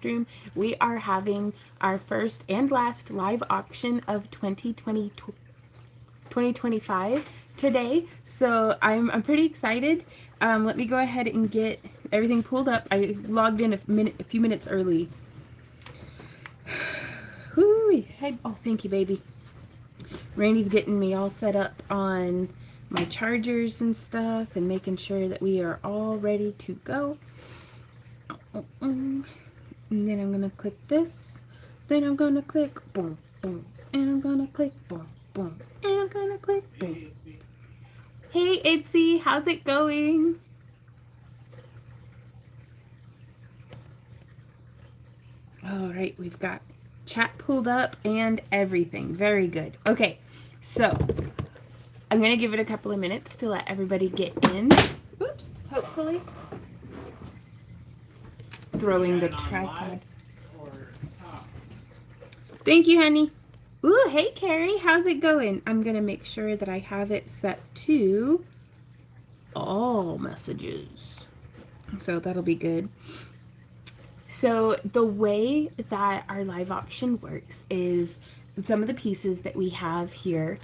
Livestream. We are having our first and last live auction of 2025 today, so I'm pretty excited. Let me go ahead and get everything pulled up. I logged in a few minutes early. Whoo! Hey, oh, thank you, baby. Randy's getting me all set up on my chargers and stuff and making sure that we are all ready to go. And then I'm gonna click this. Then I'm gonna click boom, boom. And I'm gonna click boom, boom. And I'm gonna click boom. Hey, Itsy, how's it going? All right, we've got chat pulled up and everything. Very good. Okay, so I'm gonna give it a couple of minutes to let everybody get in. Oops, hopefully. Throwing the tripod. Thank you, honey. Ooh, hey, Carrie. How's it going? I'm going to make sure that I have it set to all messages. So that'll be good. So the way that our live auction works is some of the pieces that we have here.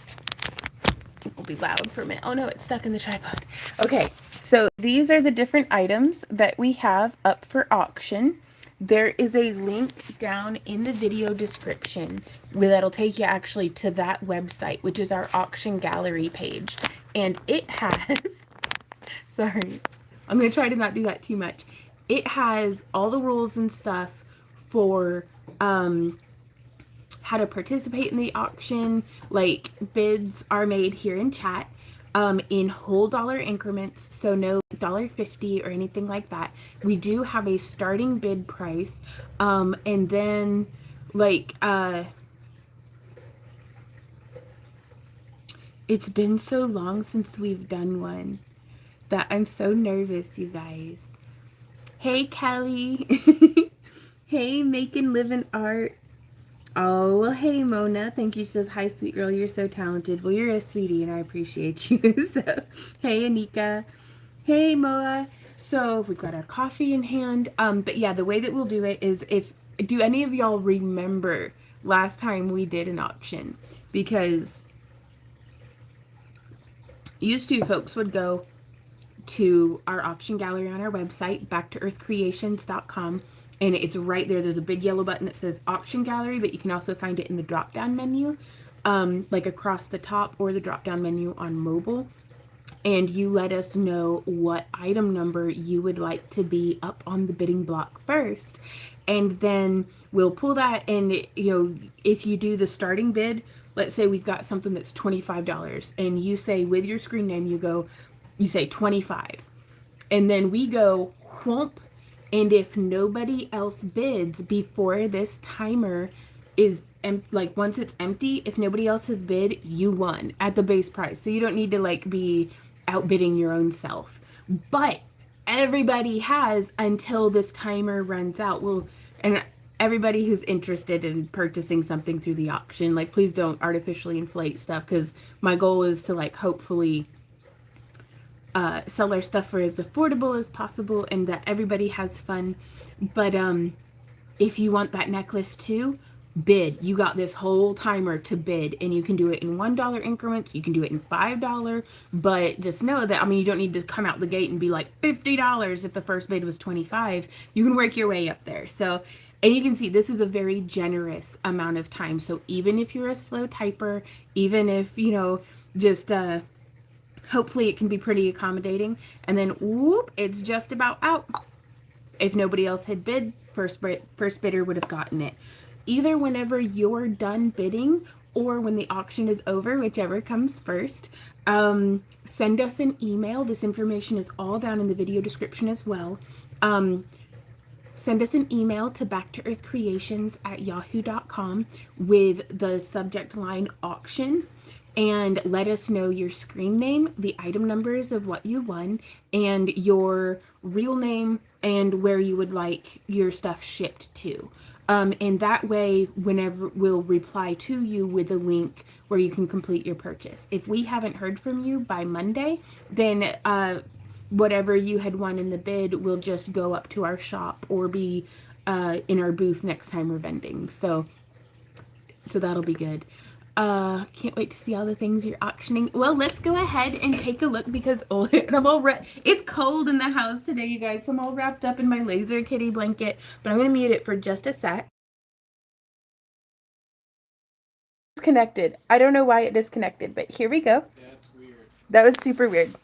It will be loud for a minute. Oh, no, it's stuck in the tripod. Okay, so these are the different items that we have up for auction. There is a link down in the video description that'll take you actually to that website, which is our auction gallery page. And it has, sorry, I'm going to try to not do that too much. It has all the rules and stuff for how to participate in the auction. Like, bids are made here in chat in whole dollar increments, so no $1.50 or anything like that. We do have a starting bid price, and then like it's been so long since we've done one that I'm so nervous, you guys. Hey, Kelly. Hey, Making Living Art. Oh, well, hey, Mona. Thank you. She says, hi, sweet girl. You're so talented. Well, you're a sweetie, and I appreciate you. So, hey, Anika. Hey, Moa. So, we've got our coffee in hand. But yeah, the way that we'll do it is do any of y'all remember last time we did an auction? Because used to, folks would go to our auction gallery on our website, backtoearthcreations.com. And it's right there. There's a big yellow button that says auction gallery, but you can also find it in the drop down menu, like across the top, or the drop down menu on mobile. And you let us know what item number you would like to be up on the bidding block first. And then we'll pull that. And, you know, if you do the starting bid, let's say we've got something that's $25, and you say with your screen name, you say 25. And then we go whomp. And if nobody else bids before this timer is like, once it's empty, if nobody else has bid, you won at the base price. So you don't need to like be outbidding your own self. But everybody has until this timer runs out. Well, and everybody who's interested in purchasing something through the auction, like, please don't artificially inflate stuff, because my goal is to like hopefully sell our stuff for as affordable as possible and that everybody has fun. But if you want that necklace too, bid. You got this whole timer to bid, and you can do it in $1 increments. You can do it in $5, but just know that, I mean, you don't need to come out the gate and be like $50 if the first bid was 25. You can work your way up there. So, and you can see this is a very generous amount of time. So even if you're a slow typer, even if, you know, just hopefully it can be pretty accommodating. And then whoop, it's just about out. If nobody else had bid, first bidder would have gotten it. Either whenever you're done bidding or when the auction is over, whichever comes first, send us an email. This information is all down in the video description as well. Send us an email to backtoearthcreations@yahoo.com with the subject line auction, and let us know your screen name, the item numbers of what you won, and your real name and where you would like your stuff shipped to. And that way, whenever we'll reply to you with a link where you can complete your purchase. If we haven't heard from you by Monday, then whatever you had won in the bid will just go up to our shop or be in our booth next time we're vending. So that'll be good. Can't wait to see all the things you're auctioning. Well, let's go ahead and take a look because I'm all it's cold in the house today, you guys. So I'm all wrapped up in my laser kitty blanket, but I'm gonna mute it for just a sec. Disconnected. I don't know why it disconnected, but here we go. That's weird. That was super weird.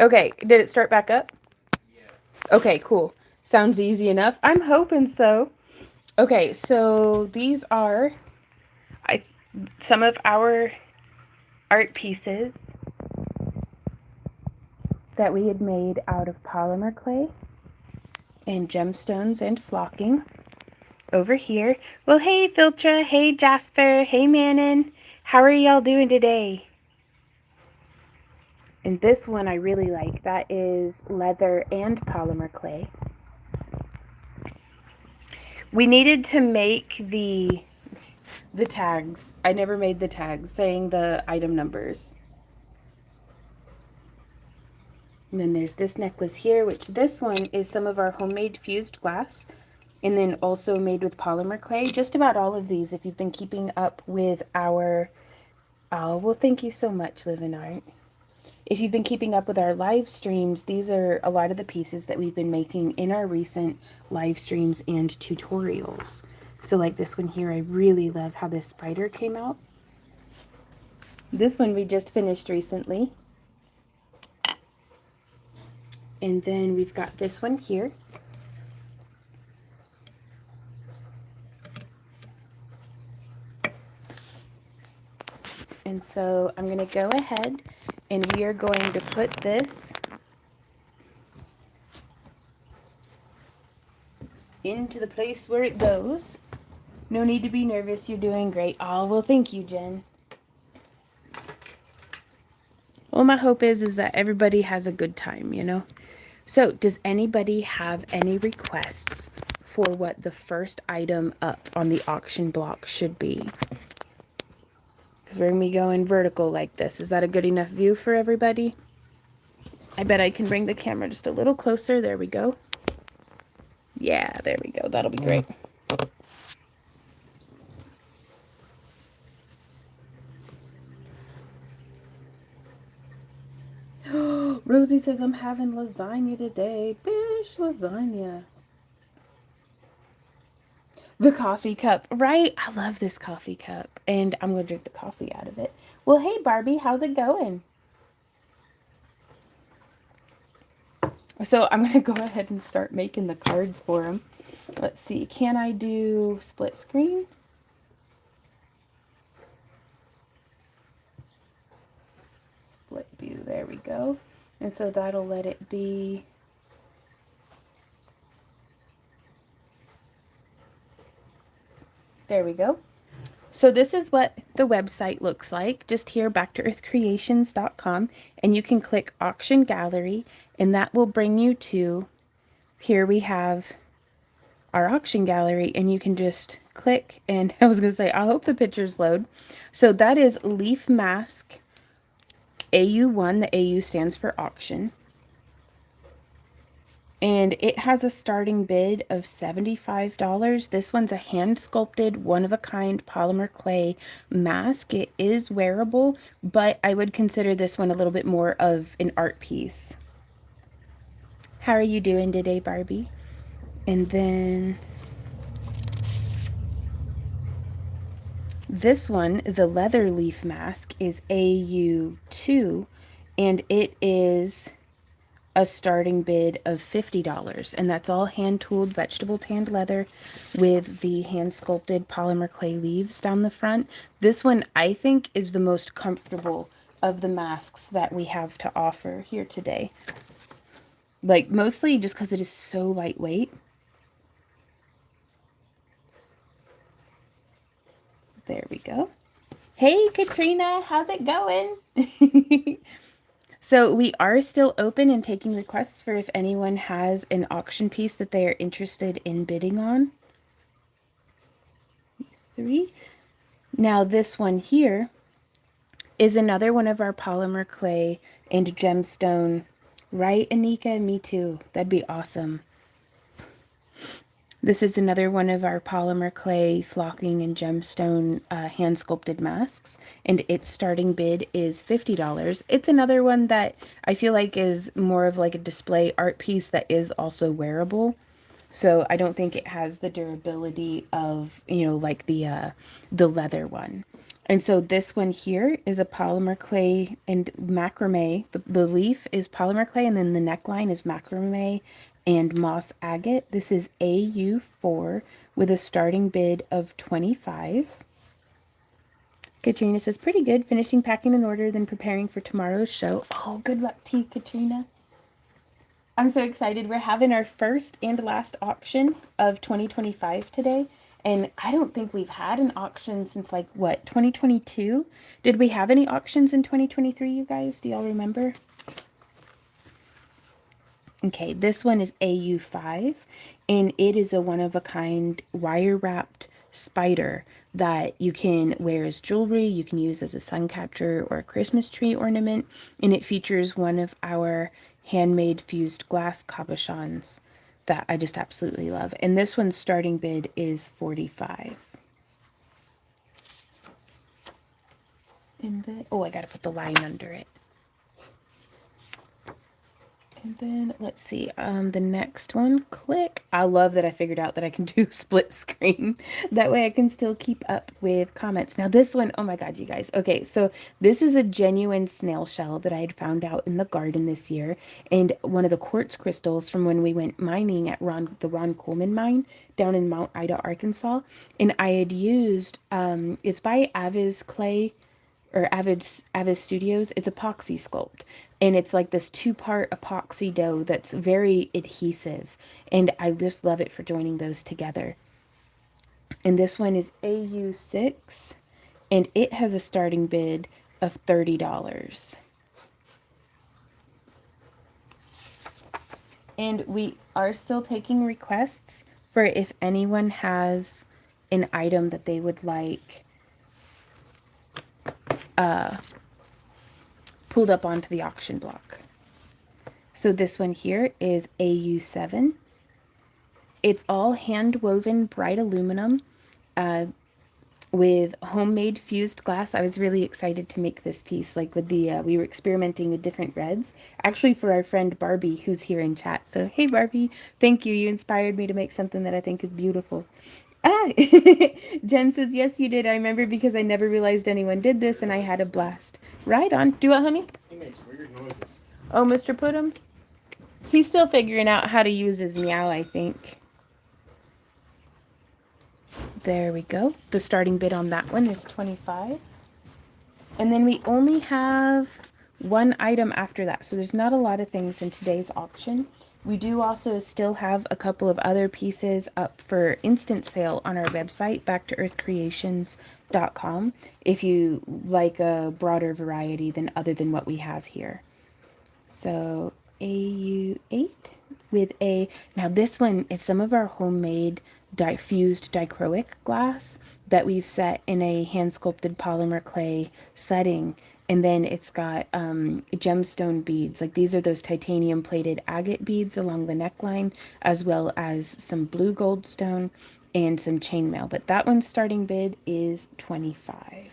Okay, did it start back up? Yeah. Okay, cool. Sounds easy enough. I'm hoping so. Okay, so these are some of our art pieces that we had made out of polymer clay and gemstones and flocking over here. Well, hey Filtra, hey Jasper, hey Manon, how are y'all doing today? And this one I really like. That is leather and polymer clay. We needed to make the tags. I never made the tags saying the item numbers. And then there's this necklace here, which this one is some of our homemade fused glass, and then also made with polymer clay. Just about all of these, if you've been keeping up with our, oh, well, thank you so much, Live in Art. If you've been keeping up with our live streams, these are a lot of the pieces that we've been making in our recent live streams and tutorials. So like this one here, I really love how this spider came out. This one we just finished recently. And then we've got this one here. And so I'm going to go ahead and we are going to put this into the place where it goes. No need to be nervous. You're doing great. Oh, well, thank you, Jen. Well, my hope is that everybody has a good time, you know? So does anybody have any requests for what the first item up on the auction block should be? Because we're going to be going vertical like this. Is that a good enough view for everybody? I bet I can bring the camera just a little closer. There we go. Yeah, there we go. That'll be great. Rosie says, I'm having lasagna today. Bish, lasagna. The coffee cup, right? I love this coffee cup. And I'm going to drink the coffee out of it. Well, hey, Barbie, how's it going? So I'm going to go ahead and start making the cards for them. Let's see. Can I do split screen? Split view. There we go. And so that'll let it be. There we go. So this is what the website looks like. Just here, backtoearthcreations.com. And you can click Auction Gallery. And that will bring you to, here we have our auction gallery. And you can just click. And I was going to say, I hope the pictures load. So that is Leaf Mask AU1. The AU stands for auction. And it has a starting bid of $75. This one's a hand-sculpted, one-of-a-kind polymer clay mask. It is wearable, but I would consider this one a little bit more of an art piece. How are you doing today, Barbie? And then this one, the leather leaf mask, is AU2, and it is a starting bid of $50, and that's all hand-tooled vegetable tanned leather with the hand-sculpted polymer clay leaves down the front. This one, I think, is the most comfortable of the masks that we have to offer here today. Like, mostly just because it is so lightweight. There we go. Hey, Katrina, how's it going? So we are still open and taking requests for if anyone has an auction piece that they are interested in bidding on. 3. Now this one here is another one of our polymer clay and gemstone. Right, Anika? Me too. That'd be awesome. This is another one of our polymer clay flocking and gemstone hand sculpted masks, and its starting bid is $50. It's another one that I feel like is more of like a display art piece that is also wearable. So I don't think it has the durability of, you know, like the leather one. And so this one here is a polymer clay and macrame. The leaf is polymer clay, and then the neckline is macrame and moss agate. This is AU4 with a starting bid of 25. Katrina says, pretty good. Finishing packing in order, then preparing for tomorrow's show. Oh, good luck to you, Katrina. I'm so excited. We're having our first and last auction of 2025 today. And I don't think we've had an auction since like, what, 2022? Did we have any auctions in 2023, you guys? Do y'all remember? Okay, this one is AU5, and it is a one-of-a-kind wire-wrapped spider that you can wear as jewelry, you can use as a sun catcher or a Christmas tree ornament, and it features one of our handmade fused glass cabochons that I just absolutely love. And this one's starting bid is 45. And then, oh, I gotta put the line under it. And then let's see, the next one, click. I love that I figured out that I can do split screen. That way I can still keep up with comments. Now this one, oh my God, you guys. Okay, so this is a genuine snail shell that I had found out in the garden this year. And one of the quartz crystals from when we went mining at the Ron Coleman mine down in Mount Ida, Arkansas. And I had used, it's by Avis Clay, or Avis Studios. It's epoxy sculpt, and it's like this 2-part epoxy dough that's very adhesive, and I just love it for joining those together. And this one is AU6, and it has a starting bid of $30. And we are still taking requests for if anyone has an item that they would like pulled up onto the auction block. So this one here is AU7. It's all hand woven bright aluminum with homemade fused glass. I was really excited to make this piece, like with the, we were experimenting with different reds, actually for our friend Barbie, who's here in chat. So, hey Barbie, thank you. You inspired me to make something that I think is beautiful. Ah, Jen says, yes, you did. I remember because I never realized anyone did this and I had a blast. Right on. Do it, honey. He makes weird noises. Oh, Mr. Puddums? He's still figuring out how to use his meow, I think. There we go. The starting bid on that one is 25. And then we only have one item after that. So there's not a lot of things in today's auction. We do also still have a couple of other pieces up for instant sale on our website, backtoearthcreations.com, if you like a broader variety than other than what we have here. So AU8 with a, now this one is some of our homemade fused dichroic glass that we've set in a hand sculpted polymer clay setting. And then it's got gemstone beads. Like these are those titanium plated agate beads along the neckline, as well as some blue gold stone and some chainmail. But that one's starting bid is 25.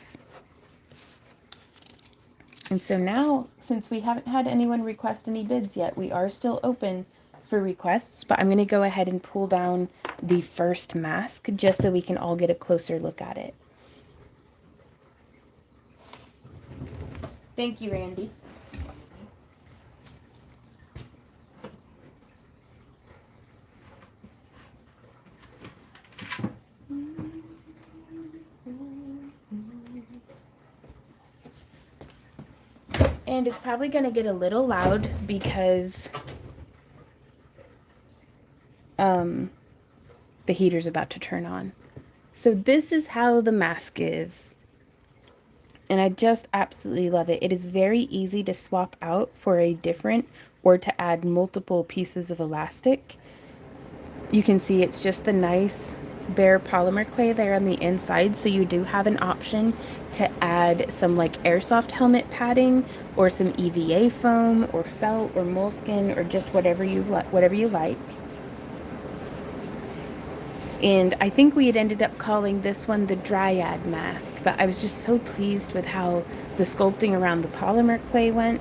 And so now, since we haven't had anyone request any bids yet, we are still open for requests, but I'm going to go ahead and pull down the first mask just so we can all get a closer look at it. Thank you, Randy. And it's probably going to get a little loud because the heater's about to turn on. So this is how the mask is. And I just absolutely love it. It is very easy to swap out for a different or to add multiple pieces of elastic. You can see it's just the nice bare polymer clay there on the inside, so you do have an option to add some like airsoft helmet padding or some EVA foam or felt or moleskin or just whatever you like. And I think we had ended up calling this one the Dryad mask, but I was just so pleased with how the sculpting around the polymer clay went.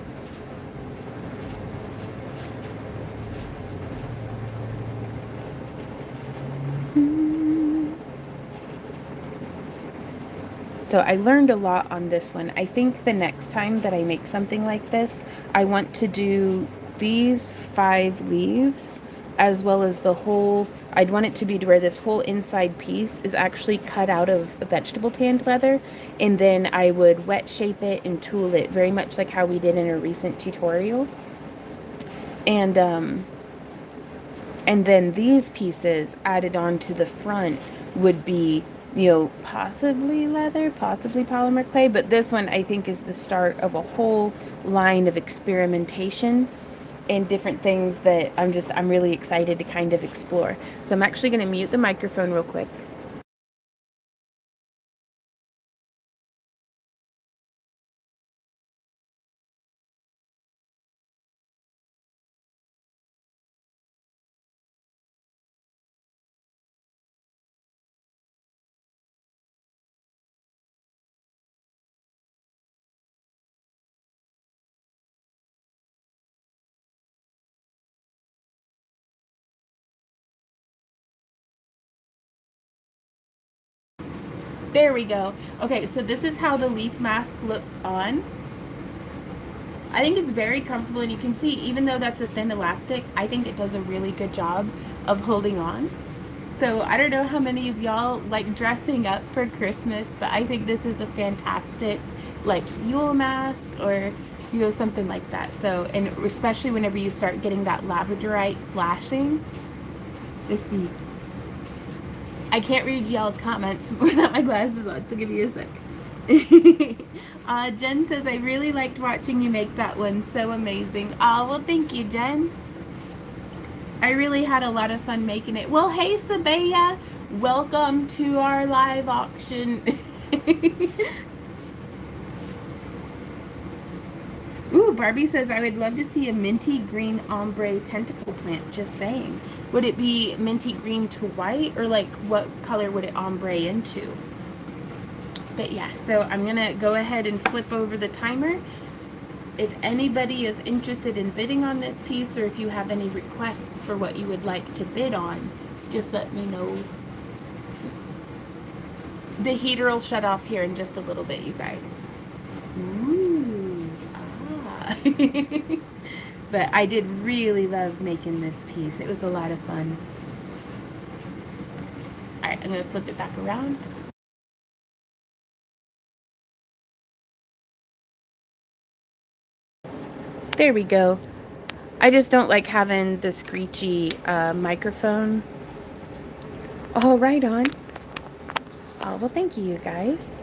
So I learned a lot on this one. I think the next time that I make something like this, I want to do these 5 leaves as well as the whole, I'd want it to be to where this whole inside piece is actually cut out of vegetable tanned leather, and then I would wet shape it and tool it very much like how we did in a recent tutorial. And then these pieces added on to the front would be, you know, possibly leather, possibly polymer clay, but this one I think is the start of a whole line of experimentation and different things that I'm really excited to kind of explore. So I'm actually going to mute the microphone real quick. There we go. Okay, so this is how the leaf mask looks on. I think it's very comfortable, and you can see, even though that's a thin elastic, I think it does a really good job of holding on. So I don't know how many of y'all like dressing up for Christmas, but I think this is a fantastic like Yule mask or, you know, something like that. So, and especially whenever you start getting that labradorite flashing. Let's see. I can't read y'all's comments without my glasses on, so give me a sec. Jen says, I really liked watching you make that one. So amazing. Oh, well, thank you, Jen. I really had a lot of fun making it. Well, hey, Sabaya. Welcome to our live auction. Ooh, Barbie says, I would love to see a minty green ombre tentacle plant. Just saying. Would it be minty green to white, or like what color would it ombre into? But yeah, so I'm gonna go ahead and flip over the timer. If anybody is interested in bidding on this piece, or if you have any requests for what you would like to bid on, just let me know. The heater will shut off here in just a little bit, you guys. Ooh, ah. But I did really love making this piece. It was a lot of fun. All right, I'm gonna flip it back around. There we go. I just don't like having the screechy microphone. Oh, right on. Oh, well, thank you, guys.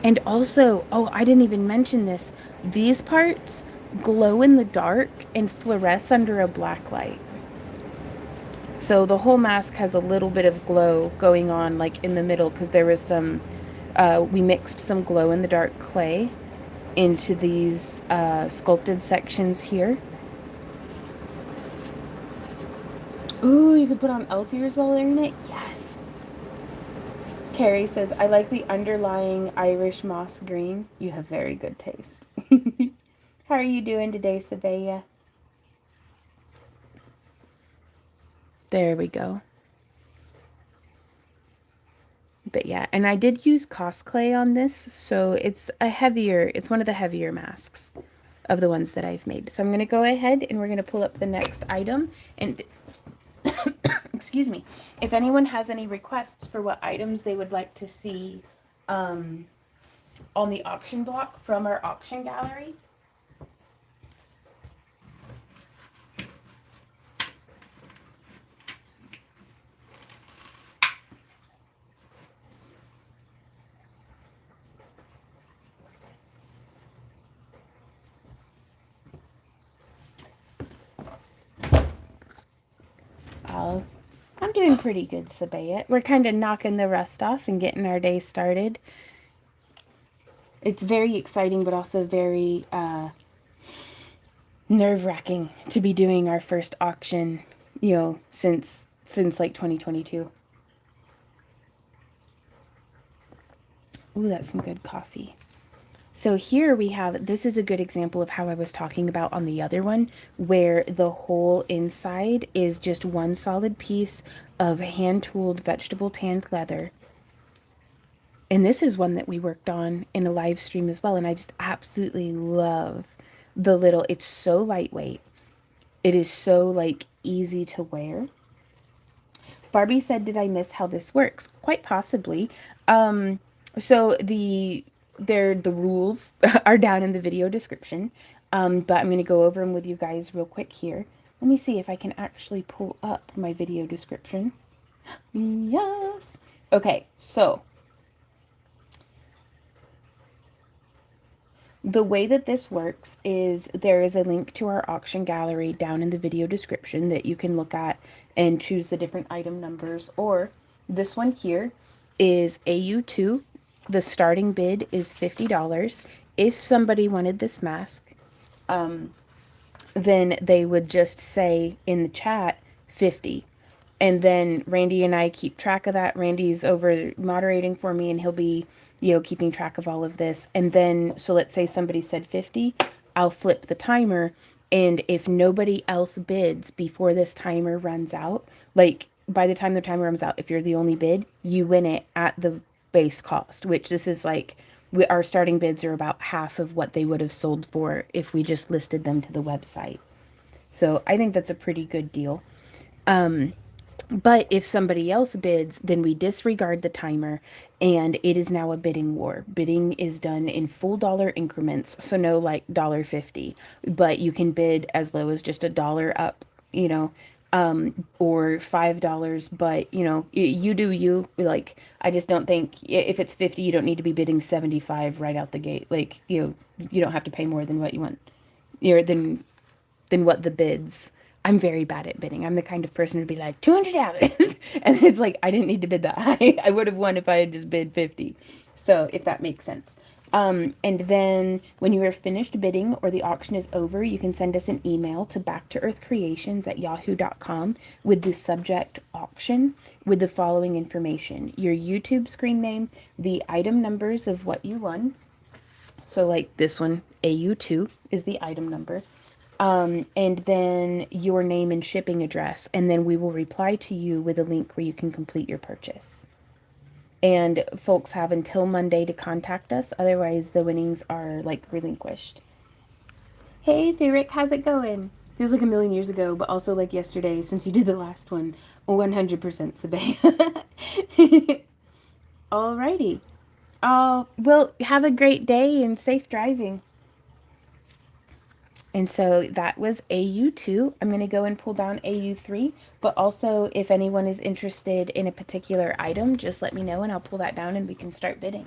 And also, oh, I didn't even mention this. These parts glow in the dark and fluoresce under a black light. So the whole mask has a little bit of glow going on, like in the middle, because there was some, we mixed some glow in the dark clay into these sculpted sections here. Ooh, you could put on elf ears while wearing it? Yes. Carrie says, I like the underlying Irish moss green. You have very good taste. How are you doing today, Sabaya? There we go. But yeah, and I did use cosplay on this, so it's one of the heavier masks of the ones that I've made. So I'm going to go ahead and we're going to pull up the next item. And excuse me, if anyone has any requests for what items they would like to see on the auction block from our auction gallery. I'm doing pretty good, Sabaya. We're kind of knocking the rust off and getting our day started. It's very exciting, but also very nerve-wracking to be doing our first auction, you know, since like 2022. Ooh, that's some good coffee. So here we have, this is a good example of how I was talking about on the other one, where the whole inside is just one solid piece of hand-tooled vegetable tanned leather. And this is one that we worked on in a live stream as well. And I just absolutely love the little, it's so lightweight. It is so like easy to wear. Barbie said, did I miss how this works? Quite possibly. So the rules are down in the video description. But I'm going to go over them with you guys real quick here. Let me see if I can actually pull up my video description. Yes. Okay, so the way that this works is there is a link to our auction gallery down in the video description that you can look at and choose the different item numbers. Or this one here is AU2. The starting bid is $50. If somebody wanted this mask, then they would just say in the chat 50. And then Randy and I keep track of that. Randy's over moderating for me, and he'll be, you know, keeping track of all of this. And then, so let's say somebody said 50, I'll flip the timer. And if nobody else bids before this timer runs out, like by the time the timer runs out, if you're the only bid, you win it at the base cost, which this is like, our starting bids are about half of what they would have sold for if we just listed them to the website. So I think that's a pretty good deal. But if somebody else bids, then we disregard the timer, and it is now a bidding war. Bidding is done in full dollar increments, so no like $1.50, but you can bid as low as just $1 up, you know, or $5, but you know, you do you. Like, I just don't think if it's 50, you don't need to be bidding 75 right out the gate. Like, you know, you don't have to pay more than what you want, you know, than what the bids. I'm very bad at bidding. I'm the kind of person to be like $200, and it's like I didn't need to bid that high. I would have won if I had just bid 50. So if that makes sense. And then when you are finished bidding or the auction is over, you can send us an email to backtoearthcreations@yahoo.com with the subject auction with the following information: your YouTube screen name, the item numbers of what you won. So like this one, AU2 is the item number. And then your name and shipping address, and then we will reply to you with a link where you can complete your purchase. And folks have until Monday to contact us, otherwise the winnings are like relinquished. Hey Thurick, how's it going? Feels like a million years ago, but also like yesterday since you did the last one. 100% Sabay. Alrighty. Oh, well, have a great day and safe driving. And so that was AU2. I'm going to go and pull down AU3, but also if anyone is interested in a particular item, just let me know and I'll pull that down and we can start bidding.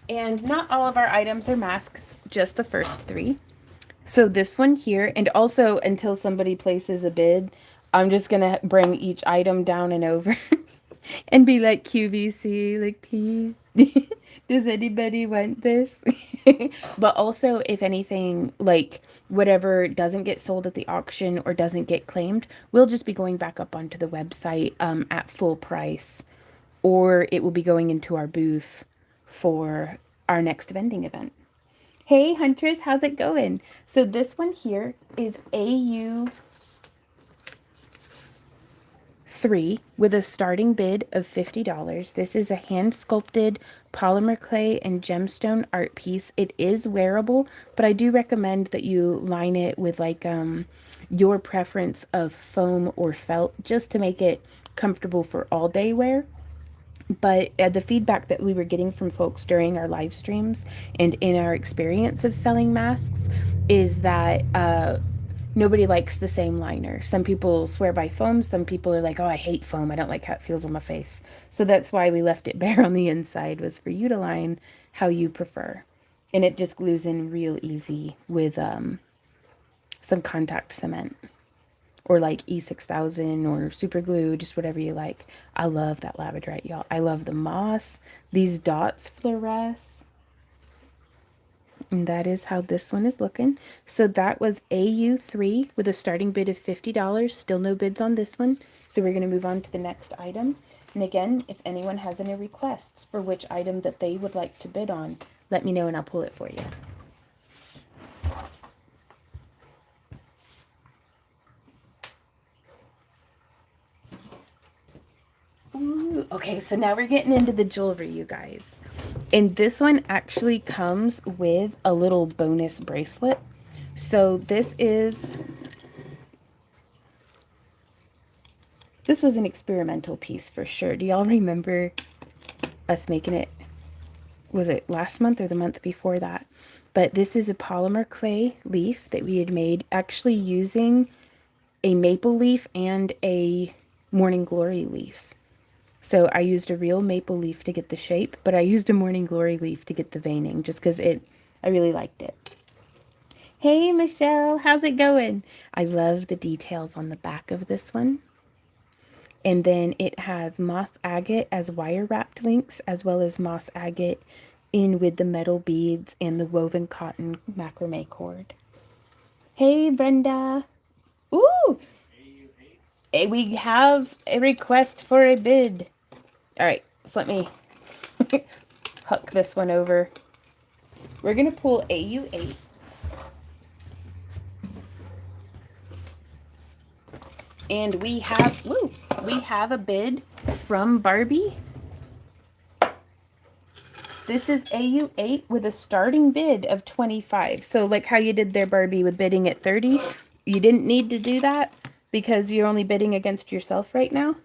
And not all of our items are masks, just the first three. So this one here, and also until somebody places a bid, I'm just going to bring each item down and over and be like, QVC, like, please, does anybody want this? But also, if anything, like, whatever doesn't get sold at the auction or doesn't get claimed, we'll just be going back up onto the website at full price, or it will be going into our booth for our next vending event. Hey, Huntress, how's it going? So this one here is AU3 with a starting bid of $50. This is a hand-sculpted polymer clay and gemstone art piece. It is wearable, but I do recommend that you line it with like your preference of foam or felt just to make it comfortable for all day wear. But the feedback that we were getting from folks during our live streams and in our experience of selling masks is that nobody likes the same liner. Some people swear by foam. Some people are like, oh, I hate foam. I don't like how it feels on my face. So that's why we left it bare on the inside, was for you to line how you prefer. And it just glues in real easy with some contact cement or like E6000 or super glue, just whatever you like. I love that labradorite, y'all. I love the moss. These dots fluoresce. And that is how this one is looking. So that was AU3 with a starting bid of $50. Still no bids on this one. So we're going to move on to the next item. And again, if anyone has any requests for which item that they would like to bid on, let me know and I'll pull it for you. Ooh, okay, so now we're getting into the jewelry, you guys. And this one actually comes with a little bonus bracelet. So this was an experimental piece for sure. Do y'all remember us making it? Was it last month or the month before that? But this is a polymer clay leaf that we had made actually using a maple leaf and a morning glory leaf. So I used a real maple leaf to get the shape, but I used a morning glory leaf to get the veining just because I really liked it. Hey Michelle, how's it going? I love the details on the back of this one. And then it has moss agate as wire wrapped links, as well as moss agate in with the metal beads and the woven cotton macrame cord. Hey Brenda. Ooh, we have a request for a bid. All right, so let me huck this one over. We're going to pull AU8. And we have a bid from Barbie. This is AU8 with a starting bid of 25. So like how you did there, Barbie, with bidding at 30, you didn't need to do that because you're only bidding against yourself right now.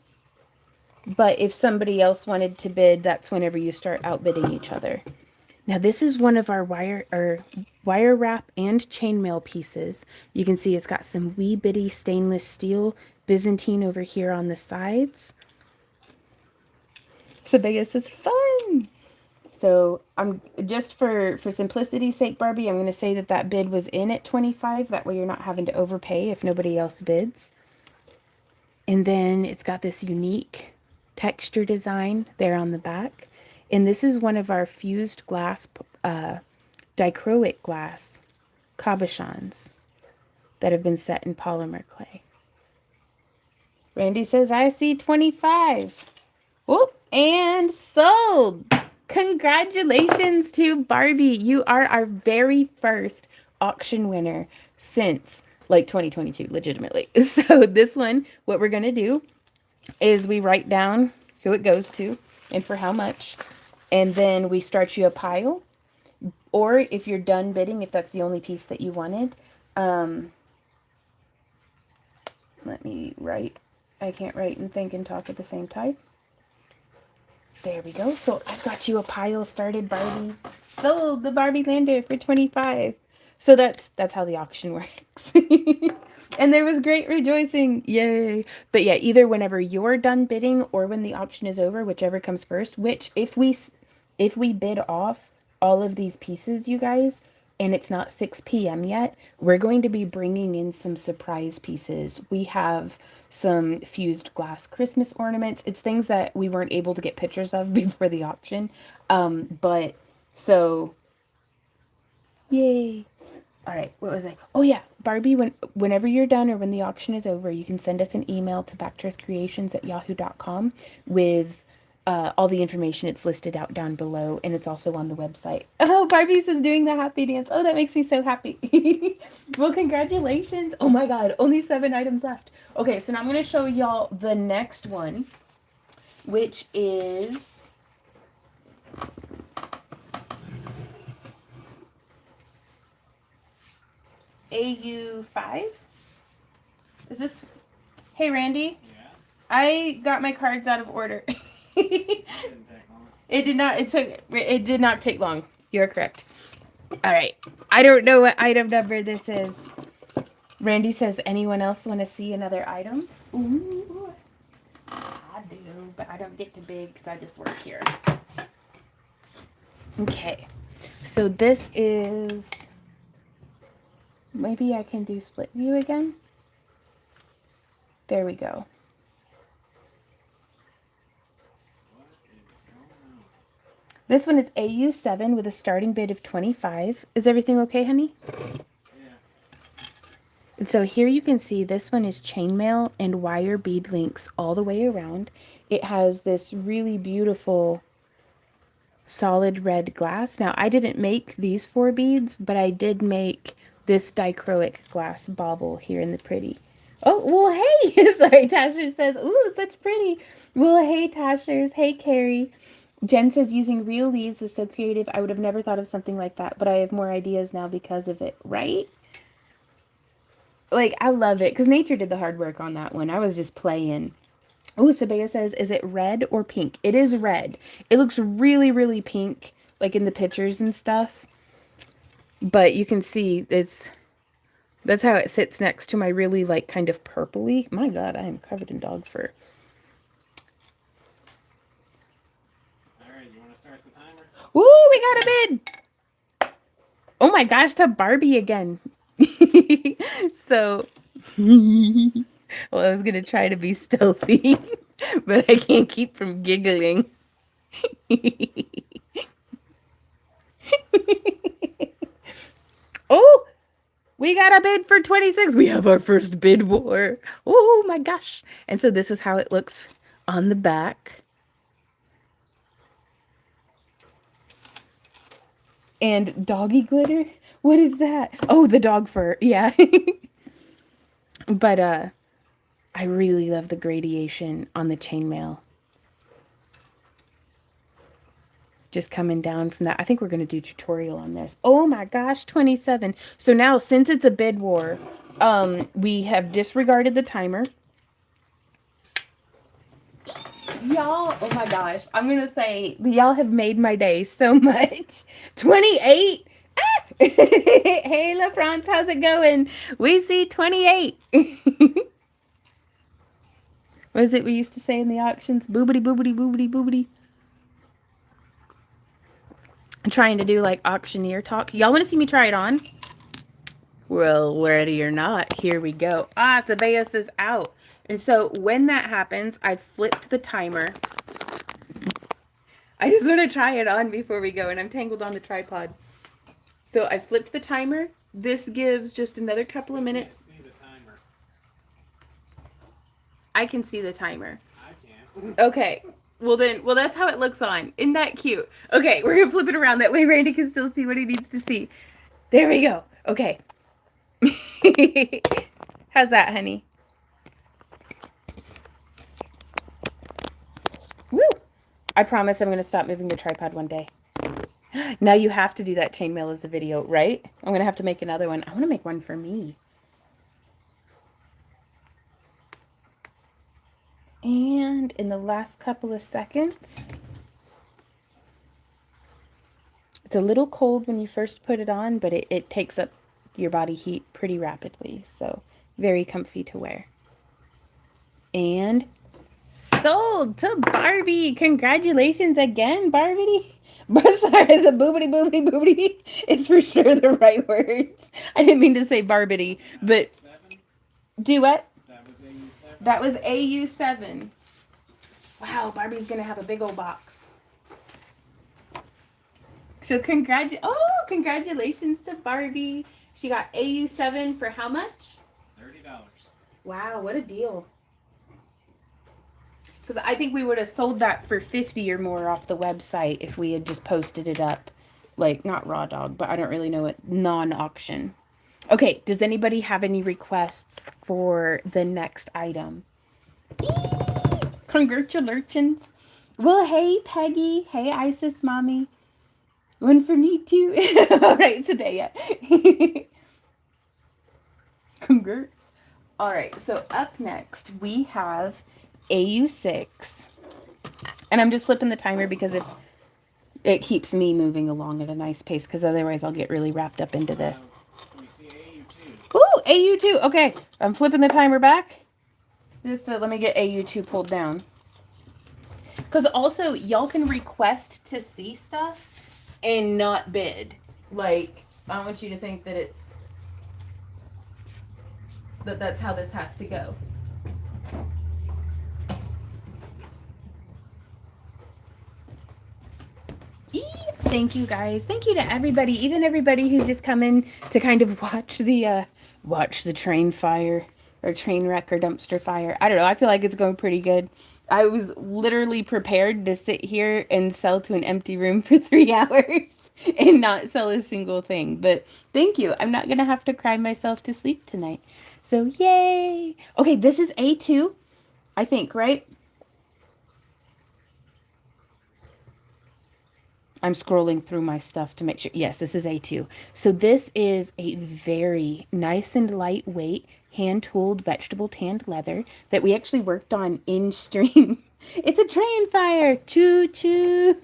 But if somebody else wanted to bid, that's whenever you start outbidding each other. Now this is one of our wire wrap and chainmail pieces. You can see it's got some wee bitty stainless steel Byzantine over here on the sides. So this is fun. So I'm just for simplicity's sake, Barbie, I'm going to say that bid was in at 25. That way you're not having to overpay if nobody else bids. And then it's got this unique texture design there on the back. And this is one of our fused glass, dichroic glass cabochons that have been set in polymer clay. Randy says, I see 25. Whoop, and sold. Congratulations to Barbie. You are our very first auction winner since like 2022, legitimately. So this one, what we're going to do is we write down who it goes to and for how much. And then we start you a pile. Or if you're done bidding, if that's the only piece that you wanted, let me write. I can't write and think and talk at the same time. There we go. So I've got you a pile started, Barbie. Sold the Barbie Lander for 25. So that's how the auction works. And there was great rejoicing. Yay. But yeah, either whenever you're done bidding or when the auction is over, whichever comes first, which if we bid off all of these pieces, you guys, and it's not 6 p.m. yet, we're going to be bringing in some surprise pieces. We have some fused glass Christmas ornaments. It's things that we weren't able to get pictures of before the auction. But so, yay. All right, what was I? Oh yeah, Barbie, whenever you're done or when the auction is over, you can send us an email to backtooearthcreations@yahoo.com with all the information. It's listed out down below, and it's also on the website. Oh, Barbie says doing the happy dance. Oh, that makes me so happy. Well, congratulations. Oh my God, only 7 items left. Okay, so now I'm going to show y'all the next one, which is AU5. Is this? Hey, Randy. Yeah. I got my cards out of order. It did not take long. You're correct. All right. I don't know what item number this is. Randy says, anyone else want to see another item? Ooh. I do, but I don't get to bid because I just work here. Okay. So this is Maybe I can do split view again. There we go. This one is AU7 with a starting bid of 25. Is everything okay, honey? Yeah. And so here you can see this one is chainmail and wire bead links all the way around. It has this really beautiful solid red glass. Now, I didn't make these 4 beads, but I did make this dichroic glass bauble here in the pretty. Oh, well, hey! Sorry, Tasher says, ooh, such pretty. Well, hey, Tashers. Hey, Carrie. Jen says, using real leaves is so creative. I would have never thought of something like that, but I have more ideas now because of it, right? Like, I love it, because nature did the hard work on that one. I was just playing. Oh, Sabea says, is it red or pink? It is red. It looks really, really pink, like in the pictures and stuff. But you can see that's how it sits next to my really, like, kind of purpley. My God, I am covered in dog fur. All right, you want to start the timer? Woo, we got a bid. Oh my gosh, to Barbie again. So, well, I was going to try to be stealthy, but I can't keep from giggling. Oh, we got a bid for 26. We have our first bid war. Oh my gosh. And so this is how it looks on the back. And doggy glitter? What is that? Oh, the dog fur. Yeah. But I really love the gradation on the chainmail. Just coming down from that. I think we're going to do tutorial on this. Oh my gosh, 27. So now, since it's a bid war, we have disregarded the timer. Y'all, oh my gosh, I'm going to say, y'all have made my day so much. 28. Ah! Hey, Lef France, how's it going? We see 28. What is it we used to say in the auctions? Boobity, boobity, boobity, boobity. I'm trying to do like auctioneer talk. Y'all want to see me try it on? Well, ready or not, here we go. Ah, Sabeas is out. And so when that happens, I flipped the timer. I just want to try it on before we go, and I'm tangled on the tripod. So I flipped the timer. This gives just another couple of minutes. See the timer. I can see the timer. I can. Okay. Well, that's how it looks on. Isn't that cute? Okay, we're going to flip it around. That way Randy can still see what he needs to see. There we go. Okay. How's that, honey? Woo! I promise I'm going to stop moving the tripod one day. Now you have to do that chainmail as a video, right? I'm going to have to make another one. I want to make one for me. And in the last couple of seconds, it's a little cold when you first put it on, but it takes up your body heat pretty rapidly. So very comfy to wear. And sold to Barbie. Congratulations again, Barbie. Sorry, it's a boobity, boobity, boobity. It's for sure the right words. I didn't mean to say Barbity, but do what? That was AU7. That was AU7. Wow, Barbie's gonna have a big old box. So congratulations to Barbie. She got AU7 for how much? $30. Wow, what a deal. Because I think we would have sold that for 50 or more off the website if we had just posted it up. Like, not raw dog, but I don't really know it. Non-auction. Okay, does anybody have any requests for the next item? Congratulations. Well, hey, Peggy. Hey, Isis Mommy. One for me, too. All right, Sadea. Congrats. All right, so up next, we have AU6. And I'm just flipping the timer because it keeps me moving along at a nice pace, because otherwise I'll get really wrapped up into this. We see AU2. Ooh, AU2. Okay, I'm flipping the timer back. Just let me get AU2 pulled down. Because also, y'all can request to see stuff and not bid. Like, I want you to think that it's that that's how this has to go. Thank you guys. Thank you to everybody, even everybody who's just coming to kind of watch the train fire or train wreck or dumpster fire. I don't know. I feel like it's going pretty good. I was literally prepared to sit here and sell to an empty room for 3 hours and not sell a single thing. But thank you. I'm not going to have to cry myself to sleep tonight. So yay. Okay, this is A2, I think, right? I'm scrolling through my stuff to make sure. Yes, this is A2. So this is a very nice and lightweight hand-tooled vegetable tanned leather that we actually worked on in stream. It's a train fire. Choo choo.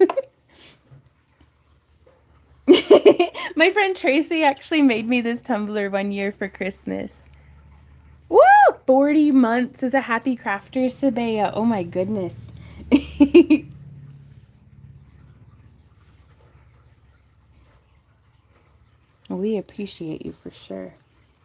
My friend Tracy actually made me this tumbler one year for Christmas. Woo! 40 months as a happy crafter, Sabea. Oh my goodness. We appreciate you for sure.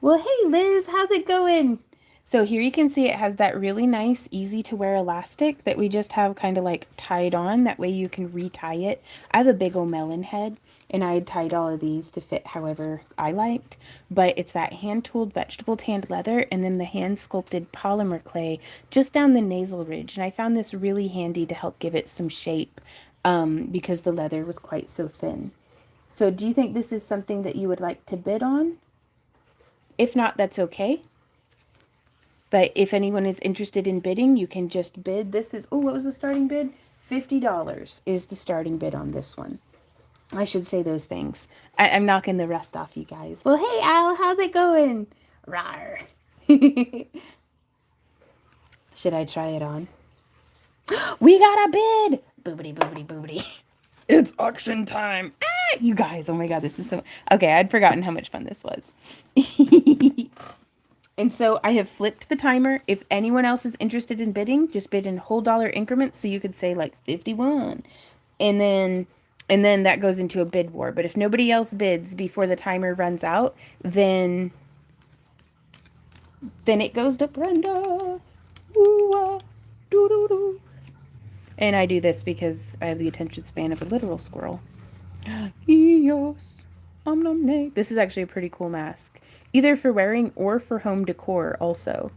Well, hey Liz, how's it going? So here you can see it has that really nice, easy to wear elastic that we just have kind of like tied on. That way you can retie it. I have a big old melon head and I had tied all of these to fit however I liked. But it's that hand-tooled vegetable tanned leather and then the hand-sculpted polymer clay just down the nasal ridge. And I found this really handy to help give it some shape because the leather was quite so thin. So do you think this is something that you would like to bid on? If not, that's okay. But if anyone is interested in bidding, you can just bid. This is, oh, what was the starting bid? $50 is the starting bid on this one. I should say those things. I'm knocking the rest off, you guys. Well, hey, Al, how's it going? Rawr. Should I try it on? We got a bid! Boobity, boobity, boobity. It's auction time. Ah, you guys, oh my god, this is so... Okay, I'd forgotten how much fun this was. And so I have flipped the timer. If anyone else is interested in bidding, just bid in whole dollar increments. So you could say like 51. And then that goes into a bid war. But if nobody else bids before the timer runs out, then it goes to Brenda. Ooh, doo, doo, doo. And I do this because I have the attention span of a literal squirrel. Eos. This is actually a pretty cool mask. Either for wearing or for home decor also.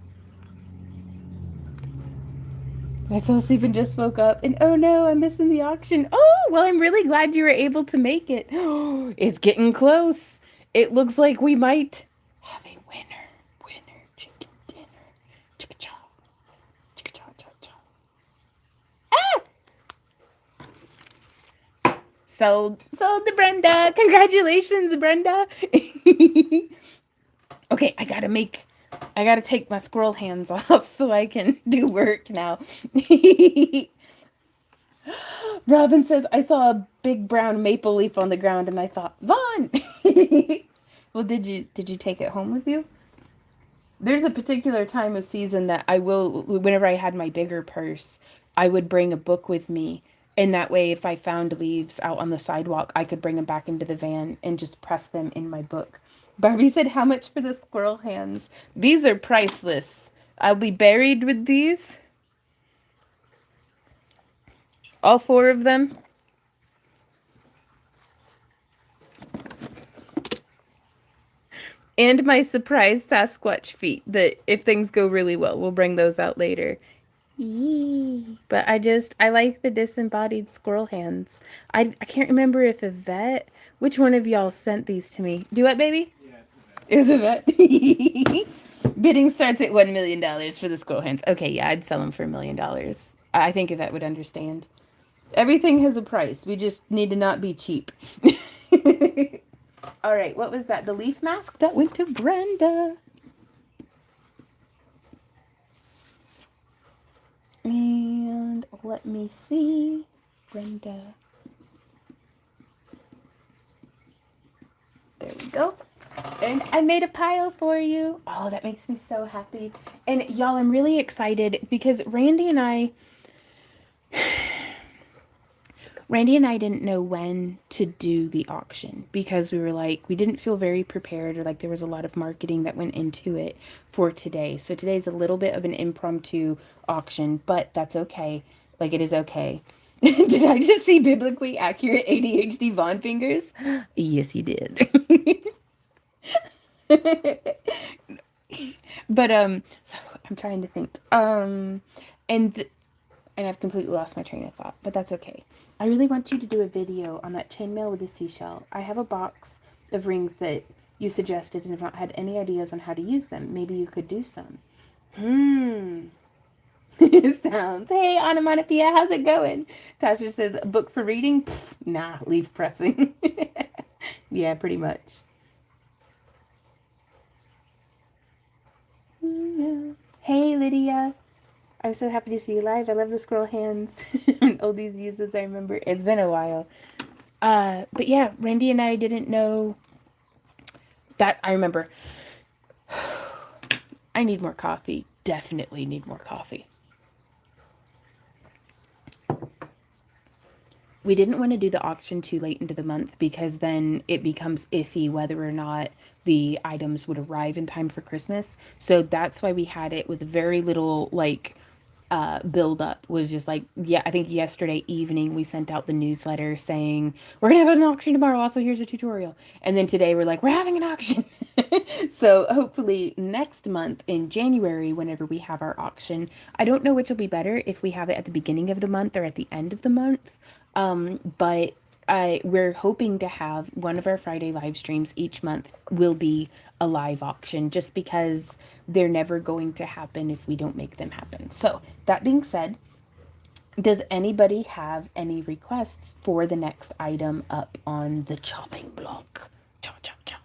I fell asleep and just woke up. And oh no, I'm missing the auction. Oh, well, I'm really glad you were able to make it. It's getting close. It looks like we might have a winner. Winner chicken dinner. Chicka-chow. Chicka-chow, chow, chow. Ah! Sold to Brenda. Congratulations, Brenda. Okay, I gotta take my squirrel hands off so I can do work now. Robin says, I saw a big brown maple leaf on the ground and I thought, Vaughn! Well, did you take it home with you? There's a particular time of season that I will, whenever I had my bigger purse, I would bring a book with me. And that way, if I found leaves out on the sidewalk, I could bring them back into the van and just press them in my book. Barbie said, how much for the squirrel hands? These are priceless. I'll be buried with these. All 4 of them. And my surprise Sasquatch feet that if things go really well, we'll bring those out later. Yee. But I like the disembodied squirrel hands. I can't remember if Yvette, which one of y'all sent these to me? Duet, baby? Yeah, it's Yvette. Is Yvette? Bidding starts at $1 million for the squirrel hands. Okay, yeah, I'd sell them for $1 million. I think Yvette would understand. Everything has a price. We just need to not be cheap. All right, what was that? The leaf mask? That went to Brenda. And let me see. Brenda. There we go. And I made a pile for you. Oh, that makes me so happy. And y'all, I'm really excited because Randy and I... Randy and I didn't know when to do the auction because we were like, we didn't feel very prepared, or like there was a lot of marketing that went into it for today. So today's a little bit of an impromptu auction, but that's okay. Like, it is okay. Did I just see biblically accurate ADHD Vaughn fingers? Yes, you did. But so I'm trying to think. And I've completely lost my train of thought, but that's okay. I really want you to do a video on that chainmail with the seashell. I have a box of rings that you suggested and have not had any ideas on how to use them. Maybe you could do some. Sounds. Hey, Anamanapia, how's it going? Tasha says, book for reading? Pfft, nah, leaf pressing. Yeah, pretty much. Hey, Lydia. I'm so happy to see you live. I love the scroll hands. Oldies uses, I remember. It's been a while. But yeah, Randy and I didn't know that. I remember. I need more coffee. Definitely need more coffee. We didn't want to do the auction too late into the month because then it becomes iffy whether or not the items would arrive in time for Christmas. So that's why we had it with very little like build up. Was just like, yeah, I think yesterday evening we sent out the newsletter saying we're gonna have an auction tomorrow, also here's a tutorial, and then today we're like, we're having an auction. So hopefully next month in January, whenever we have our auction, I don't know which will be better, if we have it at the beginning of the month or at the end of the month. But we're hoping to have one of our Friday live streams each month will be a live auction, just because they're never going to happen if we don't make them happen. So that being said, does anybody have any requests for the next item up on the chopping block? Chop, chop, chop.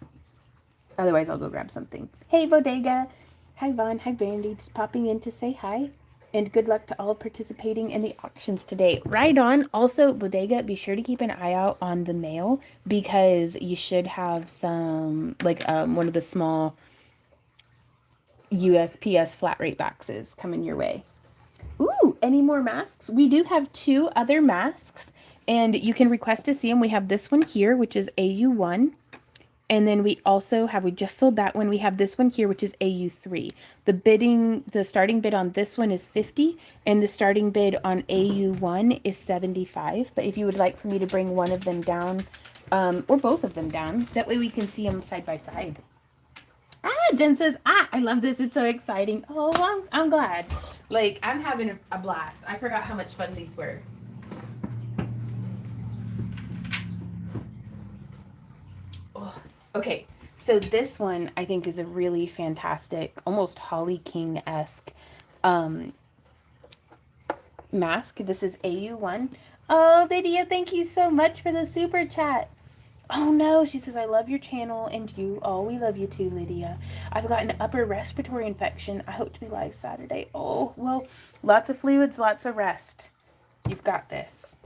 Otherwise, I'll go grab something. Hey, Bodega. Hi, Vaughn. Hi, Brandy. Just popping in to say hi. And good luck to all participating in the auctions today. Right on. Also, Bodega, be sure to keep an eye out on the mail, because you should have some, like one of the small USPS flat rate boxes coming your way. Ooh, any more masks? We do have 2 other masks, and you can request to see them. We have this one here, which is AU1. And then we just sold that one. We have this one here, which is AU3. The starting bid on this one is 50, and the starting bid on AU1 is 75. But if you would like for me to bring one of them down, or both of them down, that way we can see them side by side. Jen says, I love this. It's so exciting. Oh, I'm glad. Like, I'm having a blast. I forgot how much fun these were. Oh. Okay, so this one I think is a really fantastic, almost Holly King-esque mask. This is AU1. Oh, Lydia, thank you so much for the super chat. Oh no, she says, I love your channel and you. Oh, we love you too, Lydia. I've got an upper respiratory infection. I hope to be live Saturday. Oh, well, lots of fluids, lots of rest. You've got this.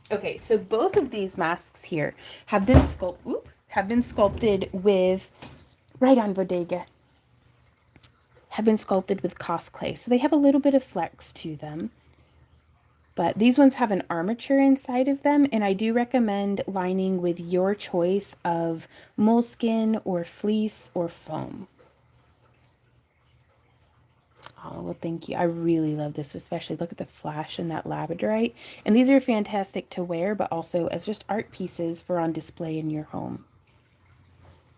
Okay, so both of these masks here have been sculpted with, right on, Bodega, have been sculpted with cos clay. So they have a little bit of flex to them. But these ones have an armature inside of them, and I do recommend lining with your choice of moleskin or fleece or foam. Oh, well, thank you. I really love this, especially look at the flash and that labradorite. And these are fantastic to wear, but also as just art pieces for on display in your home.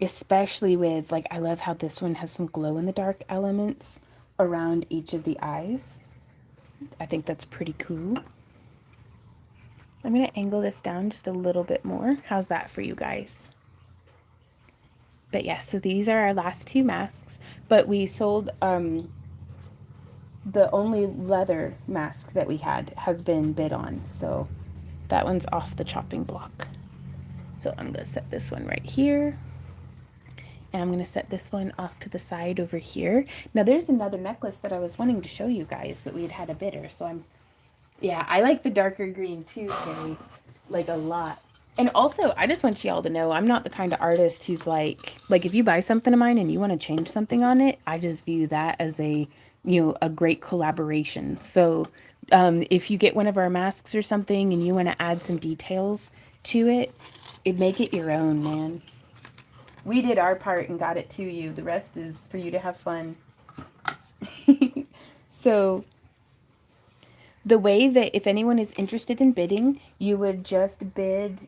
Especially with, like, I love how this one has some glow-in-the-dark elements around each of the eyes. I think that's pretty cool. I'm going to angle this down just a little bit more. How's that for you guys? But yeah, so these are our last 2 masks, but we sold, the only leather mask that we had has been bid on, so that one's off the chopping block. So I'm going to set this one right here, and I'm going to set this one off to the side over here. Now there's another necklace that I was wanting to show you guys, but we had a bidder, so yeah, I like the darker green too, Carrie, like a lot. And also, I just want y'all to know, I'm not the kind of artist who's like if you buy something of mine and you want to change something on it, I just view that as a, a great collaboration. So if you get one of our masks or something and you want to add some details to it, make it your own, man. We did our part and got it to you. The rest is for you to have fun. So the way that if anyone is interested in bidding, you would just bid,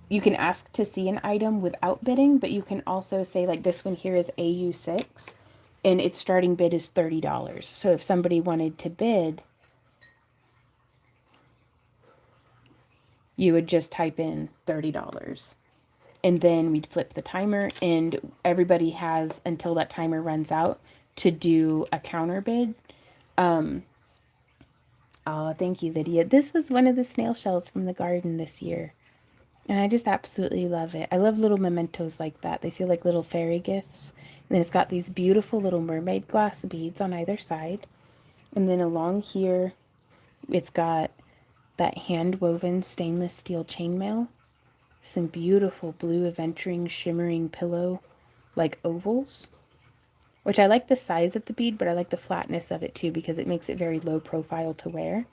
you can ask to see an item without bidding, but you can also say like this one here is AU6 and its starting bid is $30. So if somebody wanted to bid, you would just type in $30. And then we'd flip the timer and everybody has until that timer runs out to do a counter bid. Oh, thank you, Lydia. This was one of the snail shells from the garden this year. And I just absolutely love it. I love little mementos like that. They feel like little fairy gifts. And then it's got these beautiful little mermaid glass beads on either side. And then along here, it's got that hand-woven stainless steel chainmail. Some beautiful blue aventuring shimmering pillow like ovals. Which I like the size of the bead, but I like the flatness of it too because it makes it very low profile to wear.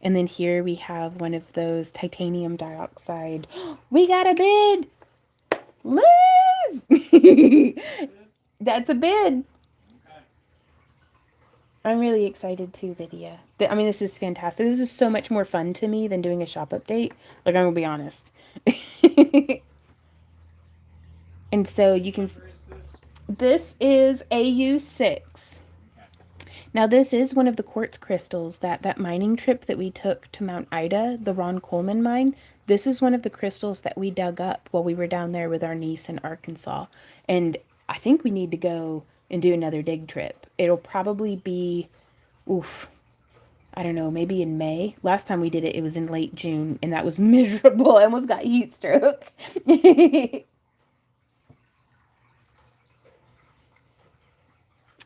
And then here we have one of those titanium dioxide. We got a bid! Liz! That's a bid. Okay. I'm really excited too, Lydia. I mean, this is fantastic. This is so much more fun to me than doing a shop update. Like, I'm going to be honest. And so you can... What number is this? This is AU6. Now, this is one of the quartz crystals that mining trip that we took to Mount Ida, the Ron Coleman mine. This is one of the crystals that we dug up while we were down there with our niece in Arkansas. And I think we need to go and do another dig trip. It'll probably be, I don't know, maybe in May. Last time we did it, it was in late June, and that was miserable. I almost got heat stroke.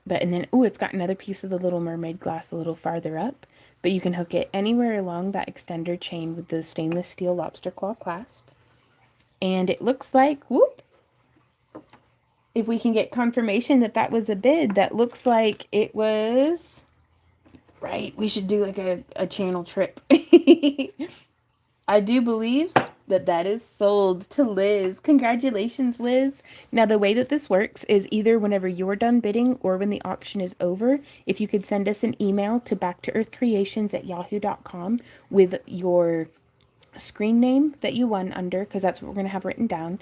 But, and then, it's got another piece of the Little Mermaid glass a little farther up. But you can hook it anywhere along that extender chain with the stainless steel lobster claw clasp. And it looks like, if we can get confirmation that that was a bid, that looks like it was, right, we should do like a channel trip. I do believe that is sold to Liz. Congratulations, Liz. Now, the way that this works is either whenever you're done bidding or when the auction is over, if you could send us an email to backtoearthcreations@yahoo.com with your screen name that you won under, because that's what we're going to have written down,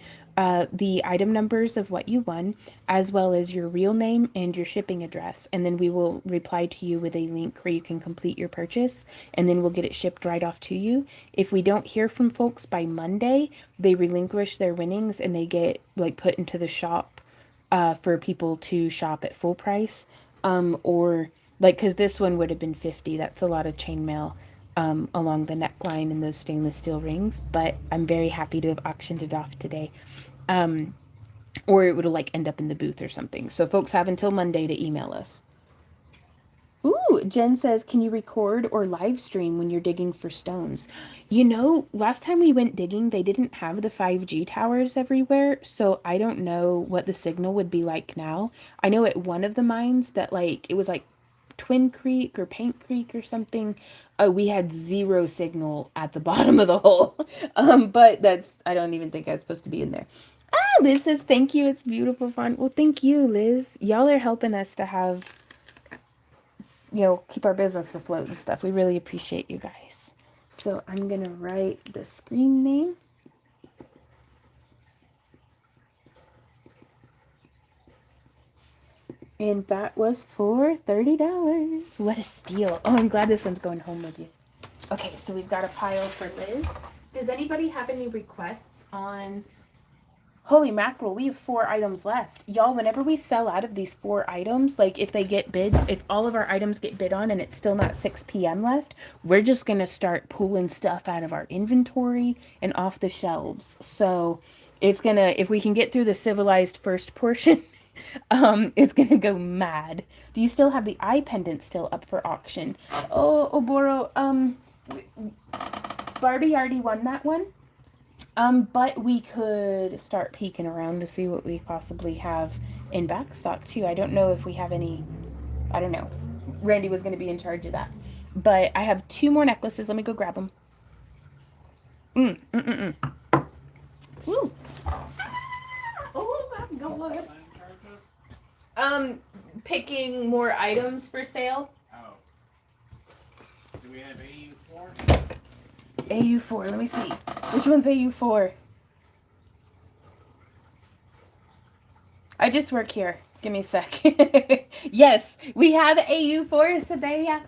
the item numbers of what you won, as well as your real name and your shipping address. And then we will reply to you with a link where you can complete your purchase, and then we'll get it shipped right off to you. If we don't hear from folks by Monday, they relinquish their winnings and they get like put into the shop for people to shop at full price. Or like, because this one would have been $50. That's a lot of chainmail along the neckline and those stainless steel rings, but I'm very happy to have auctioned it off today. Or it would like end up in the booth or something. So folks have until Monday to email us. Ooh, Jen says, can you record or live stream when you're digging for stones? Last time we went digging, they didn't have the 5G towers everywhere, so I don't know what the signal would be like now. I know at one of the mines that it was like Twin Creek or Paint Creek or something, we had zero signal at the bottom of the hole. But I don't even think I was supposed to be in there. Liz says, thank you. It's beautiful fun. Well, thank you, Liz. Y'all are helping us to have, keep our business afloat and stuff. We really appreciate you guys. So I'm going to write the screen name. And that was for $30. What a steal. Oh, I'm glad this one's going home with you. Okay, so we've got a pile for Liz. Does anybody have any requests on... Holy mackerel, we have 4 items left. Y'all, whenever we sell out of these 4 items, like if all of our items get bid on and it's still not 6 p.m. left, we're just going to start pulling stuff out of our inventory and off the shelves. So it's going to, if we can get through the civilized first portion... it's gonna go mad. Do you still have the eye pendant still up for auction? Oh, Oboro, Barbie already won that one. But we could start peeking around to see what we possibly have in back stock too. I don't know if we have any, I don't know. Randy was going to be in charge of that. But I have 2 more necklaces. Let me go grab them. Woo. Oh my God. Picking more items for sale. Oh. Do we have AU4? AU4, let me see. Which one's AU4? I just work here. Give me a sec. Yes, we have AU4, Sabaya.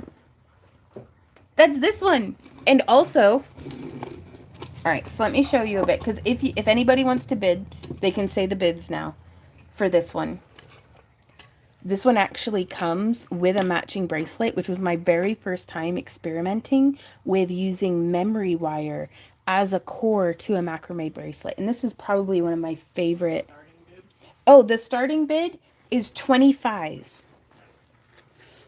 That's this one. And also, all right, so let me show you a bit, because if anybody wants to bid, they can say the bids now for this one. This one actually comes with a matching bracelet, which was my very first time experimenting with using memory wire as a core to a macrame bracelet. And this is probably one of my favorite. Oh, the starting bid is $25.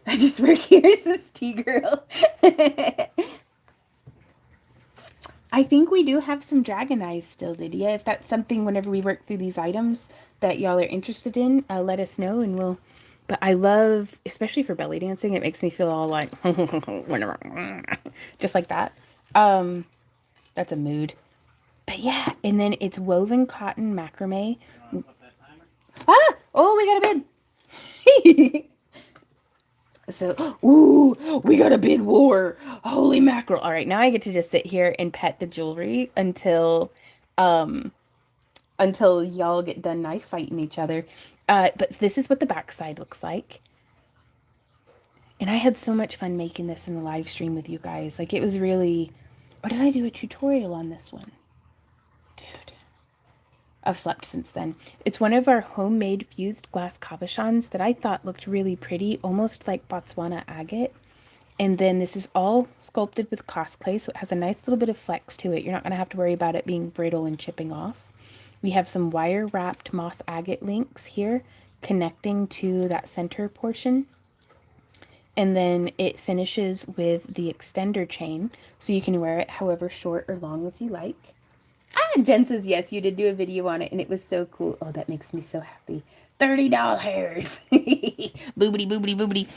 I just work here as this tea girl. I think we do have some dragon eyes still, Lydia. If that's something whenever we work through these items that y'all are interested in, let us know and we'll. But I love, especially for belly dancing, it makes me feel all like, just like that. That's a mood. But yeah, and then it's woven cotton macrame. Ah! Oh, we got a bid. So, ooh, we got a bid war. Holy mackerel. All right, now I get to just sit here and pet the jewelry until y'all get done knife fighting each other. But this is what the backside looks like. And I had so much fun making this in the live stream with you guys. Like, it was really... Or did I do a tutorial on this one? Dude. I've slept since then. It's one of our homemade fused glass cabochons that I thought looked really pretty, almost like Botswana agate. And then this is all sculpted with cos clay, so it has a nice little bit of flex to it. You're not going to have to worry about it being brittle and chipping off. We have some wire-wrapped moss agate links here connecting to that center portion. And then it finishes with the extender chain, so you can wear it however short or long as you like. Ah, Jen says, yes, you did do a video on it, and it was so cool. Oh, that makes me so happy. $30. Boobity, boobity, boobity.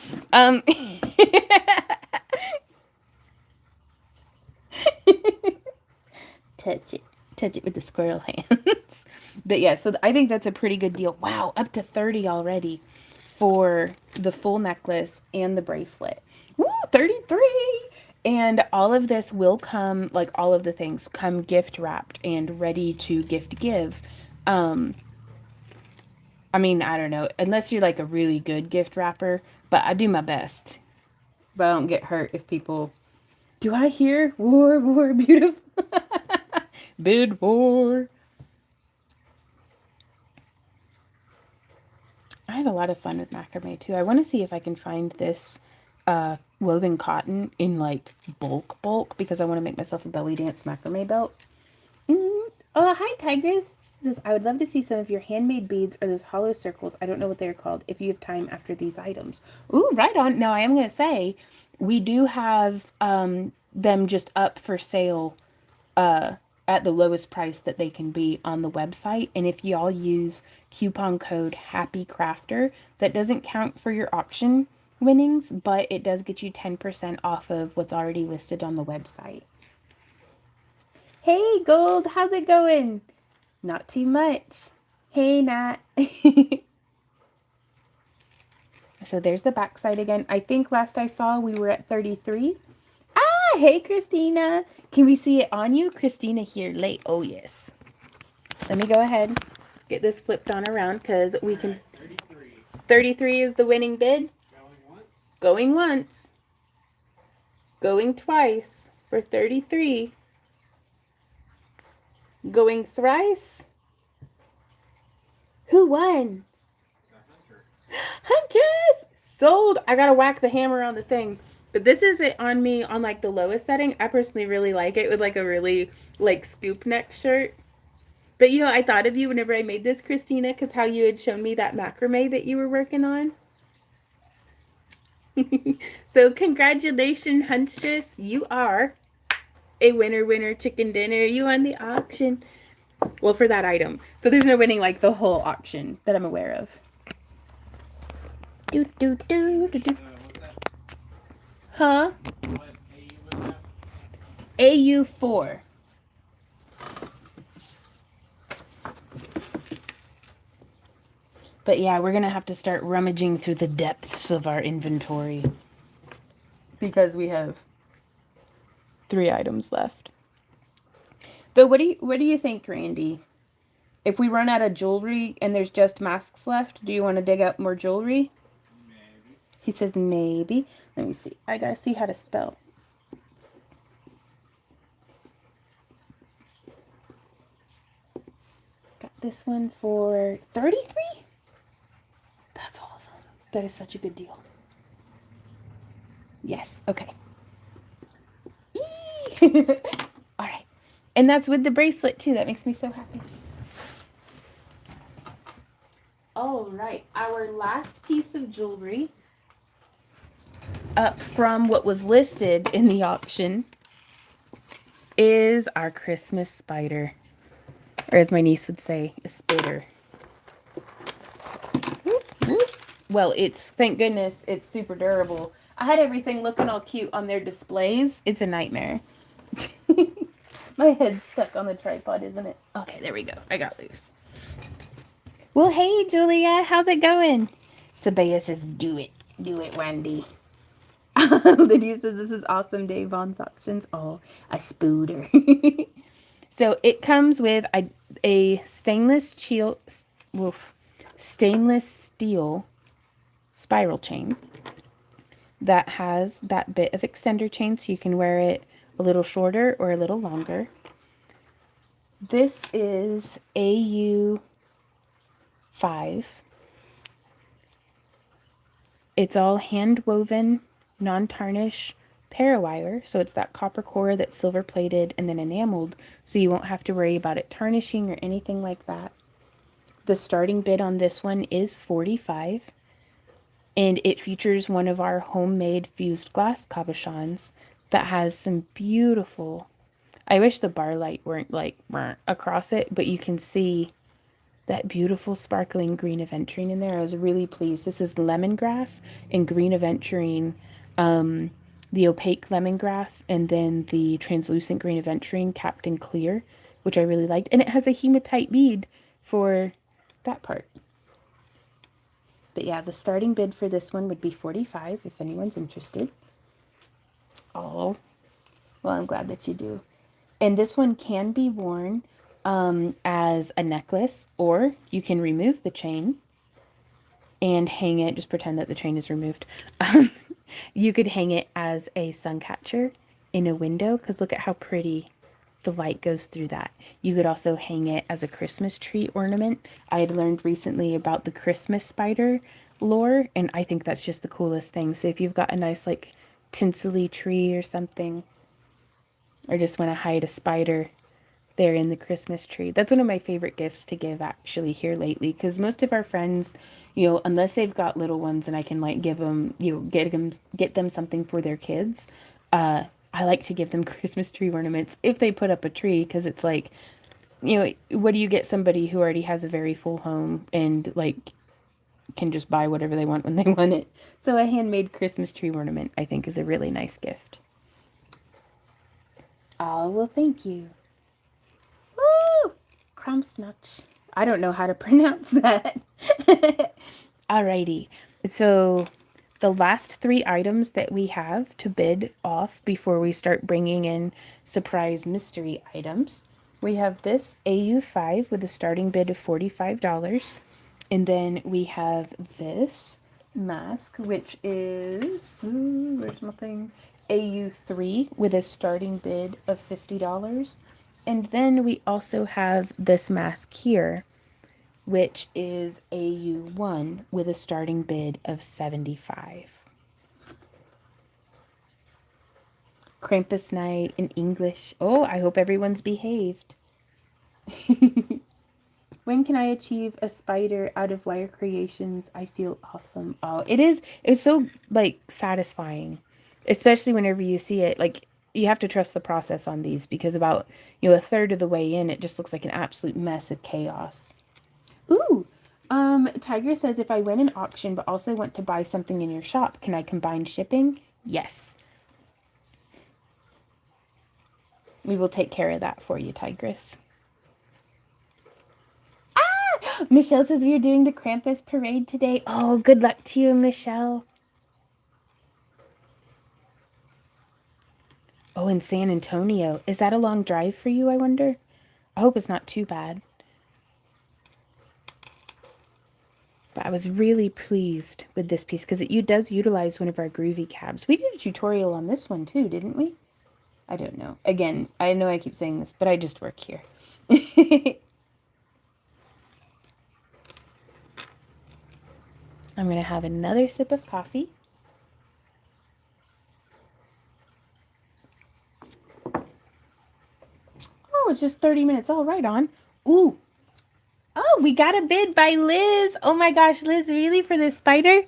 Touch it. Touch it with the squirrel hands. But yeah, so I think that's a pretty good deal. Wow, up to 30 already for the full necklace and the bracelet. Woo, 33! And all of this will come, like all of the things, come gift wrapped and ready to gift give. I mean, I don't know, unless you're like a really good gift wrapper, but I do my best. But I don't get hurt if people... Do I hear war, beautiful? Bid war. I have a lot of fun with macrame too. I want to see if I can find this woven cotton in like bulk because I want to make myself a belly dance macrame belt. Oh, hi Tigress. Says, I would love to see some of your handmade beads or those hollow circles. I don't know what they're called. If you have time after these items. Ooh, right on. Now I am going to say we do have them just up for sale at the lowest price that they can be on the website. And if y'all use coupon code HAPPYCRAFTER, that doesn't count for your auction winnings, but it does get you 10% off of what's already listed on the website. Hey, Gold, how's it going? Not too much. Hey, Nat. So there's the backside again. I think last I saw we were at 33. Ah, hey, Christina. Can we see it on you? Christina here late. Oh, yes. Let me go ahead. Get this flipped on around because we can... 33. 33 is the winning bid. Going once. Going once. Going twice for 33. Going thrice. Who won? The hunter. Huntress! Sold! I gotta whack the hammer on the thing. But this is it on me on like the lowest setting. I personally really like it with like a really like scoop neck shirt. But you know, I thought of you whenever I made this, Christina, because how you had shown me that macrame that you were working on. So congratulations, Huntress. You are A winner, winner, chicken dinner. You won the auction. Well, for that item. So there's no winning like the whole auction that I'm aware of. Do, do, do, do, do. What's that? Huh? What AU was that? AU4. But yeah, we're going to have to start rummaging through the depths of our inventory. Because we have 3 items left. Though, what do you think, Randy? If we run out of jewelry and there's just masks left, do you want to dig up more jewelry? Maybe. He says maybe. Let me see. I gotta see how to spell. Got this one for 33? That's awesome. That is such a good deal. Yes. Okay. All right. And that's with the bracelet too. That makes me so happy. All right. Our last piece of jewelry up from what was listed in the auction is our Christmas spider. Or as my niece would say, a spider. Well, thank goodness, it's super durable. I had everything looking all cute on their displays. It's a nightmare. My head's stuck on the tripod, isn't it? Okay, there we go. I got loose. Well, hey, Julia. How's it going? Sabaya says, do it. Do it, Wendy. Lydia says, this is awesome, Dave Vaughn's auctions. Oh, a spooder. So it comes with a stainless steel spiral chain that has that bit of extender chain, so you can wear it a little shorter or a little longer. This is AU5. It's all hand woven, non-tarnish parawire, so it's that copper core that's silver plated and then enameled, so you won't have to worry about it tarnishing or anything like that. The starting bid on this one is $45, and it features one of our homemade fused glass cabochons that has some beautiful, I wish the bar light weren't like across it, but you can see that beautiful sparkling green aventurine in there. I was really pleased. This is lemongrass and green aventurine, the opaque lemongrass, and then the translucent green aventurine capped in clear, which I really liked. And it has a hematite bead for that part. But yeah, the starting bid for this one would be $45 if anyone's interested. Oh, well, I'm glad that you do. And this one can be worn as a necklace, or you can remove the chain and hang it. Just pretend that the chain is removed. You could hang it as a sun catcher in a window, because look at how pretty the light goes through that. You could also hang it as a Christmas tree ornament. I had learned recently about the Christmas spider lore, and I think that's just the coolest thing. So if you've got a nice like tinsely tree or something, or just want to hide a spider there in the Christmas tree. That's one of my favorite gifts to give actually here lately, because most of our friends, unless they've got little ones and I can like give them, get them something for their kids, I like to give them Christmas tree ornaments if they put up a tree, because it's like, what do you get somebody who already has a very full home and like can just buy whatever they want when they want it? So a handmade Christmas tree ornament, I think, is a really nice gift. Oh, well, thank you. Woo! Kromsnatch. I don't know how to pronounce that. Alrighty. So the last 3 items that we have to bid off before we start bringing in surprise mystery items. We have this AU5 with a starting bid of $45. And then we have this mask, which is, where's my thing? AU3 with a starting bid of $50. And then we also have this mask here, which is AU1 with a starting bid of $75. Krampus night in English. Oh, I hope everyone's behaved. When can I achieve a spider out of wire creations? I feel awesome. Oh, it's so like satisfying, especially whenever you see it. Like you have to trust the process on these, because about, you know, a third of the way in, it just looks like an absolute mess of chaos. Ooh, Tiger says, if I win an auction but also want to buy something in your shop, can I combine shipping? Yes. We will take care of that for you, Tigress. Ah! Michelle says we are doing the Krampus parade today. Oh, good luck to you, Michelle. Oh, in San Antonio. Is that a long drive for you, I wonder? I hope it's not too bad. But I was really pleased with this piece because it does utilize one of our groovy cabs. We did a tutorial on this one too, didn't we? I don't know. Again, I know I keep saying this, but I just work here. I'm going to have another sip of coffee. Oh, it's just 30 minutes. All right on. Ooh. Oh, we got a bid by Liz. Oh my gosh, Liz, really, for this spider?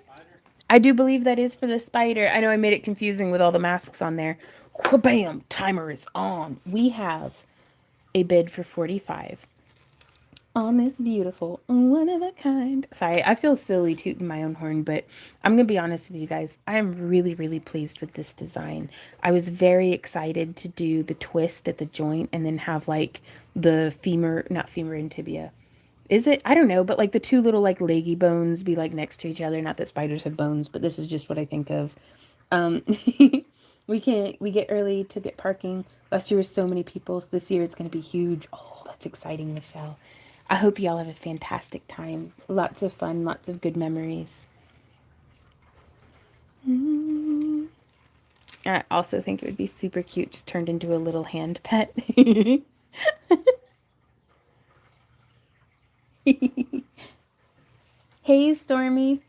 I do believe that is for the spider. I know I made it confusing with all the masks on there. Bam! Timer is on. We have a bid for 45 on this beautiful one of a kind. Sorry, I feel silly tooting my own horn, but I'm going to be honest with you guys. I am really, really pleased with this design. I was very excited to do the twist at the joint and then have like the femur, not femur and tibia. Is it? I don't know, but like the two little like leggy bones be like next to each other. Not that spiders have bones, but this is just what I think of. Um, we get early to get parking. Last year was so many people, so this year it's going to be huge. Oh, that's exciting, Michelle. I hope you all have a fantastic time. Lots of fun, lots of good memories. I also think it would be super cute just turned into a little hand pet. Hey, Stormy.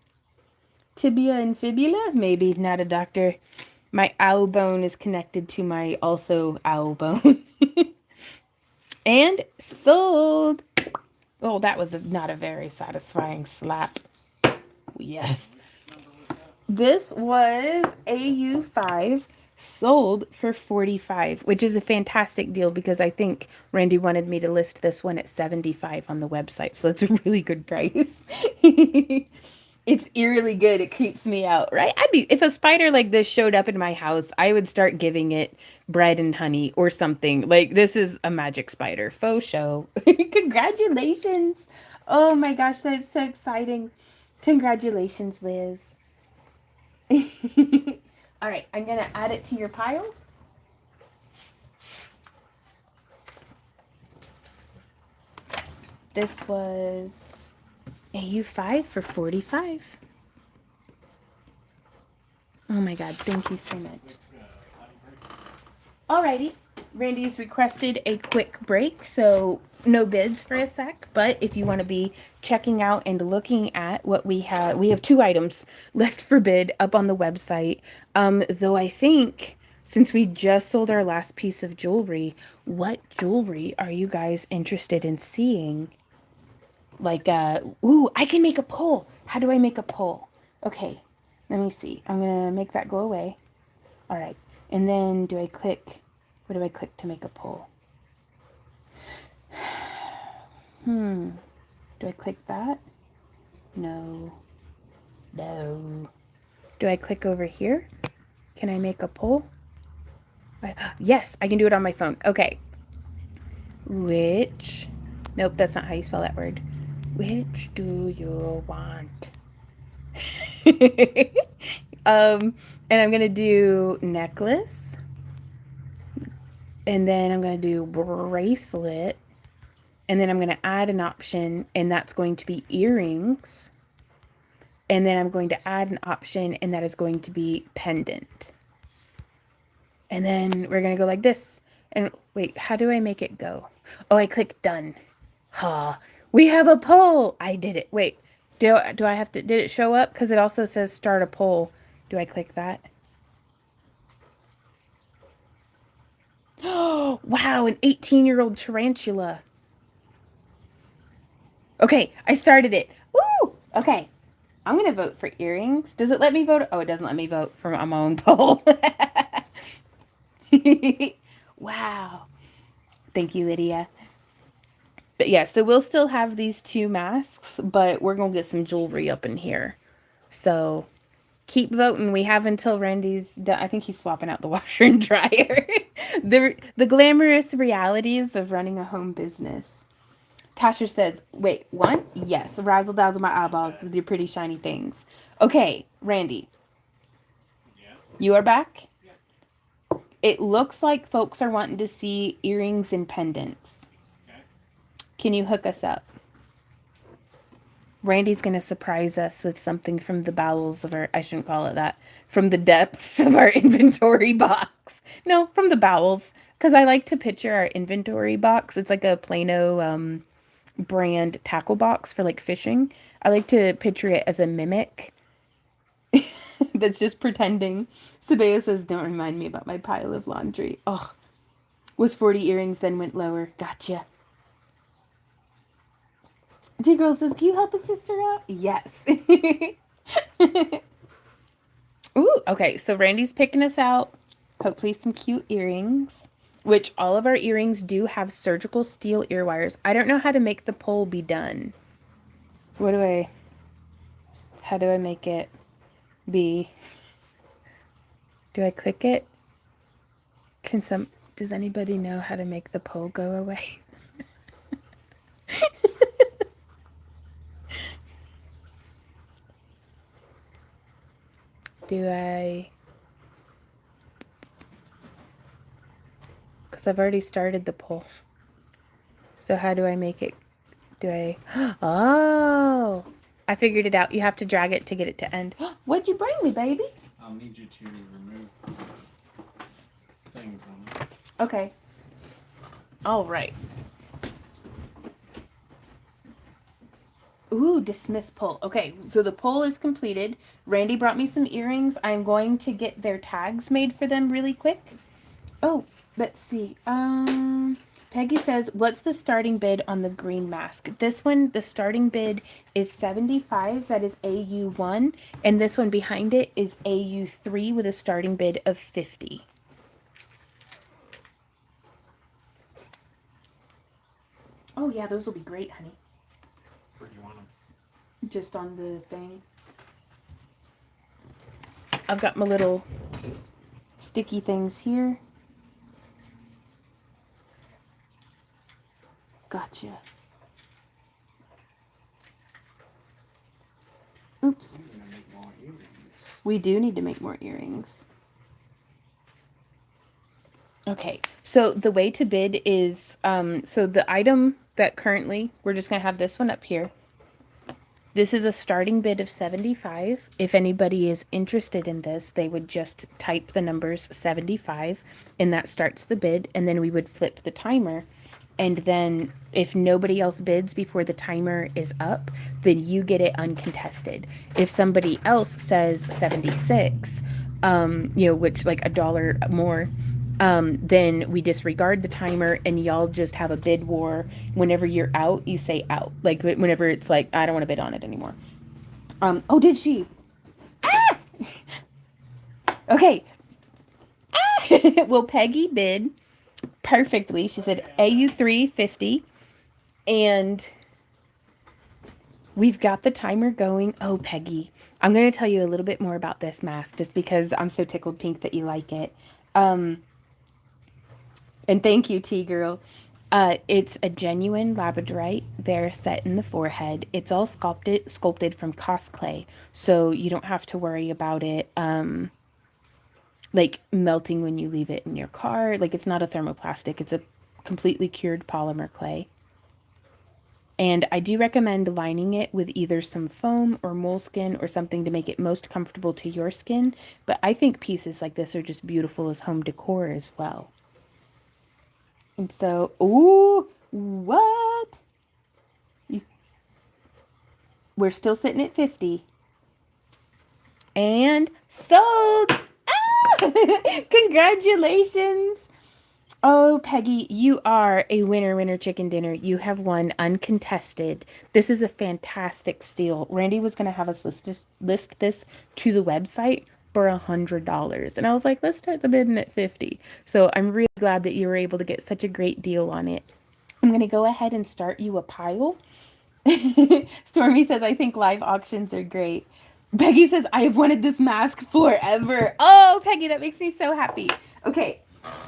Tibia and fibula? Maybe, not a doctor. My owl bone is connected to my also owl bone. And sold. Oh, that was not a very satisfying slap. Yes. This was AU5, sold for 45, which is a fantastic deal because I think Randy wanted me to list this one at 75 on the website. So that's a really good price. It's eerily good. It creeps me out, right? If a spider like this showed up in my house, I would start giving it bread and honey or something. Like, this is a magic spider. Faux show. Congratulations. Oh my gosh, that's so exciting. Congratulations, Liz. All right, I'm going to add it to your pile. This was AU5 for 45. Oh my God, thank you so much. Alrighty, Randy's requested a quick break, so no bids for a sec, but if you want to be checking out and looking at what we have 2 items left for bid up on the website. Though I think since we just sold our last piece of jewelry, what jewelry are you guys interested in seeing? Like, ooh, I can make a poll. How do I make a poll? Okay, let me see. I'm going to make that go away. All right. And then what do I click to make a poll? Do I click that? No. Do I click over here? Can I make a poll? Yes, I can do it on my phone. Okay. Nope, that's not how you spell that word. Which do you want? And I'm going to do necklace. And then I'm going to do bracelet. And then I'm going to add an option, and that's going to be earrings. And then I'm going to add an option, and that is going to be pendant. And then we're going to go like this. And wait, how do I make it go? Oh, I click done. Ha, we have a poll. I did it. Wait, do I have to, did it show up? Because it also says start a poll. Do I click that? Oh, wow, an 18-year-old tarantula. Okay, I started it. Woo! Okay, I'm going to vote for earrings. Does it let me vote? Oh, it doesn't let me vote for my own poll. Wow. Thank you, Lydia. But yeah, so we'll still have these 2 masks, but we're going to get some jewelry up in here. So keep voting. We have until Randy's done. I think he's swapping out the washer and dryer. The glamorous realities of running a home business. Tasha says, wait, one? Yes, razzle dazzle my eyeballs with your pretty shiny things. Okay, Randy, Yeah. you are back? Yeah. It looks like folks are wanting to see earrings and pendants. Okay. Can you hook us up? Randy's going to surprise us with something from the bowels of our, I shouldn't call it that, from the depths of our inventory box. No, from the bowels, because I like to picture our inventory box. It's like a Plano brand tackle box for like fishing. I like to picture it as a mimic that's just pretending. Sabea says, don't remind me about my pile of laundry. Oh, was 40 earrings, then went lower. Gotcha. G-Girl says, can you help a sister out? Yes. Ooh, okay, so Randy's picking us out. Hopefully some cute earrings, which all of our earrings do have surgical steel ear wires. I don't know how to make the pole be done. How do I make it be? Do I click it? Does anybody know how to make the pole go away? Because I've already started the pole. So how do I make it? Oh, I figured it out. You have to drag it to get it to end. What'd you bring me, baby? I'll need you to remove things on it. Okay. All right. Ooh, dismiss poll. Okay, so the poll is completed. Randy brought me some earrings. I'm going to get their tags made for them really quick. Oh, let's see. Peggy says, what's the starting bid on the green mask? This one, the starting bid is 75. That is AU1. And this one behind it is AU3 with a starting bid of 50. Oh, yeah, those will be great, honey. Where do you want them? Just on the thing. I've got my little sticky things here. Gotcha. Oops. I'm gonna make more earrings. We do need to make more earrings. Okay, so the way to bid is, so the item that currently, we're just going to have this one up here. This is a starting bid of 75. If anybody is interested in this, they would just type the numbers 75, and that starts the bid, and then we would flip the timer. And then if nobody else bids before the timer is up, then you get it uncontested. If somebody else says 76, which like $1 more, then we disregard the timer and y'all just have a bid war. Whenever you're out, you say out. Like whenever it's like, I don't want to bid on it anymore. Oh, did she? Ah! Okay. Ah! Well, Peggy bid perfectly. She said AU350, and we've got the timer going. Oh, Peggy, I'm going to tell you a little bit more about this mask just because I'm so tickled pink that you like it. And thank you, T-Girl. It's a genuine labradorite. They're set in the forehead. It's all sculpted from cosplay, so you don't have to worry about it like melting when you leave it in your car. Like, it's not a thermoplastic. It's a completely cured polymer clay. And I do recommend lining it with either some foam or moleskin or something to make it most comfortable to your skin. But I think pieces like this are just beautiful as home decor as well. And so, ooh, what? We're still sitting at 50. And sold! Ah! Congratulations! Oh, Peggy, you are a winner, chicken dinner. You have won uncontested. This is a fantastic steal. Randy was going to have us list this to the website for $100. And I was like, let's start the bidding at 50. So I'm really glad that you were able to get such a great deal on it. I'm going to go ahead and start you a pile. Stormy says, I think live auctions are great. Peggy says, I have wanted this mask forever. Oh, Peggy, that makes me so happy. Okay,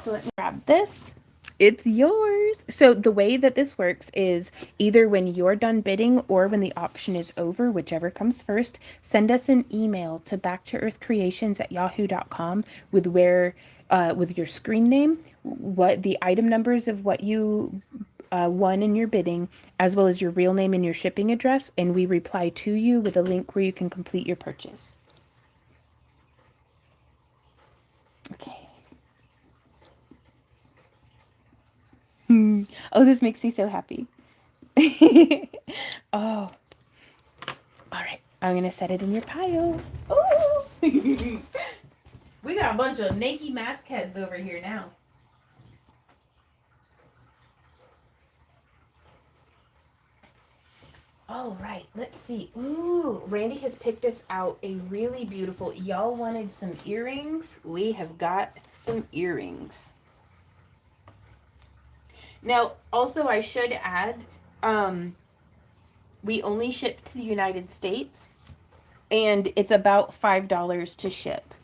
so let me grab this. It's yours. So the way that this works is either when you're done bidding or when the auction is over, whichever comes first, send us an email to backtoearthcreations@yahoo.com with with your screen name, what the item numbers of what you won in your bidding, as well as your real name and your shipping address, and we reply to you with a link where you can complete your purchase. Okay. Oh, this makes me so happy. Oh. All right. I'm going to set it in your pile. Oh. We got a bunch of naked mask heads over here now. All right, let's see. Ooh, Randy has picked us out a really beautiful, y'all wanted some earrings? We have got some earrings. Now, also I should add, we only ship to the United States, and it's about $5 to ship.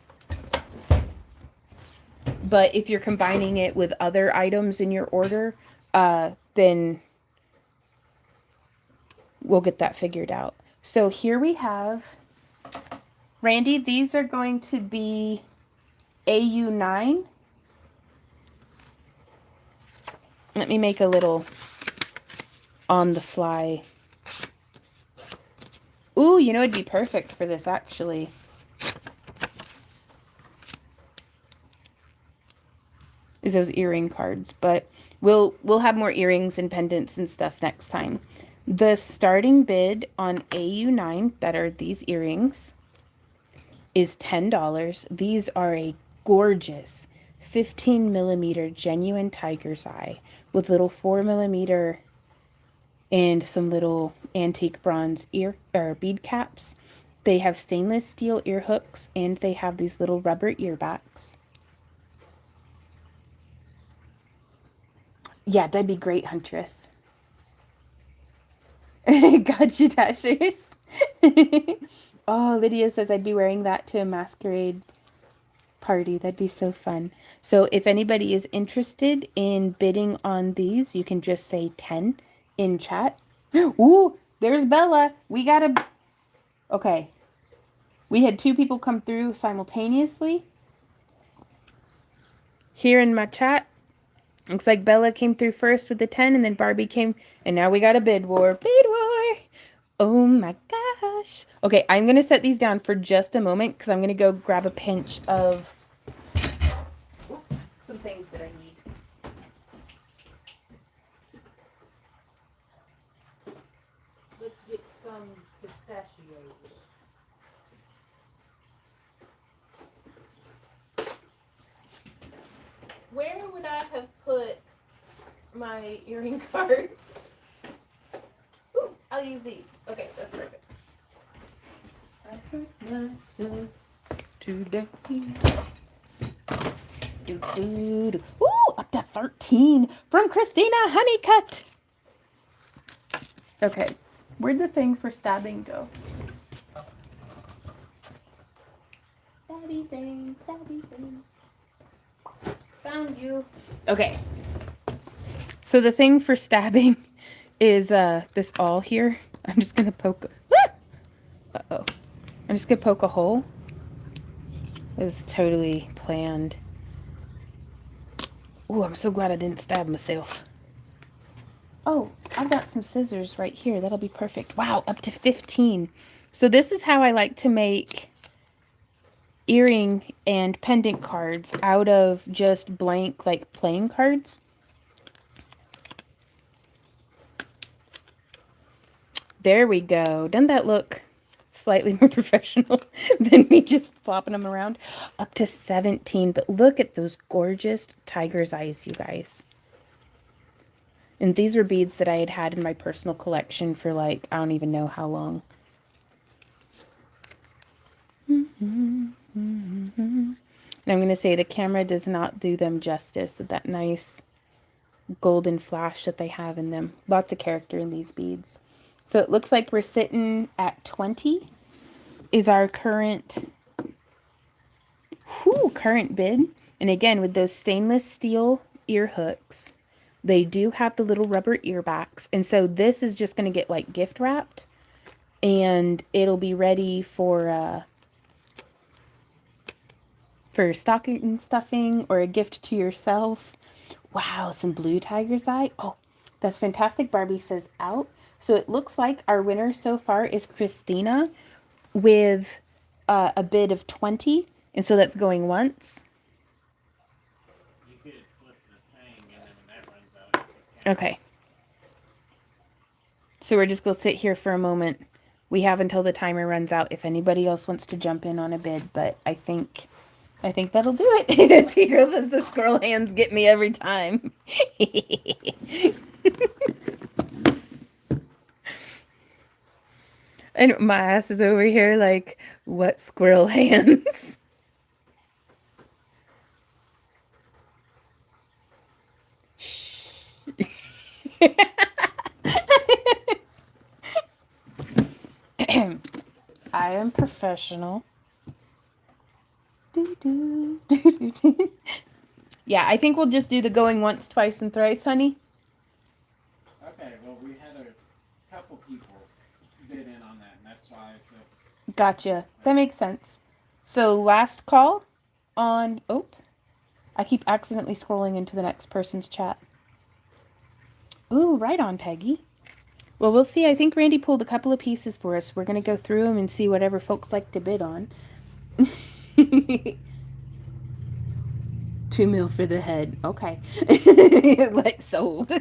But if you're combining it with other items in your order, then we'll get that figured out. So here we have, Randy, these are going to be AU9. Let me make a little on the fly. Ooh, you know, it'd be perfect for this actually. Is those earring cards, but we'll have more earrings and pendants and stuff next time. The starting bid on AU9, that are these earrings, is $10. These are a gorgeous 15mm genuine tiger's eye with little 4mm and some little antique bronze ear or bead caps. They have stainless steel ear hooks, and they have these little rubber ear backs. Yeah, that'd be great, Huntress. Gotcha, Dashers. Oh, Lydia says I'd be wearing that to a masquerade party. That'd be so fun. So if anybody is interested in bidding on these, you can just say 10 in chat. Ooh, there's Bella. We gotta... Okay. We had 2 people come through simultaneously. Here in my chat. Looks like Bella came through first with the 10, and then Barbie came, and now we got a bid war. Bid war! Oh my gosh. Okay, I'm going to set these down for just a moment because I'm going to go grab a pinch of some things that I need. Let's get some pistachios. Where would I have put my earring cards? Ooh, I'll use these. Okay, that's perfect. I hurt myself today. Ooh, up to 13 from Christina Honeycutt. Okay, where'd the thing for stabbing go? Stabby thing, stabby thing. Found you. Okay. So the thing for stabbing is this awl here. I'm just gonna poke. Uh-oh. I'm just gonna poke a hole. It's totally planned. Ooh, I'm so glad I didn't stab myself. Oh, I've got some scissors right here. That'll be perfect. Wow, up to 15. So this is how I like to make earring and pendant cards out of just blank, like, playing cards. There we go. Doesn't that look slightly more professional than me just flopping them around? Up to 17. But look at those gorgeous tiger's eyes, you guys. And these were beads that I had had in my personal collection for, like, I don't even know how long. And I'm going to say the camera does not do them justice with that nice golden flash that they have in them. Lots of character in these beads. So it looks like we're sitting at 20 is our current bid. And again, with those stainless steel ear hooks, they do have the little rubber ear backs. And so this is just going to get like gift wrapped, and it'll be ready for stocking stuffing or a gift to yourself. Wow, some blue tiger's eye. Oh, that's fantastic. Barbie says out. So it looks like our winner so far is Christina with a bid of 20. And so that's going once. You could flip the thing and then when that runs out. Okay. So we're just going to sit here for a moment. We have until the timer runs out if anybody else wants to jump in on a bid, but I think that'll do it. T-Girl says the squirrel hands get me every time. And my ass is over here like, what squirrel hands? Shh. I am professional. Yeah, I think we'll just do the going once, twice, and thrice, honey. Okay, well, we had a couple people bid in on that, and that's why I said. Gotcha. That makes sense. So last call on... Oh, I keep accidentally scrolling into the next person's chat. Ooh, right on, Peggy. Well, we'll see. I think Randy pulled a couple of pieces for us. We're going to go through them and see whatever folks like to bid on. 2 mil for the head. Okay. Like sold.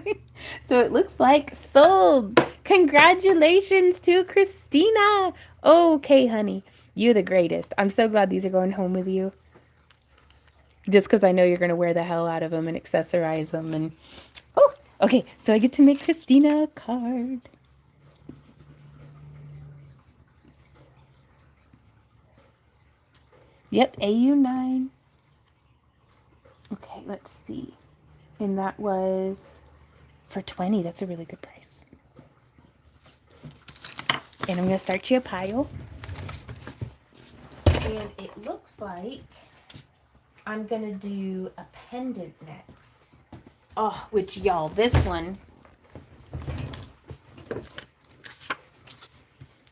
So it looks like sold. Congratulations to Christina. Okay, honey. You're the greatest. I'm so glad these are going home with you. Just because I know you're going to wear the hell out of them and accessorize them. And oh, okay. So I get to make Christina a card. Yep, AU9. Okay, let's see. And that was for 20. That's a really good price. And I'm going to start you a pile. And it looks like I'm going to do a pendant next. Oh, which y'all, this one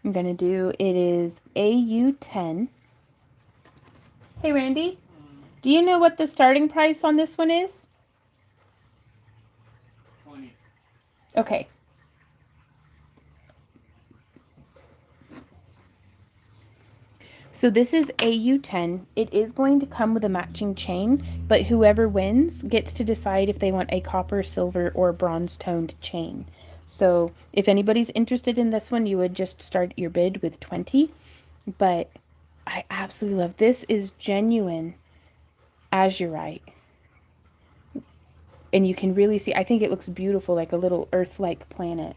I'm going to do, it is AU10. Hey, Randy, do you know what the starting price on this one is? 20. Okay. So this is AU10. It is going to come with a matching chain, but whoever wins gets to decide if they want a copper, silver, or bronze toned chain. So if anybody's interested in this one, you would just start your bid with 20. But I absolutely love this. Is genuine Azurite. And you can really see, I think it looks beautiful, like a little Earth-like planet.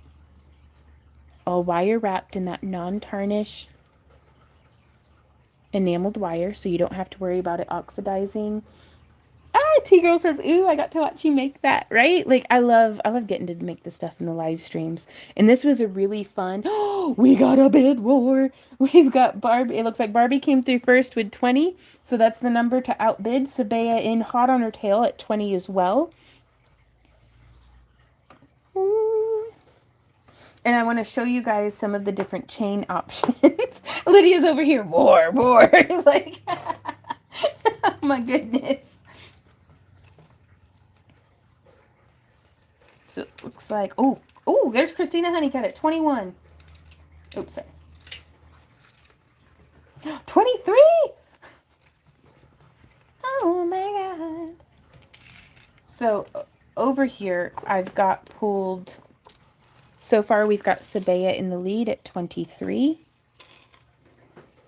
All wire wrapped in that non-tarnish enameled wire, so you don't have to worry about it oxidizing. T-Girl says, ooh, I got to watch you make that, right? Like, I love getting to make this stuff in the live streams. And this was a really fun, oh, we got a bid war. We've got Barbie. It looks like Barbie came through first with 20. So that's the number to outbid. Sabea in hot on her tail at 20 as well. And I want to show you guys some of the different chain options. Lydia's over here, more. Like, oh my goodness. So it looks like, oh, there's Christina Honeycutt at 21. Oops, sorry. 23? Oh my God. So over here, I've got pulled, so far we've got Sabea in the lead at 23.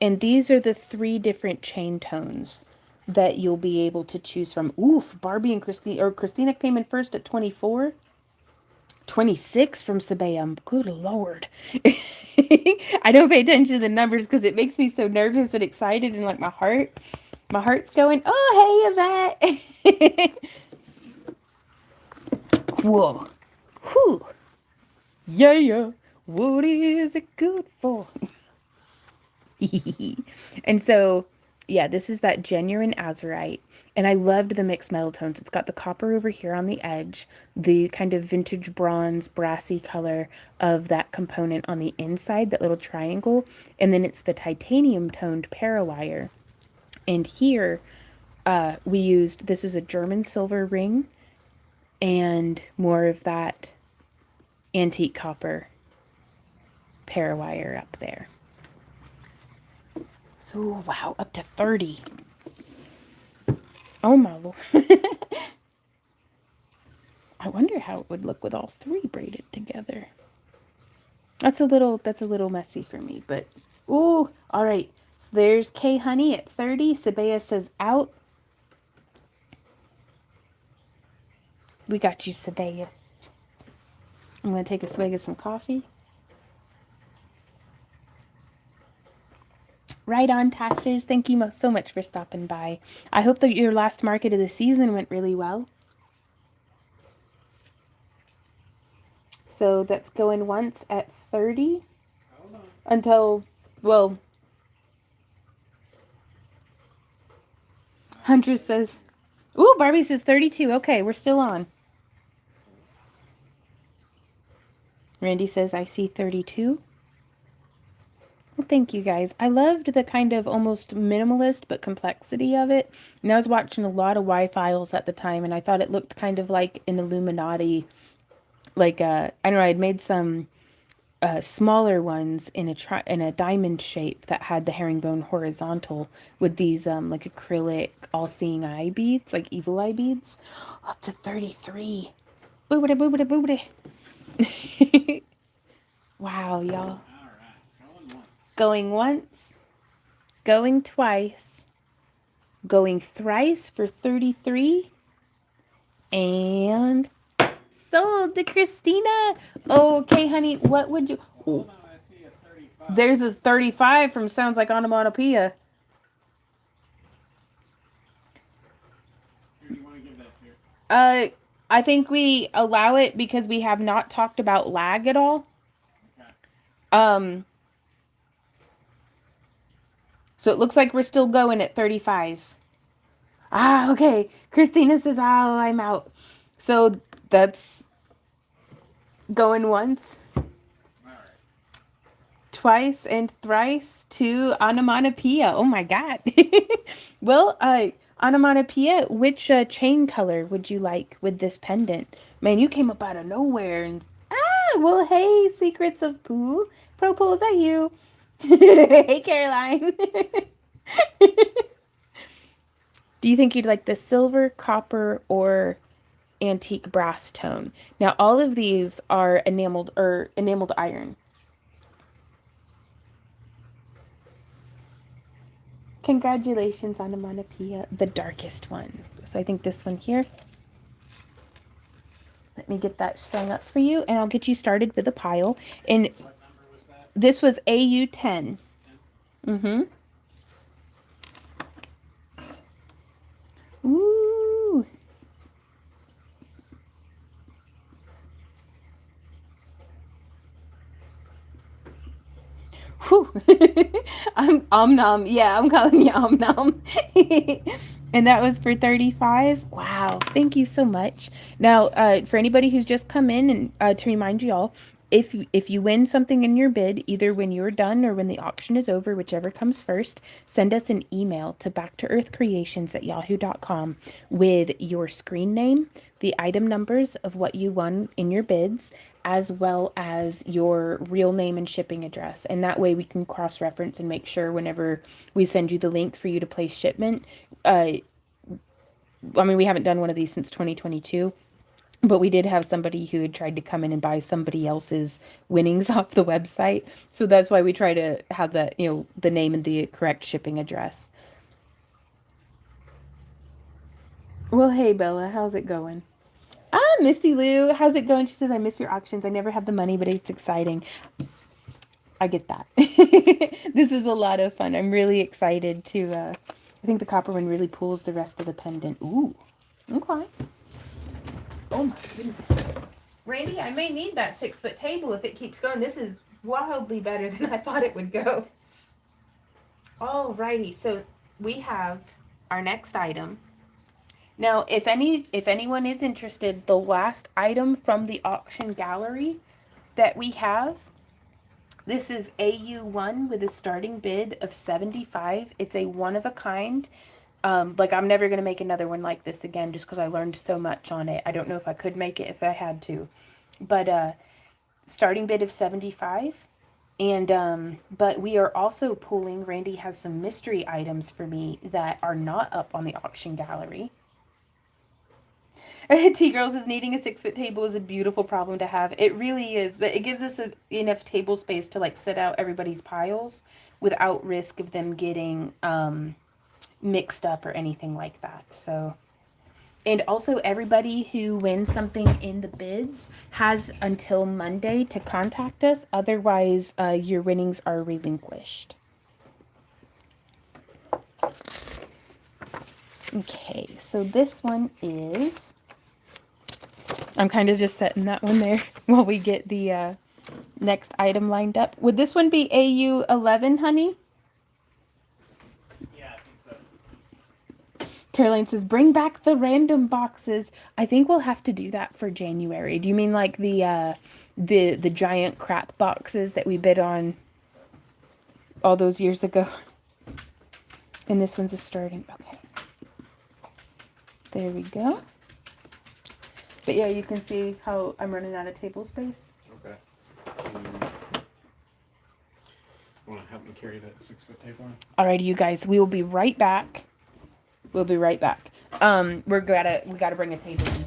And these are the 3 different chain tones that you'll be able to choose from. Oof, Barbie and Christina came in first at 24. 26 from Sabea. Good Lord. I don't pay attention to the numbers because it makes me so nervous and excited, and like my heart's going, oh, hey, Yvette. Whoa. Whew. Yeah. What is it good for? And so, yeah, this is that genuine Azurite. And I loved the mixed metal tones. It's got the copper over here on the edge, the kind of vintage bronze, brassy color of that component on the inside, that little triangle. And then it's the titanium toned parawire. And here, we used, this is a German silver ring and more of that antique copper parawire up there. So, wow, up to 30. Oh my Lord. I wonder how it would look with all three braided together. That's a little messy for me, but ooh, all right. So there's K Honey at 30. Sabea says out. We got you, Sabea. I'm gonna take a swig of some coffee. Right on, Tashes. Thank you so much for stopping by. I hope that your last market of the season went really well. So that's going once at 30 until, well, Huntress says, ooh, Barbie says 32. Okay, we're still on. Randy says, I see 32. Well, thank you guys. I loved the kind of almost minimalist but complexity of it. And I was watching a lot of Y-Files at the time, and I thought it looked kind of like an Illuminati, like I don't know, I'd made some smaller ones in a diamond shape that had the herringbone horizontal with these like acrylic all-seeing eye beads, like evil eye beads. Up to 33. Boobity boobity boobity. Wow, y'all. Going once, going twice, going thrice for 33, and sold to Christina. Okay, honey, what would you... Hold on, I see a 35. There's a 35 from Sounds Like Anamanapia. Who do you want to give that to? I think we allow it because we have not talked about lag at all. Okay. So it looks like we're still going at 35. Ah, okay. Christina says, oh, I'm out. So that's going once, twice, and thrice to Anamanapia. Oh my God. Well, Anamanapia, which chain color would you like with this pendant? Man, you came up out of nowhere. And well, hey, Secrets of Pooh. Propose at you. Hey, Caroline. Do you think you'd like the silver, copper, or antique brass tone? Now, all of these are enameled iron. Congratulations, Anamanapia, the darkest one. So I think this one here. Let me get that strung up for you, and I'll get you started with a pile. And What number was that? this was AU10. Mm-hmm. Ooh. Whew. I'm nom. Yeah, I'm calling you nom. And that was for 35. Wow. Thank you so much. Now, for anybody who's just come in, and to remind you all, if you win something in your bid, either when you're done or when the auction is over, whichever comes first, send us an email to backtoearthcreations@yahoo.com with your screen name, the item numbers of what you won in your bids, as well as your real name and shipping address. And that way we can cross-reference and make sure whenever we send you the link for you to place shipment. I mean, we haven't done one of these since 2022. But we did have somebody who had tried to come in and buy somebody else's winnings off the website. So that's why we try to have the, the name and the correct shipping address. Well, hey, Bella, how's it going? Misty Lou, how's it going? She says, I miss your auctions. I never have the money, but it's exciting. I get that. This is a lot of fun. I'm really excited to, I think the copper one really pulls the rest of the pendant. Ooh, okay. Oh my goodness. Randy, I may need that 6-foot table if it keeps going. This is wildly better than I thought it would go. Alrighty, so we have our next item. Now, if anyone is interested, the last item from the auction gallery that we have, this is AU1 with a starting bid of 75. It's a one of a kind. Like I'm never going to make another one like this again just because I learned so much on it. I don't know if I could make it if I had to. But starting bid of 75. And but we are also pulling, Randy has some mystery items for me that are not up on the auction gallery. T-Girls is needing a 6-foot table is a beautiful problem to have. It really is, but it gives us enough table space to like set out everybody's piles without risk of them getting mixed up or anything like that. So, and also everybody who wins something in the bids has until Monday to contact us. Otherwise, your winnings are relinquished. Okay, so this one is, I'm kind of just setting that one there while we get the next item lined up. Would this one be AU11, honey? Yeah, I think so. Caroline says, bring back the random boxes. I think we'll have to do that for January. Do you mean like the giant crap boxes that we bid on all those years ago? And this one's a starting. Okay. There we go. But yeah, you can see how I'm running out of table space. Okay. Want to help me carry that 6-foot table? Alrighty, you guys, we will be right back. We'll be right back. We gotta bring a table in.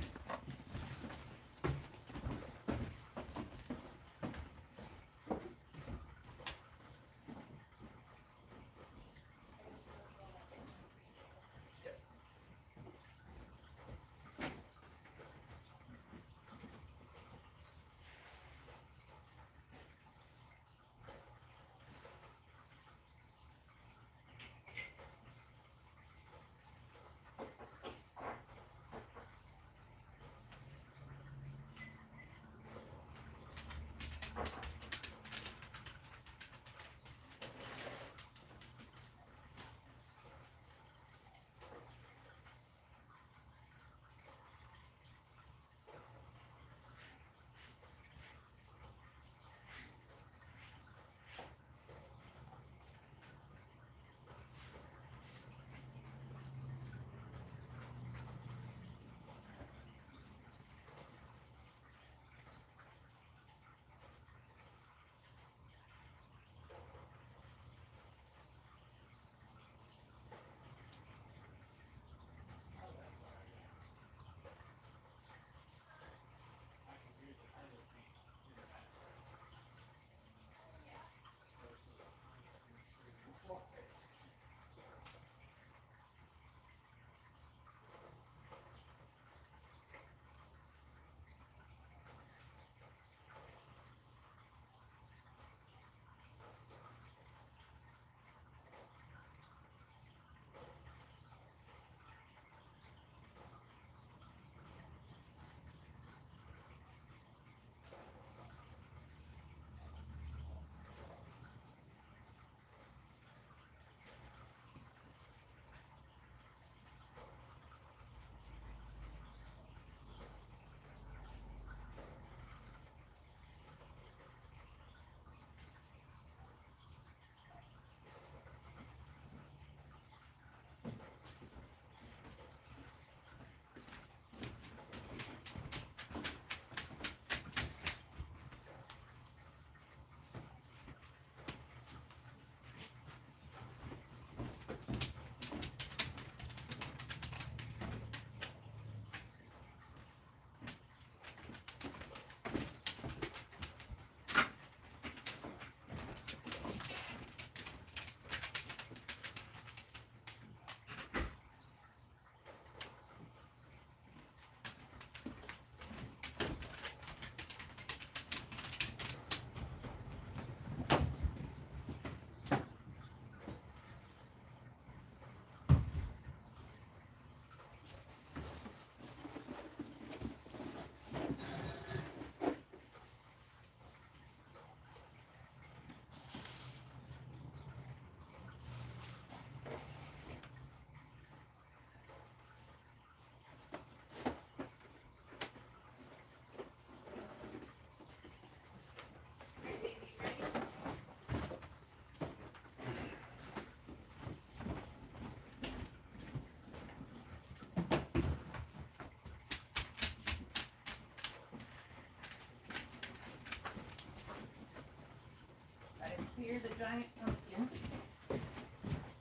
here, the giant pumpkin.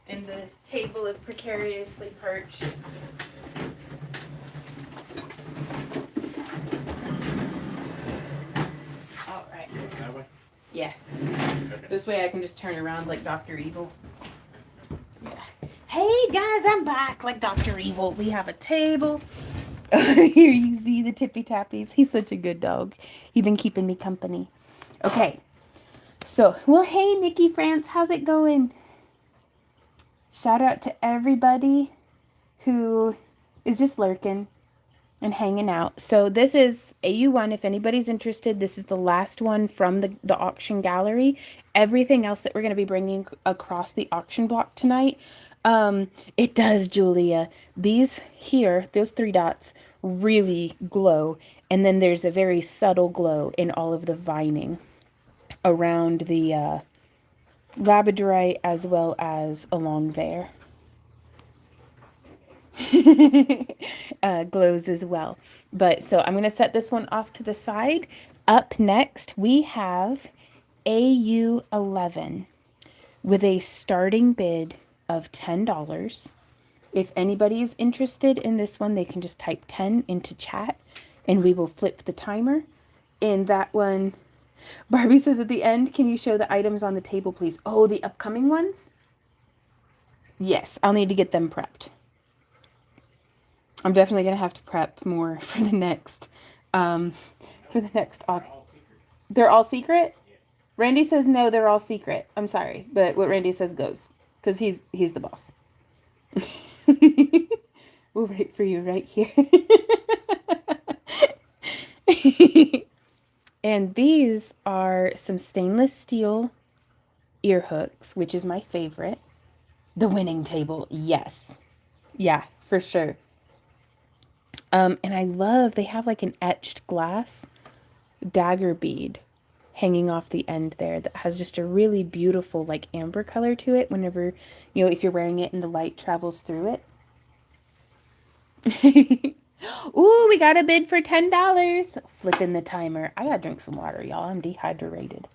And the table of precariously perched. All right. That way? Yeah. Okay. This way I can just turn around like Dr. Evil. Yeah. Hey guys, I'm back like Dr. Evil. We have a table. Here you see the tippy tappies. He's such a good dog. He's been keeping me company. Okay. So, well, hey Nikki France, how's it going? Shout out to everybody who is just lurking and hanging out. So this is AU1. If anybody's interested, this is the last one from the auction gallery. Everything else that we're going to be bringing across the auction block tonight, it does, Julia. These here, those 3 dots, really glow. And then there's a very subtle glow in all of the vining around the labradorite as well as along there. Glows as well. But so I'm going to set this one off to the side. Up next, we have AU11 with a starting bid of $10. If anybody is interested in this one, they can just type 10 into chat and we will flip the timer. And that one, Barbie says at the end, can you show the items on the table, please? Oh, the upcoming ones? Yes, I'll need to get them prepped. I'm definitely going to have to prep more for the next, They're all secret? Yes. Randy says no, they're all secret. I'm sorry, but what Randy says goes, because he's the boss. We'll wait for you right here. And these are some stainless steel ear hooks, which is my favorite. The winning table, yes. Yeah, for sure. And I love, they have like an etched glass dagger bead hanging off the end there that has just a really beautiful like amber color to it whenever, you know, if you're wearing it and the light travels through it. Ooh, we got a bid for $10. Flipping the timer. I gotta drink some water, y'all. I'm dehydrated.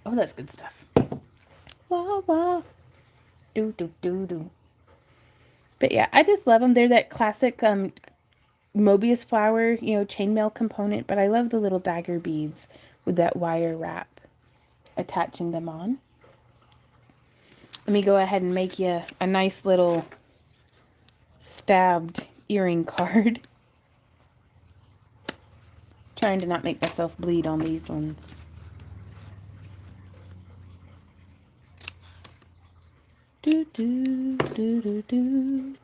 Oh, that's good stuff. Wah, wah. Do, do, do, do. But yeah, I just love them. They're that classic Mobius flower, you know, chainmail component. But I love the little dagger beads with that wire wrap attaching them on. Let me go ahead and make you a nice little stabbed earring card. Trying to not make myself bleed on these ones. Do, do, do, do, do.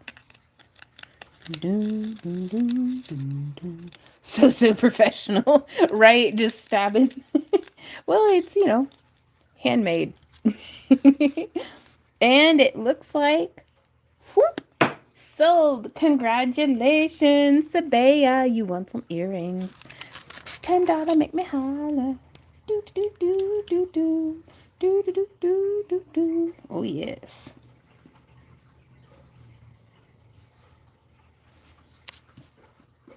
Do, do, do, do, do. So professional, right? Just stabbing. Well, it's, you know, handmade. And it looks like, whoop, sold. Congratulations, Sabea. You want some earrings. $10, make me holler. Do, do, do, do, do. Do, do, do, do, do, do. Oh, yes.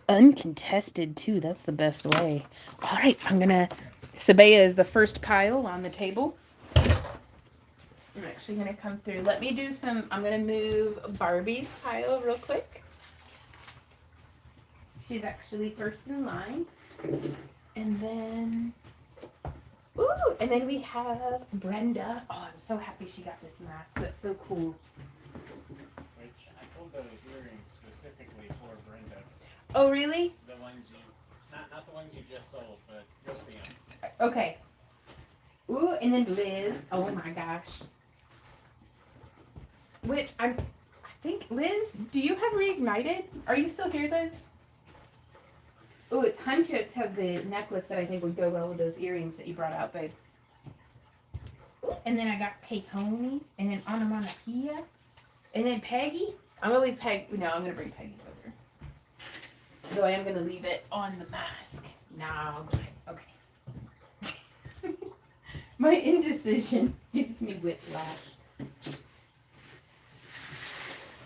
Uncontested, too. That's the best way. All right, I'm going to... Sabea is the first pile on the table. I'm actually going to come through. Let me do some... I'm going to move Barbie's pile real quick. She's actually first in line. And then... Ooh, and then we have Brenda. Oh, I'm so happy she got this mask. That's so cool. Which I pulled those earrings specifically for Brenda. Oh, really? The ones you, not the ones you just sold, but you'll see them. Okay. Ooh, and then Liz. Oh my gosh. Which I think, Liz, do you have Reignited? Are you still here, Liz? Oh, it's Huntress has the necklace that I think would go well with those earrings that you brought out, babe. Ooh, and then I got Peconies, and then Anamanapia, and then Peggy. I'm gonna leave no, I'm gonna bring Peggy's over. Though I am gonna leave it on the mask. No, I'll go ahead. Okay. My indecision gives me whiplash.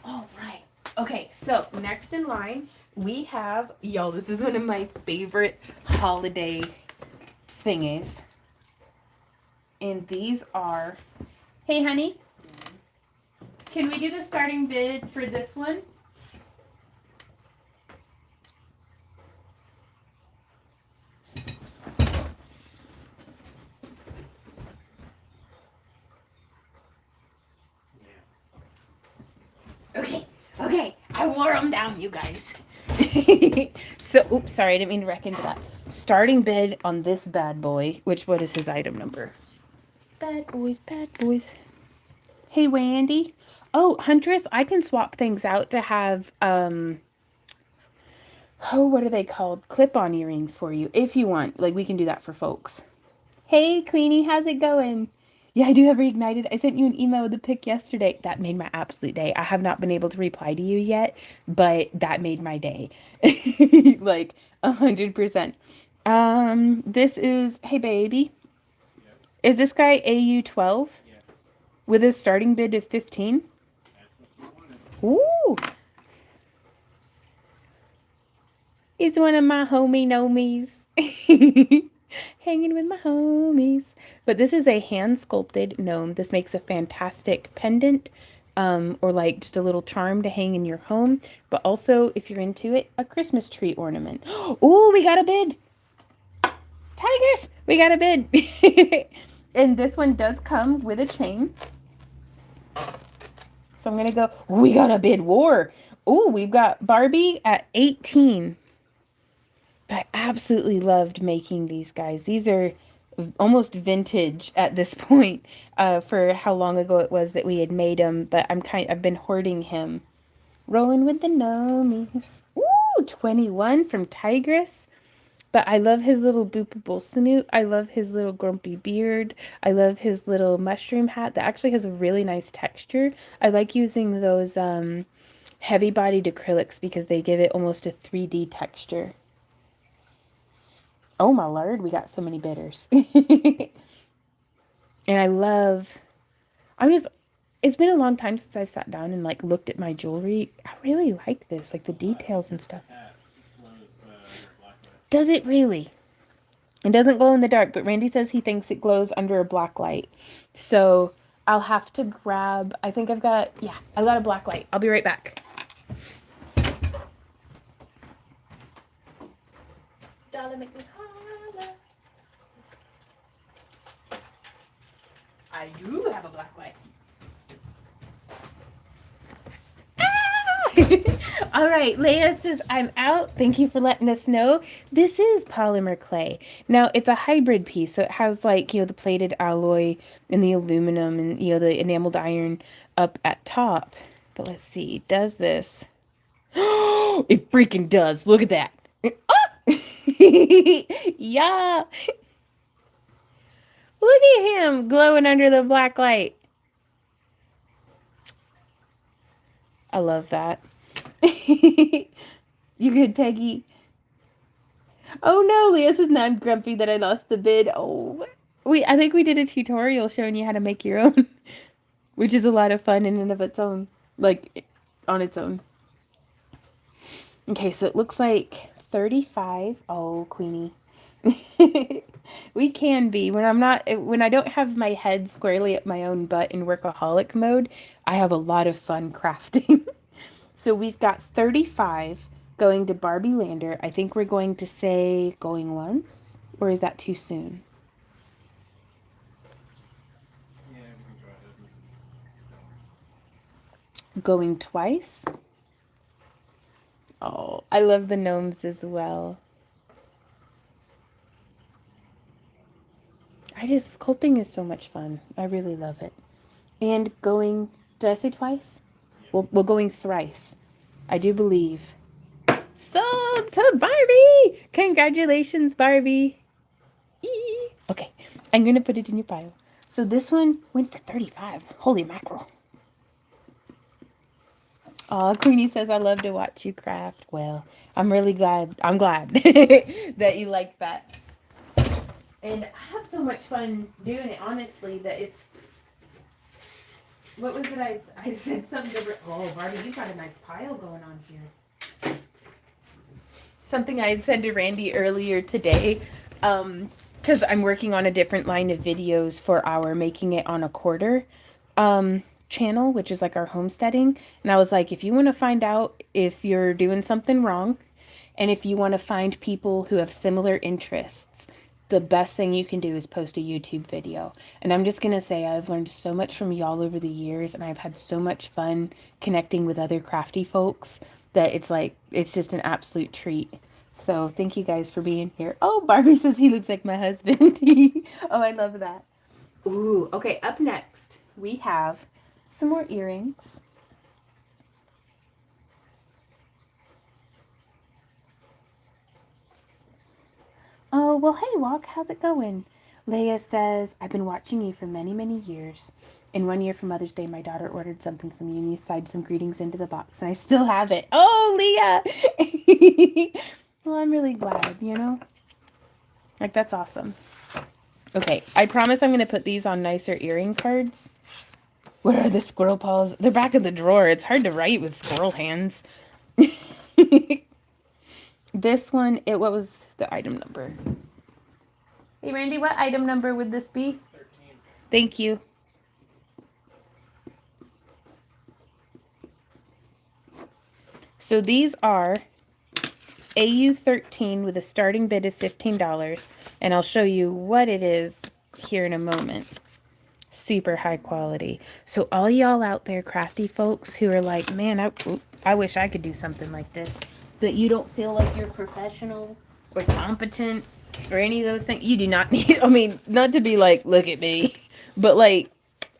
All right. Okay, so next in line, we have, y'all, this is one of my favorite holiday thingies. And these are, hey honey, can we do the starting bid for this one? Okay, I wore them down, you guys. So, oops, sorry, I didn't mean to wreck into that. Starting bid on this bad boy, what is his item number? Bad boys, bad boys. Hey, Wendy. Oh, Huntress, I can swap things out to have, what are they called? Clip-on earrings for you, if you want. Like, we can do that for folks. Hey, Queenie, how's it going? Yeah, I do have Reignited. I sent you an email with a pic yesterday. That made my absolute day. I have not been able to reply to you yet, but that made my day. Like, 100%. This is, hey, baby. Yes. Is this guy AU12? Yes. With a starting bid of 15? That's what you wanted. Ooh. It's one of my homie nomies. Hanging with my homies. But this is a hand sculpted gnome. This makes a fantastic pendant, or like just a little charm to hang in your home. But also, if you're into it, a Christmas tree ornament. Oh, we got a bid. Tigers, we got a bid. And this one does come with a chain. So I'm going to go, we got a bid war. Oh, we've got Barbie at 18. I absolutely loved making these guys. These are almost vintage at this point, for how long ago it was that we had made them. But I've been hoarding him. Rolling with the gnomies. Ooh, 21 from Tigress. But I love his little boopable snoot. I love his little grumpy beard. I love his little mushroom hat that actually has a really nice texture. I like using those heavy-bodied acrylics because they give it almost a 3D texture. Oh my lord, we got so many bidders. And it's been a long time since I've sat down and like looked at my jewelry. I really like this, like the details and stuff. Does it really? It doesn't glow in the dark, but Randy says he thinks it glows under a black light. So I'll have to grab, I think I got a black light. I'll be right back. Dollar make me holler. I do have a black light. Ah! All right, Leah says, I'm out. Thank you for letting us know. This is polymer clay. Now, it's a hybrid piece, so it has like, the plated alloy and the aluminum and, the enameled iron up at top. But let's see, does this? It freaking does. Look at that. Oh! Yeah. Look at him glowing under the black light. I love that. You good, Peggy? Oh no, Leah says, now I'm grumpy that I lost the bid. Oh, I think we did a tutorial showing you how to make your own, which is a lot of fun in and of its own, like on its own. Okay, so it looks like 35. Oh, Queenie. We can be. When I don't have my head squarely at my own butt in workaholic mode, I have a lot of fun crafting. So we've got 35 going to Barbie Lander. I think we're going to say going once, or is that too soon? Yeah, we can try it. Going twice? Oh, I love the gnomes as well. Sculpting is so much fun. I really love it. And going, did I say twice? Yes. Well, going thrice. I do believe. Sold to Barbie! Congratulations, Barbie. Eee. Okay, I'm going to put it in your pile. So this one went for 35. Holy mackerel. Aw, Queenie says, I love to watch you craft. Well, I'm really glad. I'm glad that you like that. And I have so much fun doing it, honestly, that it's... What was it? I said something different. Oh, Barbie, you've got a nice pile going on here. Something I had said to Randy earlier today. because I'm working on a different line of videos for our making it on a quarter channel, which is like our homesteading. And I was like, if you want to find out if you're doing something wrong, and if you want to find people who have similar interests, the best thing you can do is post a YouTube video. And I'm just going to say I've learned so much from y'all over the years, and I've had so much fun connecting with other crafty folks that it's like, it's just an absolute treat. So thank you guys for being here. Oh, Barbie says he looks like my husband. Oh, I love that. Ooh, okay, up next we have some more earrings. Oh, well, hey, Walk, how's it going? Leah says, I've been watching you for many, many years. And 1 year for Mother's Day, my daughter ordered something from you, and you signed some greetings into the box, and I still have it. Oh, Leah! Well, I'm really glad, you know? Like, that's awesome. Okay, I promise I'm going to put these on nicer earring cards. Where are the squirrel paws? They're back in the drawer. It's hard to write with squirrel hands. This one, what was the item number? Hey, Randy, what item number would this be? 13. Thank you. So these are AU13 with a starting bid of $15, and I'll show you what it is here in a moment. Super high quality. So all y'all out there, crafty folks who are like, man, I wish I could do something like this, but you don't feel like you're professional or competent or any of those things. You do not need, I mean, not to be like, look at me, but like,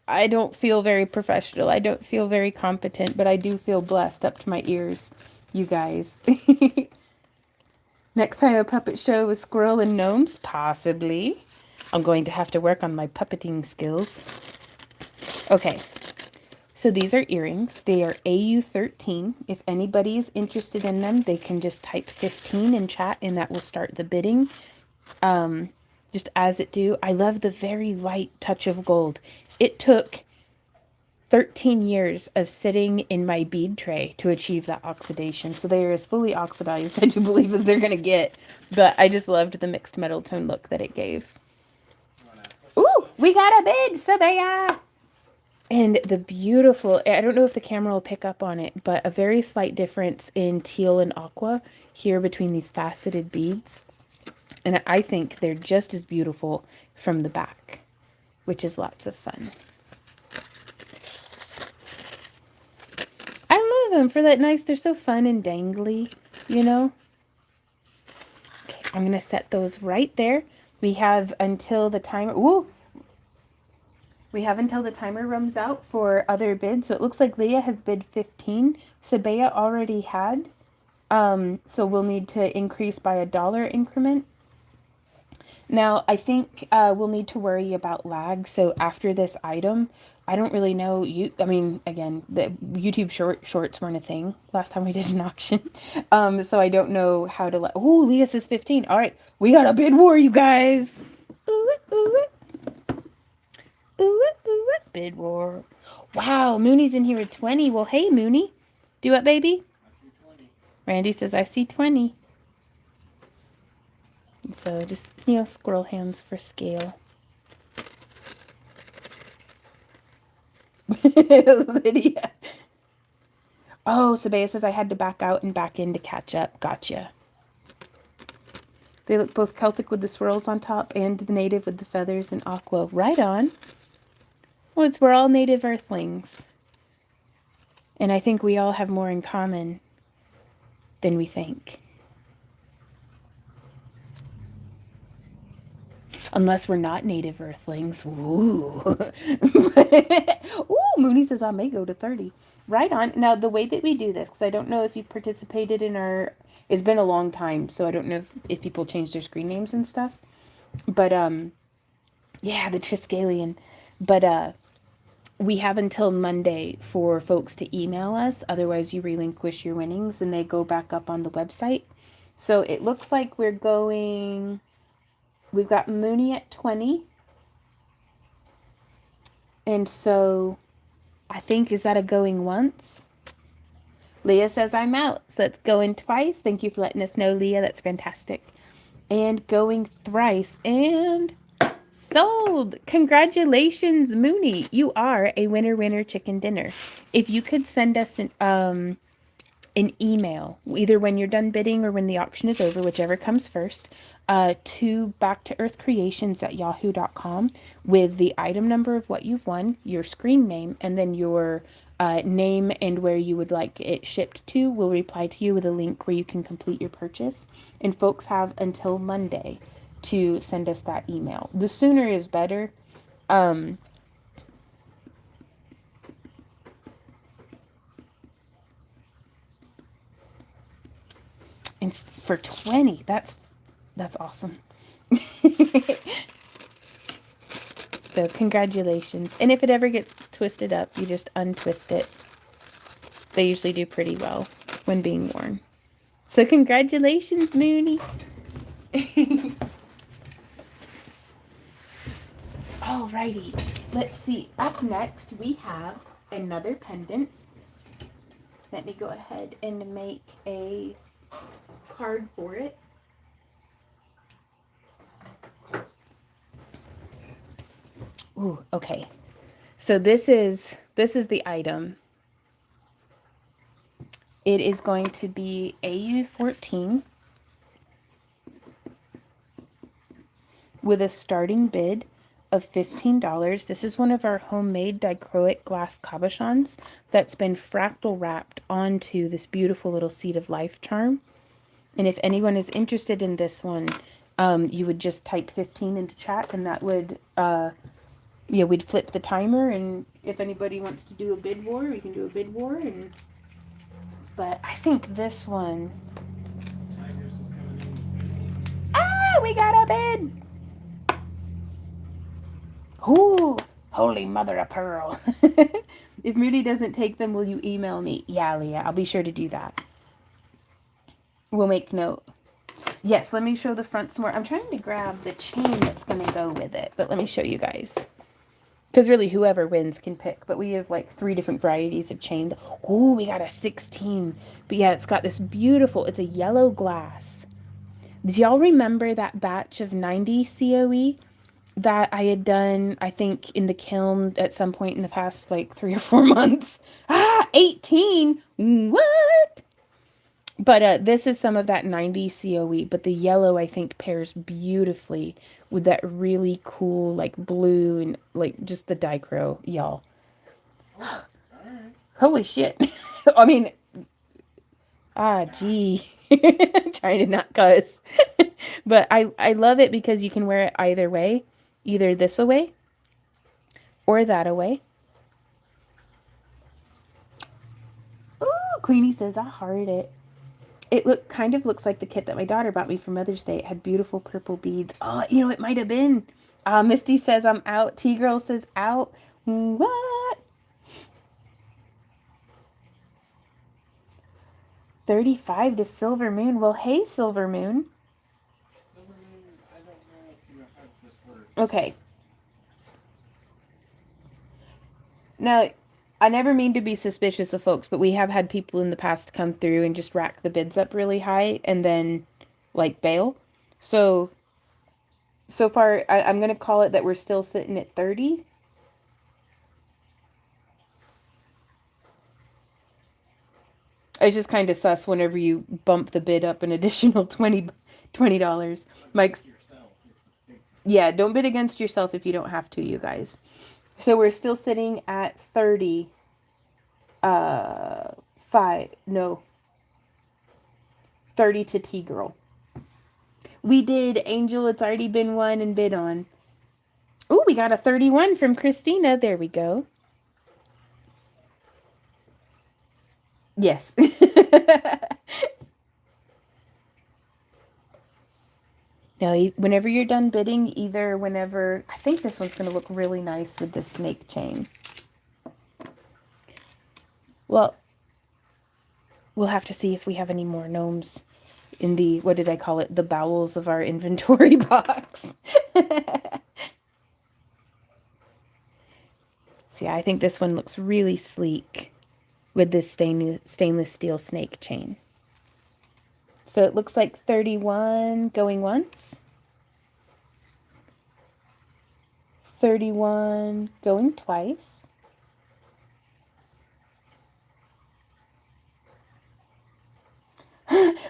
I don't feel very professional. I don't feel very competent, but I do feel blessed up to my ears, you guys. Next time a puppet show with squirrel and gnomes? Possibly. I'm going to have to work on my puppeting skills. Okay, so these are earrings. They are AU13. If anybody is interested in them, they can just type 15 in chat, and that will start the bidding. Just as it do. I love the very light touch of gold. It took 13 years of sitting in my bead tray to achieve that oxidation. So they are as fully oxidized, I do believe, as they're going to get. But I just loved the mixed metal tone look that it gave. Ooh, we got a bid, Sabaya! And the beautiful, I don't know if the camera will pick up on it, but a very slight difference in teal and aqua here between these faceted beads. And I think they're just as beautiful from the back, which is lots of fun. I love them for that nice, they're so fun and dangly, you know? Okay, I'm going to set those right there. We have until the timer, we have until the timer runs out for other bids. So it looks like Leah has bid 15. Sabea already had. So we'll need to increase by $1 increment. Now, I think we'll need to worry about lag. So after this item, I don't really know. I mean, again, the YouTube shorts weren't a thing last time we did an auction. So I don't know how to oh, Leah says 15. All right, we got a bid war, you guys. Ooh, ooh, ooh, ooh, bid war. Wow, Mooney's in here with 20. Well, hey, Mooney. Do it, baby. I see 20. Randy says, I see 20. So just, you know, squirrel hands for scale. Lydia. Oh, Sabea says I had to back out and back in to catch up. Gotcha. They look both Celtic with the swirls on top and the native with the feathers and aqua. Right on. Well, we're all native earthlings. And I think we all have more in common than we think. Unless we're not native earthlings. Ooh. Ooh, Mooney says I may go to 30. Right on. Now, the way that we do this, because I don't know if you've participated in our... It's been a long time, so I don't know if people change their screen names and stuff. But, yeah, the Triskelion. But, we have until Monday for folks to email us. Otherwise, you relinquish your winnings, and they go back up on the website. So, it looks like we're going... We've got Mooney at 20. And so, I think, is that a going once? Leah says I'm out. So, that's going twice. Thank you for letting us know, Leah. That's fantastic. and going thrice and sold. Congratulations, Mooney. You are a winner chicken dinner. If you could send us an email, either when you're done bidding or when the auction is over, whichever comes first, to backtoearthcreations@yahoo.com with the item number of what you've won, your screen name, and then your name and where you would like it shipped to. We'll reply to you with a link where you can complete your purchase. And folks have until Monday to send us that email. The sooner is better. Um, and for 20, that's awesome. So congratulations. And if it ever gets twisted up, you just untwist it. They usually do pretty well when being worn. So congratulations, Mooney. Alrighty. Let's see. Up next, we have another pendant. Let me go ahead and make a card for it. Ooh, okay. So this is the item. It is going to be AU14 with a starting bid of $15. This is one of our homemade dichroic glass cabochons that's been fractal wrapped onto this beautiful little Seed of Life charm. And if anyone is interested in this one, you would just type 15 into chat, and that would yeah, we'd flip the timer, and if anybody wants to do a bid war, we can do a bid war. And but I think this one, we got a bid. Ooh, holy mother of pearl. If Moody doesn't take them, will you email me? Yeah, Leah, I'll be sure to do that. We'll make note. Yes, let me show the front some more. I'm trying to grab the chain that's going to go with it, but let me show you guys. Because really, whoever wins can pick. But we have like 3 different varieties of chain. Oh, we got a 16. But yeah, it's got this beautiful, it's a yellow glass. Do y'all remember that batch of 90 COE that I had done, I think, in the kiln at some point in the past, like 3 or 4 months? 18? What? But this is some of that 90 COE, but the yellow, I think, pairs beautifully with that really cool, like, blue and, like, just the dichro, y'all. Holy shit. I mean, gee. Trying to not cuss. But I love it because you can wear it either way. Either this away or that away. Ooh, Queenie says, I heard it. It kind of looks like the kit that my daughter bought me for Mother's Day. It had beautiful purple beads. Oh, you know, it might have been. Misty says I'm out. T-Girl says out. What? 35 to Silver Moon. Well, hey, Silver Moon. Silver Moon, I don't know if you have this word. Okay. Now, I never mean to be suspicious of folks, but we have had people in the past come through and just rack the bids up really high and then, like, bail. So far, I'm going to call it that we're still sitting at 30. It's just kind of sus whenever you bump the bid up an additional $20. Mike's, yeah, don't bid against yourself if you don't have to, you guys. So we're still sitting at 30. 30 to T-Girl. We did Angel, it's already been won and bid on. Ooh, we got a 31 from Christina. There we go. Yes. Now, whenever you're done bidding, I think this one's going to look really nice with the snake chain. Well, we'll have to see if we have any more gnomes in the, what did I call it? The bowels of our inventory box. So yeah, I think this one looks really sleek with this stainless steel snake chain. So it looks like 31 going once. 31 going twice.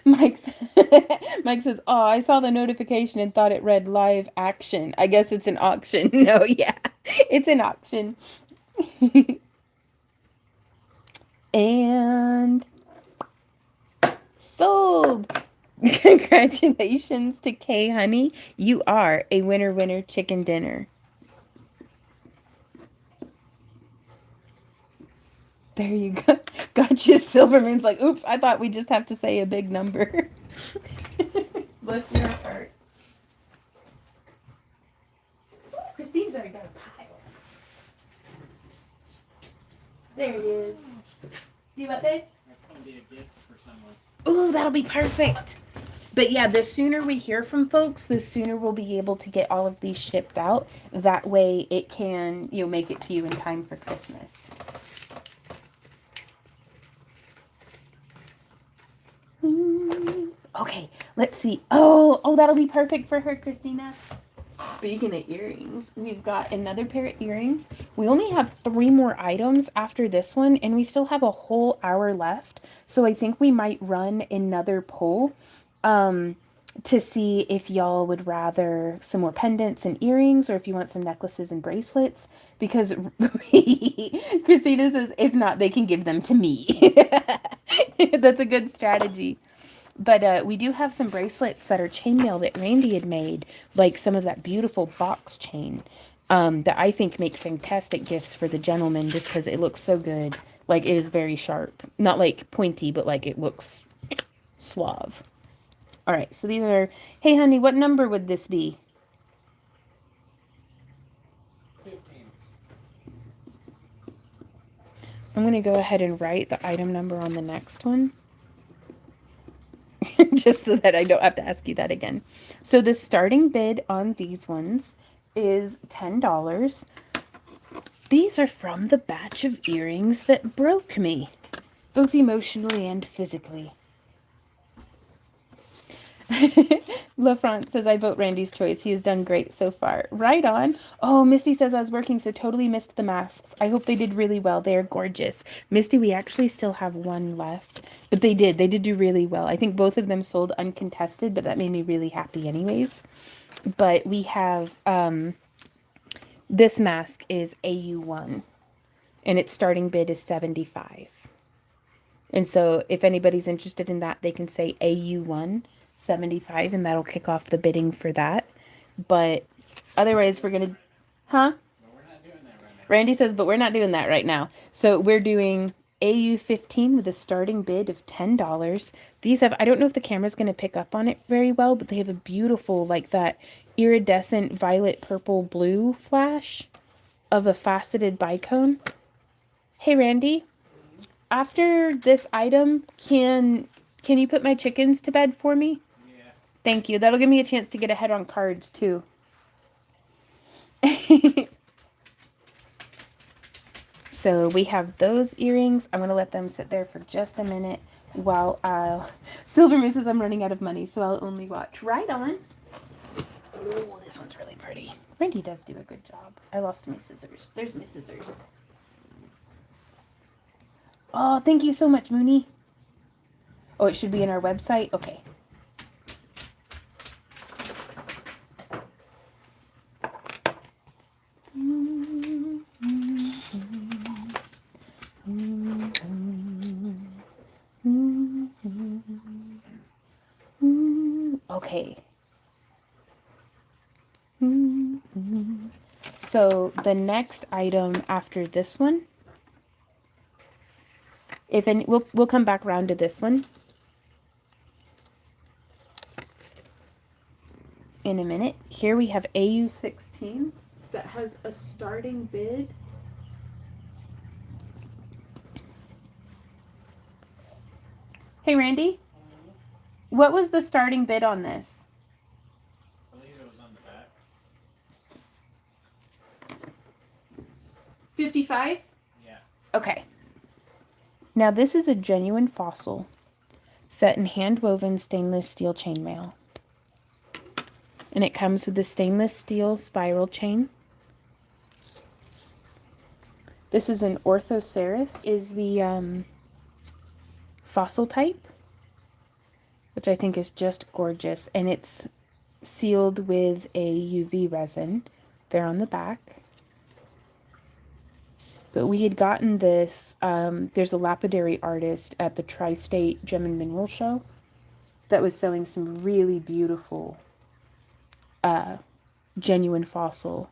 Mike, Mike says, oh, I saw the notification and thought it read live action. I guess it's an auction. No, yeah, it's an auction. And sold. Congratulations to Kay, honey. You are a winner, winner chicken dinner. There you go. Gotcha. Silverman's like, oops, I thought we just have to say a big number. Bless your heart. Christine's already got a pile. There it is. Do you want that? That's going to be a gift for someone. Ooh, that'll be perfect. But yeah, the sooner we hear from folks, the sooner we'll be able to get all of these shipped out. That way it can, make it to you in time for Christmas. Okay, let's see. Oh, that'll be perfect for her, Christina. Speaking of earrings, we've got another pair of earrings. We only have 3 more items after this one, and we still have a whole hour left. So I think we might run another poll to see if y'all would rather some more pendants and earrings, or if you want some necklaces and bracelets. Because Christina says, if not, they can give them to me. That's a good strategy. But we do have some bracelets that are chainmail that Randy had made, like some of that beautiful box chain that I think make fantastic gifts for the gentleman just because it looks so good. Like, it is very sharp. Not like pointy, but like it looks suave. All right, so these are, hey honey, what number would this be? 15. I'm going to go ahead and write the item number on the next one. Just so that I don't have to ask you that again. So the starting bid on these ones is $10. These are from the batch of earrings that broke me, both emotionally and physically. Lef France says, I vote Randy's choice. He has done great so far. Right on. Oh, Misty says, I was working, so totally missed the masks. I hope they did really well. They are gorgeous. Misty, we actually still have one left. But they did. They did do really well. I think both of them sold uncontested, but that made me really happy anyways. But we have, this mask is AU1. And its starting bid is $75. And so if anybody's interested in that, they can say AU1. 75, and that'll kick off the bidding for that. But otherwise we're gonna But we're not doing that right now. Randy says, but we're not doing that right now. So we're doing AU15 with a starting bid of $10. These have, I don't know if the camera's going to pick up on it very well, but they have a beautiful, like that iridescent violet purple blue flash of a faceted bicone. Hey Randy, after this item, can you put my chickens to bed for me? Yeah. Thank you. That'll give me a chance to get ahead on cards too. So we have those earrings. I'm going to let them sit there for just a minute while Silverman says I'm running out of money, so I'll only watch. Right on. Oh, this one's really pretty. Randy does do a good job. I lost my scissors. There's my scissors. Oh, thank you so much, Mooney. Oh, it should be in our website? Okay. Okay. So the next item after this one, if any, we'll come back around to this one in a minute. Here we have AU16 that has a starting bid. Hey Randy, what was the starting bid on this? I believe it was on the back. 55? Yeah. Okay. Now this is a genuine fossil. set in hand-woven stainless steel chainmail. And it comes with the stainless steel spiral chain. This is an Orthoceras, is the fossil type, which I think is just gorgeous. And it's sealed with a UV resin there on the back. But we had gotten this, there's a lapidary artist at the Tri-State Gem and Mineral Show that was selling some really beautiful genuine fossil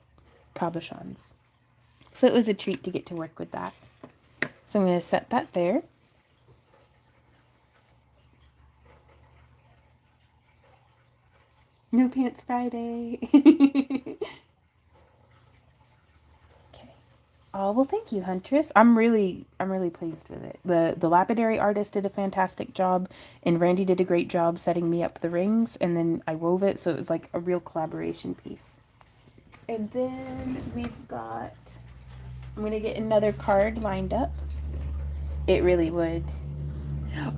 cabochons. So it was a treat to get to work with that. So I'm going to set that there. No Pants Friday. Oh, well, thank you, Huntress. I'm really pleased with it. The lapidary artist did a fantastic job, and Randy did a great job setting me up the rings, and then I wove it, so it was like a real collaboration piece. And then we've got, I'm going to get another card lined up. It really would.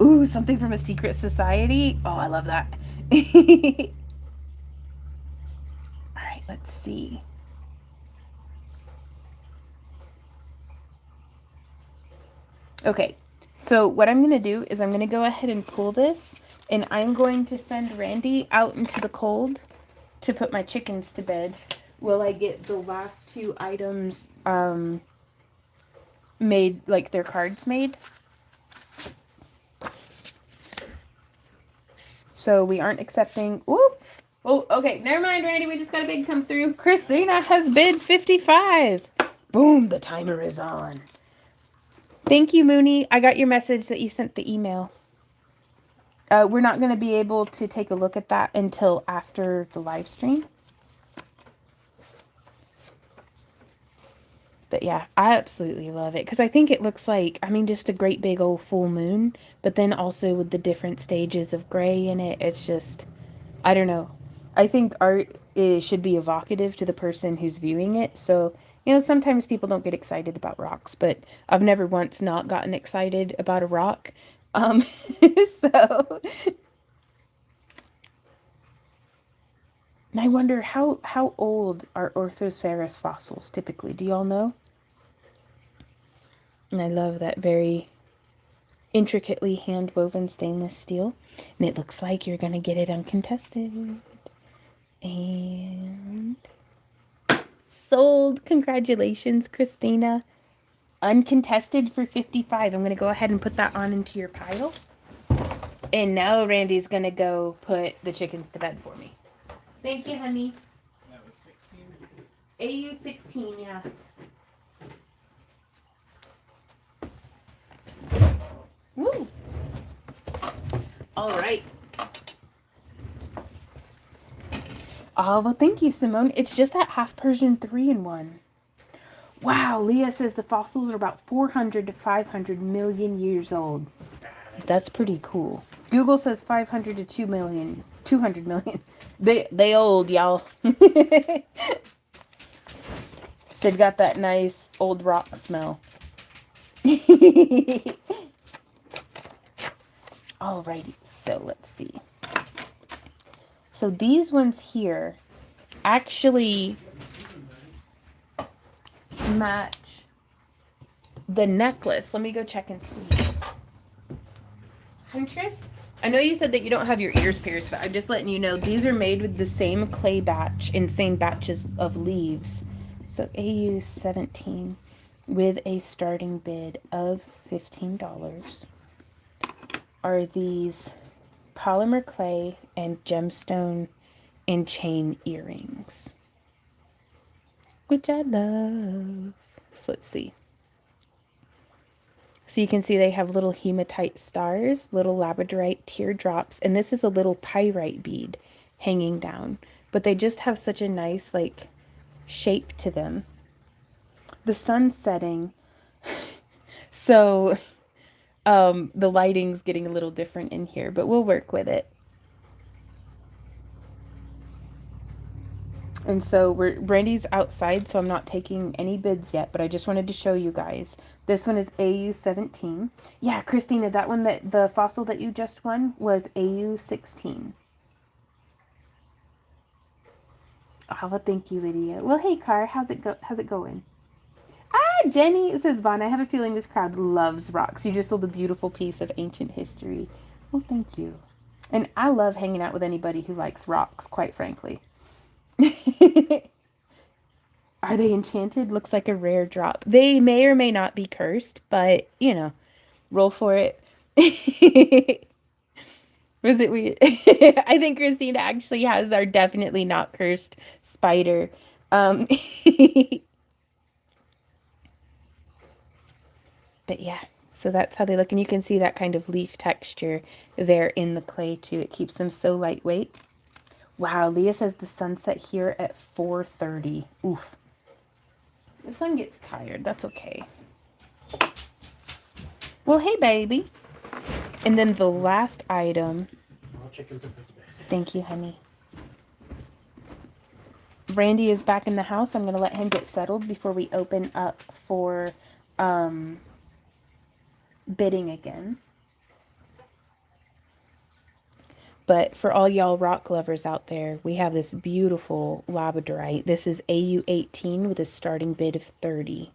Ooh, something from a secret society. Oh, I love that. All right, let's see. Okay, so what I'm going to do is I'm going to go ahead and pull this, and I'm going to send Randy out into the cold to put my chickens to bed while I get the last two items made, like their cards made. So we aren't accepting, whoop! Oh, okay, never mind, Randy, we just got a big come through. Christina has bid 55. Boom, the timer is on. Thank you, Mooney. I got your message that you sent the email. We're not going to be able to take a look at that until after the live stream. But yeah, I absolutely love it because I think it looks like, I mean, just a great big old full moon, but then also with the different stages of gray in it, it's just, I don't know. I think art should be evocative to the person who's viewing it. So, you know, sometimes people don't get excited about rocks, but I've never once not gotten excited about a rock. So, and I wonder how old are Orthoceras fossils typically? Do y'all know? And I love that very intricately hand-woven stainless steel. And it looks like you're going to get it uncontested. And sold. Congratulations, Christina. Uncontested for 55. I'm going to go ahead and put that on into your pile. And now Randy's going to go put the chickens to bed for me. Thank you, honey. That was 16? AU 16, yeah. Woo! All right. Oh, well, thank you, Simone. It's just that half Persian 3-in-1. Wow, Leah says the fossils are about 400 to 500 million years old. That's pretty cool. Google says 500 to 200 million. They old, y'all. They've got that nice old rock smell. Alrighty, so let's see. So these ones here actually match the necklace. Let me go check and see. Huntress, I know you said that you don't have your ears pierced, but I'm just letting you know these are made with the same clay batch in same batches of leaves. So AU 17 with a starting bid of $15 are these polymer clay and gemstone and chain earrings, which I love. So let's see. So you can see they have little hematite stars, little labradorite teardrops, and this is a little pyrite bead hanging down. But they just have such a nice, like, shape to them. The sun's setting, so the lighting's getting a little different in here, but we'll work with it. And so Brandy's outside, so I'm not taking any bids yet, but I just wanted to show you guys. This one is AU17. Yeah, Christina, that one, that the fossil that you just won was AU16. Oh, well, thank you, Lydia. Well, hey, Car, how's it going? Ah, Jenny says, Vaughn, I have a feeling this crowd loves rocks. You just sold a beautiful piece of ancient history. Well, thank you. And I love hanging out with anybody who likes rocks, quite frankly. Are they enchanted? Looks like a rare drop. They may or may not be cursed, but, you know, roll for it. Was it weird? I think Christina actually has our definitely not cursed spider. Um, but yeah, so that's how they look. And you can see that kind of leaf texture there in the clay too. It keeps them so lightweight. Wow, Leah says the sunset here at 4:30. Oof. The sun gets tired. That's okay. Well, hey, baby. And then the last item. Thank you, honey. Randy is back in the house. I'm going to let him get settled before we open up for bidding again. But for all y'all rock lovers out there, we have this beautiful labradorite. This is AU18 with a starting bid of 30.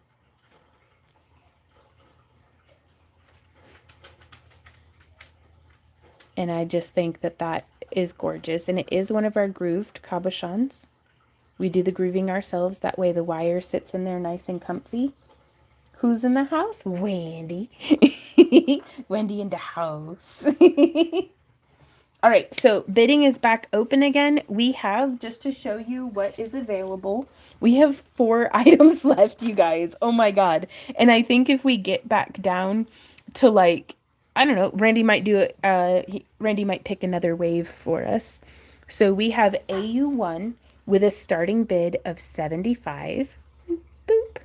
And I just think that that is gorgeous. And it is one of our grooved cabochons. We do the grooving ourselves. That way the wire sits in there nice and comfy. Who's in the house? Wendy. Wendy in the house. All right, so bidding is back open again. We have, just to show you what is available, we have 4 items left, you guys. Oh my God. And I think if we get back down to like, I don't know, Randy might do it. Randy might pick another wave for us. So we have AU1 with a starting bid of 75. Boop.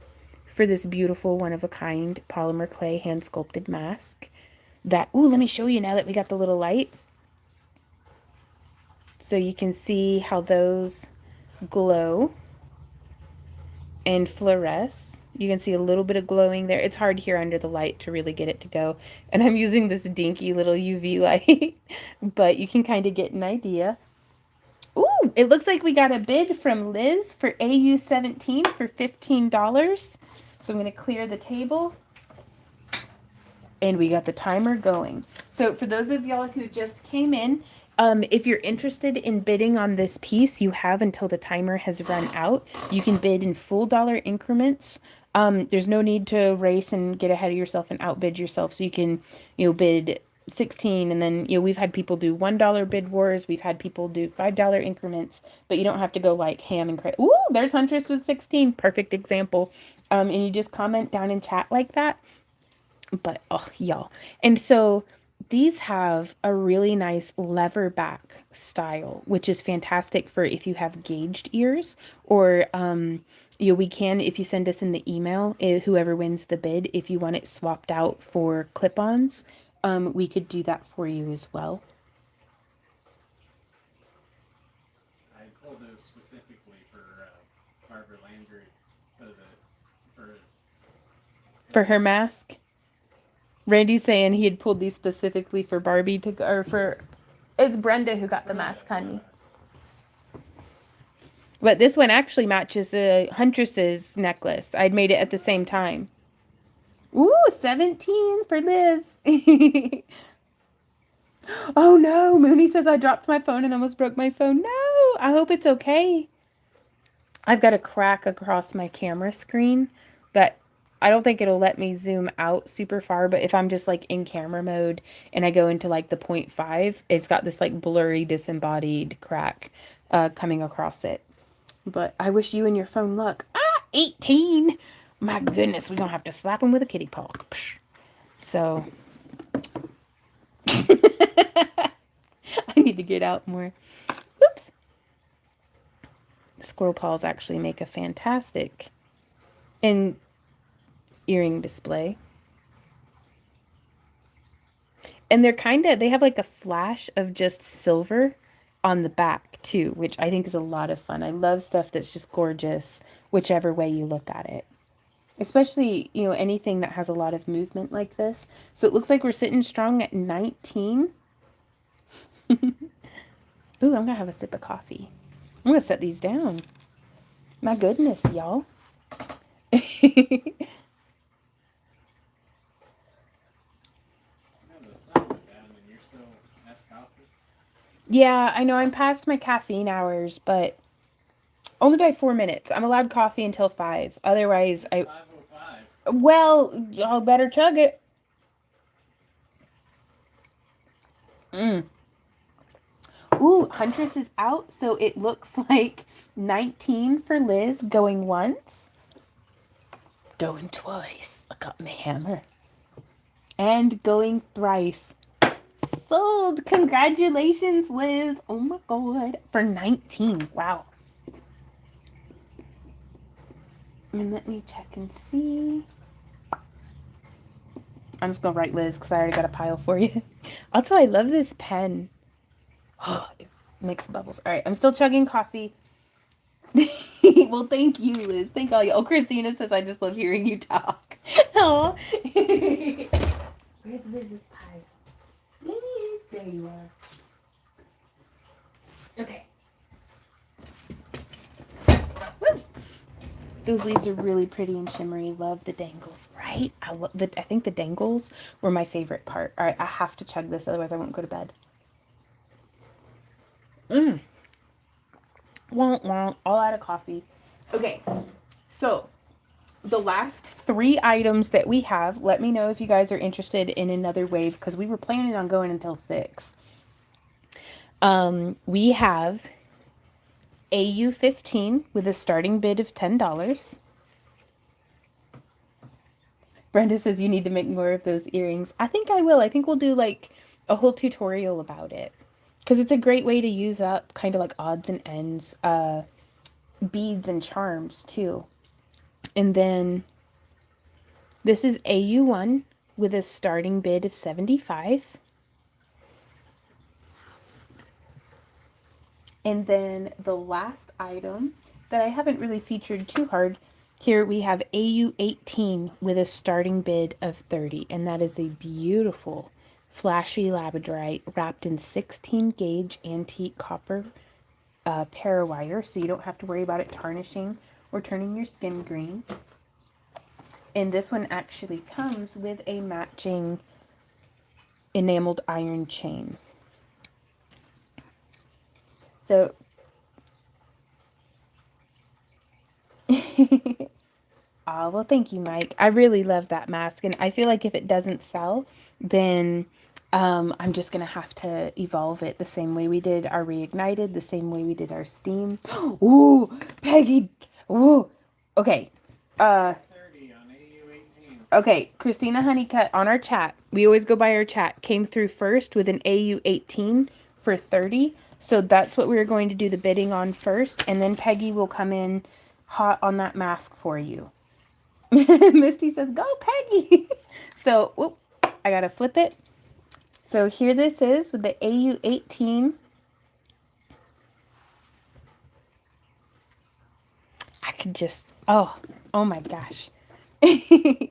For this beautiful one-of-a-kind polymer clay hand-sculpted mask. That, ooh, let me show you now that we got the little light. So you can see how those glow and fluoresce. You can see a little bit of glowing there. It's hard here under the light to really get it to go. And I'm using this dinky little UV light, but you can kind of get an idea. Ooh, it looks like we got a bid from Liz for AU17 for $15. So I'm going to clear the table. And we got the timer going. So for those of y'all who just came in, if you're interested in bidding on this piece, you have until the timer has run out. You can bid in full dollar increments. There's no need to race and get ahead of yourself and outbid yourself. So you can, bid 16, and then, we've had people do $1 bid wars. We've had people do $5 increments, but you don't have to go like ham and crazy. Ooh, there's Huntress with 16. Perfect example. And you just comment down in chat like that. But, oh, y'all. And so these have a really nice lever back style, which is fantastic for if you have gauged ears, or, we can, if you send us in the email, whoever wins the bid, if you want it swapped out for clip-ons, we could do that for you as well. I pulled those specifically for Barbara Landry for her mask. Randy's saying he had pulled these specifically for Barbie to go, or for, it's Brenda who got the mask, honey. But this one actually matches Huntress's necklace. I'd made it at the same time. Ooh, 17 for Liz. Oh no, Mooney says I dropped my phone and almost broke my phone. No, I hope it's okay. I've got a crack across my camera screen that I don't think it'll let me zoom out super far, but if I'm just like in camera mode and I go into like the 0.5, it's got this like blurry disembodied crack coming across it. But I wish you and your phone luck. 18. My goodness, we're going to have to slap him with a kitty paw. So I need to get out more. Oops. Squirrel paws actually make a fantastic earring display. And they're they have like a flash of just silver on the back too, which I think is a lot of fun. I love stuff that's just gorgeous, whichever way you look at it. Especially, you know, anything that has a lot of movement like this. So it looks like we're sitting strong at 19. Ooh, I'm going to have a sip of coffee. I'm going to set these down. My goodness, y'all. Yeah, I know I'm past my caffeine hours, but only by 4 minutes. I'm allowed coffee until 5. Otherwise, I... 5:05. Well, y'all better chug it. Ooh, Huntress is out, so it looks like 19 for Liz, going once. Going twice. I got my hammer. And going thrice. Sold. Congratulations, Liz. Oh my god. For 19. Wow. And let me check and see. I'm just going to write Liz because I already got a pile for you. Also, I love this pen. Oh, it makes bubbles. All right, I'm still chugging coffee. Well, thank you, Liz. Thank all you. Oh, Christina says, I just love hearing you talk. Oh. Where's Liz's pie? Liz, there you are. Okay. Woo! Those leaves are really pretty and shimmery. Love the dangles, right? I think the dangles were my favorite part. All right, I have to chug this, otherwise I won't go to bed. Won't. All out of coffee. Okay, so the last 3 items that we have, let me know if you guys are interested in another wave, because we were planning on going until 6. We have AU15 with a starting bid of $10. Brenda says you need to make more of those earrings. I think I will. I think we'll do like a whole tutorial about it, because it's a great way to use up kind of like odds and ends, beads and charms too. And then this is AU1 with a starting bid of 75. And then the last item that I haven't really featured too hard, here we have AU18 with a starting bid of 30. And that is a beautiful flashy labradorite wrapped in 16 gauge antique copper parawire, so you don't have to worry about it tarnishing or turning your skin green. And this one actually comes with a matching enameled iron chain. So, oh, well, thank you, Mike. I really love that mask, and I feel like if it doesn't sell, then I'm just going to have to evolve it the same way we did our Reignited, the same way we did our Steam. Ooh, Peggy. Ooh. Okay. 30 on AU18. Okay, Christina Honeycutt on our chat. We always go by our chat. Came through first with an AU18 for 30. So that's what we're going to do the bidding on first, and then Peggy will come in hot on that mask for you. Misty says, "Go, Peggy." So, whoop, I gotta flip it. So here this is with the AU18. I could just, oh my gosh. And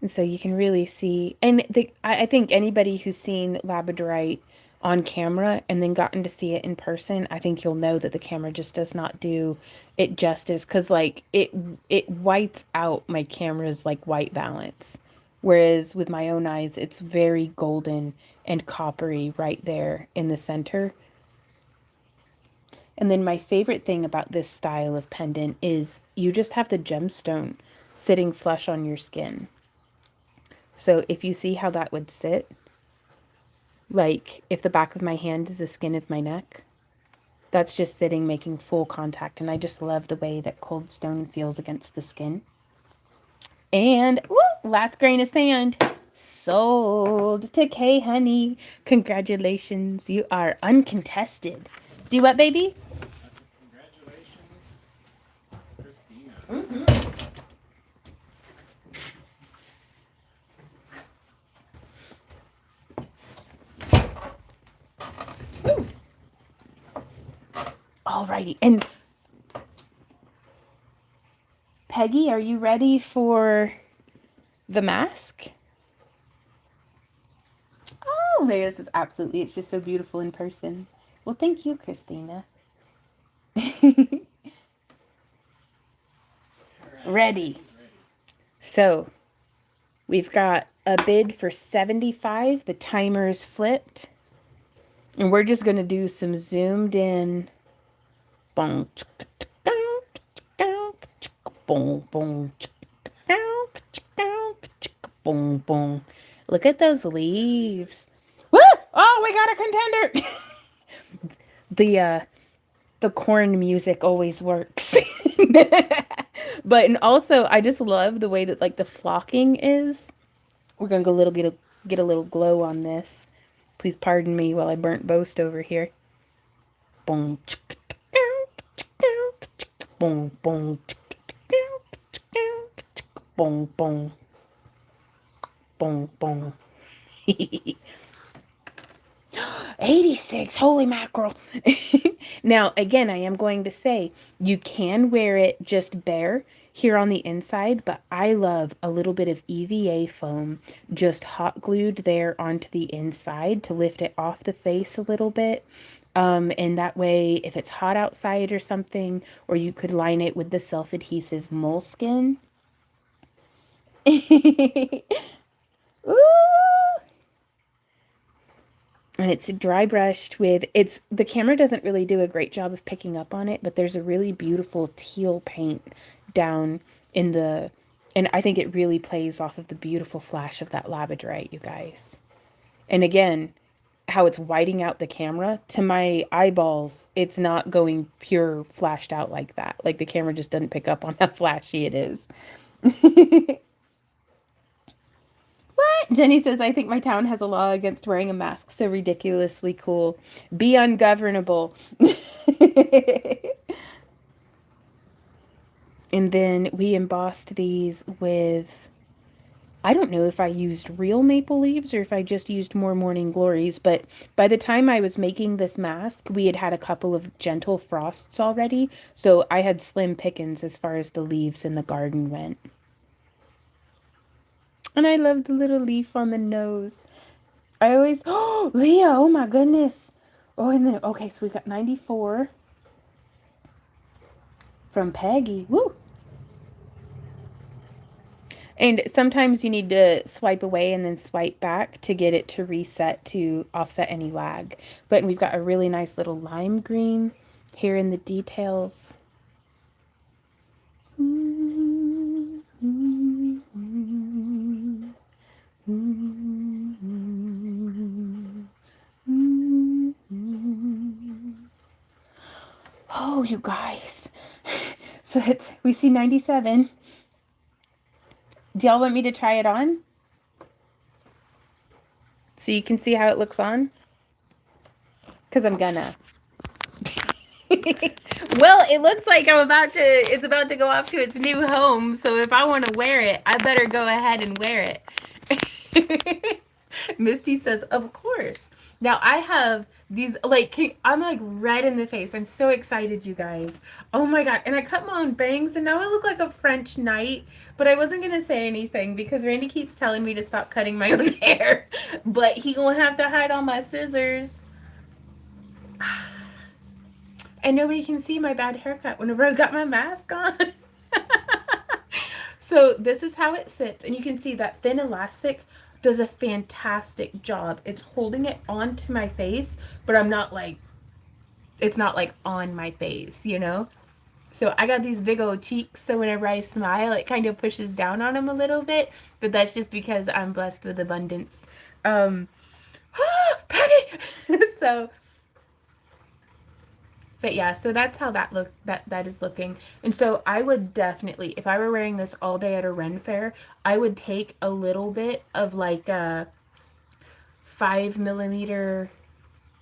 so you can really see, and I think anybody who's seen labradorite on camera and then gotten to see it in person, I think you'll know that the camera just does not do it justice, because like it whites out my camera's like white balance, whereas with my own eyes it's very golden and coppery right there in the center. And then my favorite thing about this style of pendant is you just have the gemstone sitting flush on your skin. So if you see how that would sit, like if the back of my hand is the skin of my neck, that's just sitting making full contact. And I just love the way that cold stone feels against the skin. And woo, last grain of sand sold to K Honey. Congratulations, you are uncontested. Do what, baby? Congratulations, Christina. Alrighty. And Peggy, are you ready for the mask? Oh, this is absolutely, it's just so beautiful in person. Well, thank you, Christina. Ready. So we've got a bid for 75. The timer is flipped. And we're just going to do some zoomed in. Boom. Boom, boom. Boom, boom. Look at those leaves. Woo! Oh, we got a contender. The corn music always works. But and also I just love the way that like the flocking is. We're gonna go get a little glow on this. Please pardon me while I burnt boast over here. Boom. Boom, boom. Boom, boom. Boom, boom. 86, holy mackerel. Now, again, I am going to say you can wear it just bare here on the inside, but I love a little bit of EVA foam just hot glued there onto the inside to lift it off the face a little bit. And that way, if it's hot outside or something, or you could line it with the self-adhesive moleskin. Ooh! And it's dry brushed with, the camera doesn't really do a great job of picking up on it, but there's a really beautiful teal paint down in the, and I think it really plays off of the beautiful flash of that labradorite, you guys. And again, how it's whiting out the camera, to my eyeballs, it's not going pure flashed out like that. Like the camera just doesn't pick up on how flashy it is. What? Jenny says, I think my town has a law against wearing a mask. So ridiculously cool. Be ungovernable. And then we embossed these with, I don't know if I used real maple leaves or if I just used more morning glories, but by the time I was making this mask, we had had a couple of gentle frosts already. So I had slim pickings as far as the leaves in the garden went. And I love the little leaf on the nose. I always, oh, Leah, oh my goodness. Oh, and then, okay, so we got 94 from Peggy. Woo. And sometimes you need to swipe away and then swipe back to get it to reset to offset any lag. But we've got a really nice little lime green here in the details. Oh, you guys. So we see 97. Do y'all want me to try it on? So you can see how it looks on? Because I'm gonna. Well, it looks like it's about to go off to its new home. So if I want to wear it, I better go ahead and wear it. Misty says, of course. Now I have these, like, I'm like red in the face. I'm so excited, you guys. Oh my God. And I cut my own bangs and now I look like a French knight, but I wasn't going to say anything because Randy keeps telling me to stop cutting my own hair, but he gonna have to hide all my scissors. And nobody can see my bad haircut whenever I got my mask on. So this is how it sits. And you can see that thin elastic does a fantastic job. It's holding it onto my face, but I'm not like, it's not like on my face, you know? So I got these big old cheeks, so whenever I smile, it kind of pushes down on them a little bit, but that's just because I'm blessed with abundance. Peggy! So, but yeah, so that's how that is looking. And so I would definitely, if I were wearing this all day at a Ren fair, I would take a little bit of like a 5mm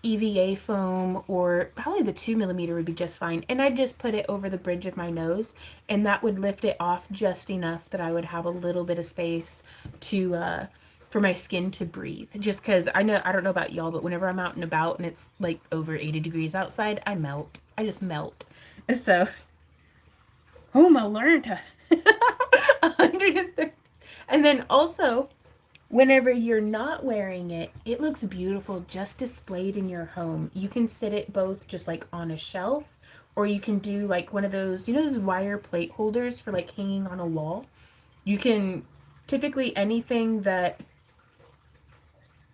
EVA foam, or probably the 2mm would be just fine. And I'd just put it over the bridge of my nose, and that would lift it off just enough that I would have a little bit of space to for my skin to breathe. Just because I don't know about y'all, but whenever I'm out and about and it's like over 80 degrees outside, I melt. I just melt. So, oh my Lord. 130. And then also, whenever you're not wearing it, it looks beautiful just displayed in your home. You can sit it both just like on a shelf, or you can do like one of those, those wire plate holders for like hanging on a wall. You can typically anything that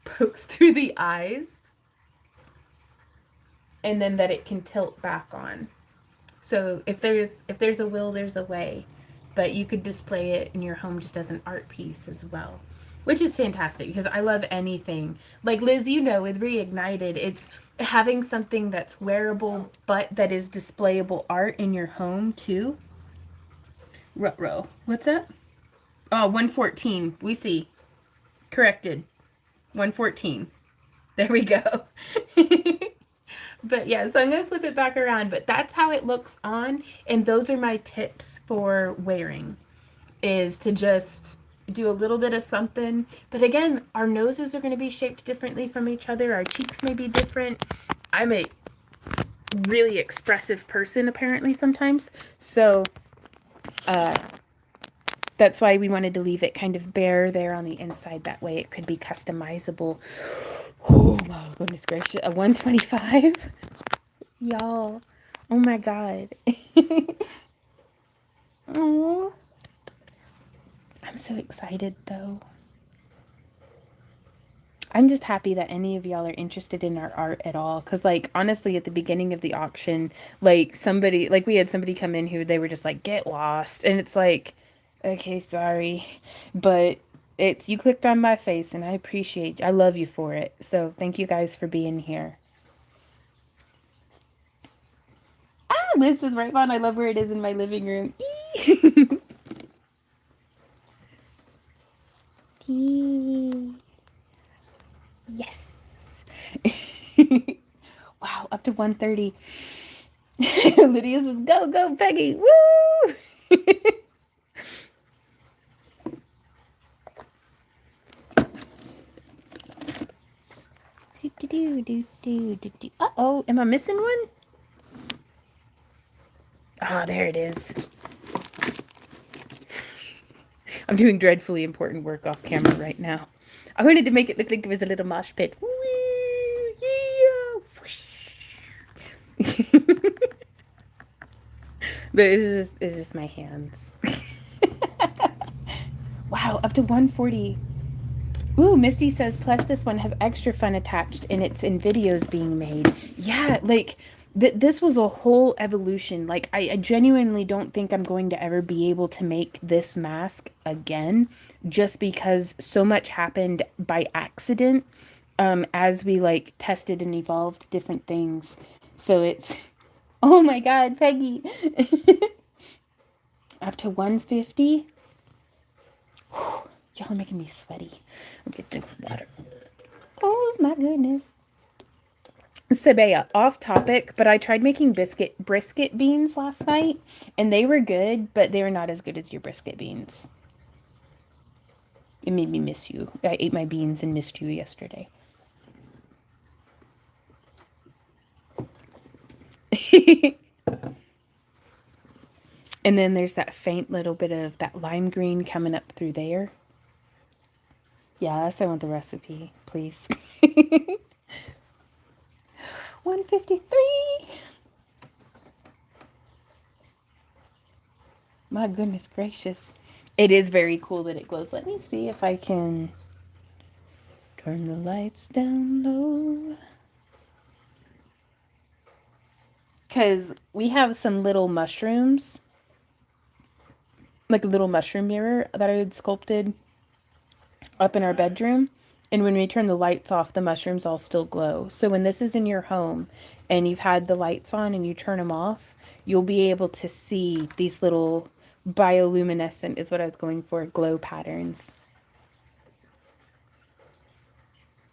pokes through the eyes and then that it can tilt back on. So if there's a will, there's a way. But you could display it in your home just as an art piece as well, which is fantastic because I love anything. Like Liz, with Reignited, it's having something that's wearable but that is displayable art in your home too. Ruh-roh. What's that? Oh, 114. We see. Corrected. 114. There we go. But yeah, so I'm going to flip it back around, but that's how it looks on. And those are my tips for wearing, is to just do a little bit of something. But again, our noses are going to be shaped differently from each other. Our cheeks may be different. I'm a really expressive person apparently sometimes. So that's why we wanted to leave it kind of bare there on the inside. That way it could be customizable. Oh my goodness gracious. A 125? Y'all. Oh my God. Oh. I'm so excited though. I'm just happy that any of y'all are interested in our art at all. Cause like, honestly, at the beginning of the auction, like we had somebody come in who they were just like, get lost. And it's like, okay, sorry. But you clicked on my face and I love you for it. So thank you guys for being here. Liz is right on. I love where it is in my living room. Yes. Wow, up to 130. Lydia says, go, Peggy. Woo! Uh-oh, am I missing one? Ah, there it is. I'm doing dreadfully important work off camera right now. I wanted to make it look like there was a little mosh pit. Woo, yeah. But it's just my hands. Wow, up to 140. Ooh, Misty says, plus this one has extra fun attached and it's in videos being made. Yeah, like this was a whole evolution. Like I genuinely don't think I'm going to ever be able to make this mask again, just because so much happened by accident as we like tested and evolved different things. So it's, oh my God, Peggy. Up to 150. Y'all are making me sweaty. I'm gonna drink some water. Oh my goodness. Sabea, off topic, but I tried making brisket beans last night, and they were good, but they were not as good as your brisket beans. It made me miss you. I ate my beans and missed you yesterday. And then there's that faint little bit of that lime green coming up through there. Yes, I want the recipe, please. 153. My goodness gracious. It is very cool that it glows. Let me see if I can turn the lights down low. Because we have some little mushrooms, like a little mushroom mirror that I had sculpted up in our bedroom. And when we turn the lights off, the mushrooms all still glow. So when this is in your home and you've had the lights on and you turn them off, you'll be able to see these little bioluminescent, is what I was going for, glow patterns.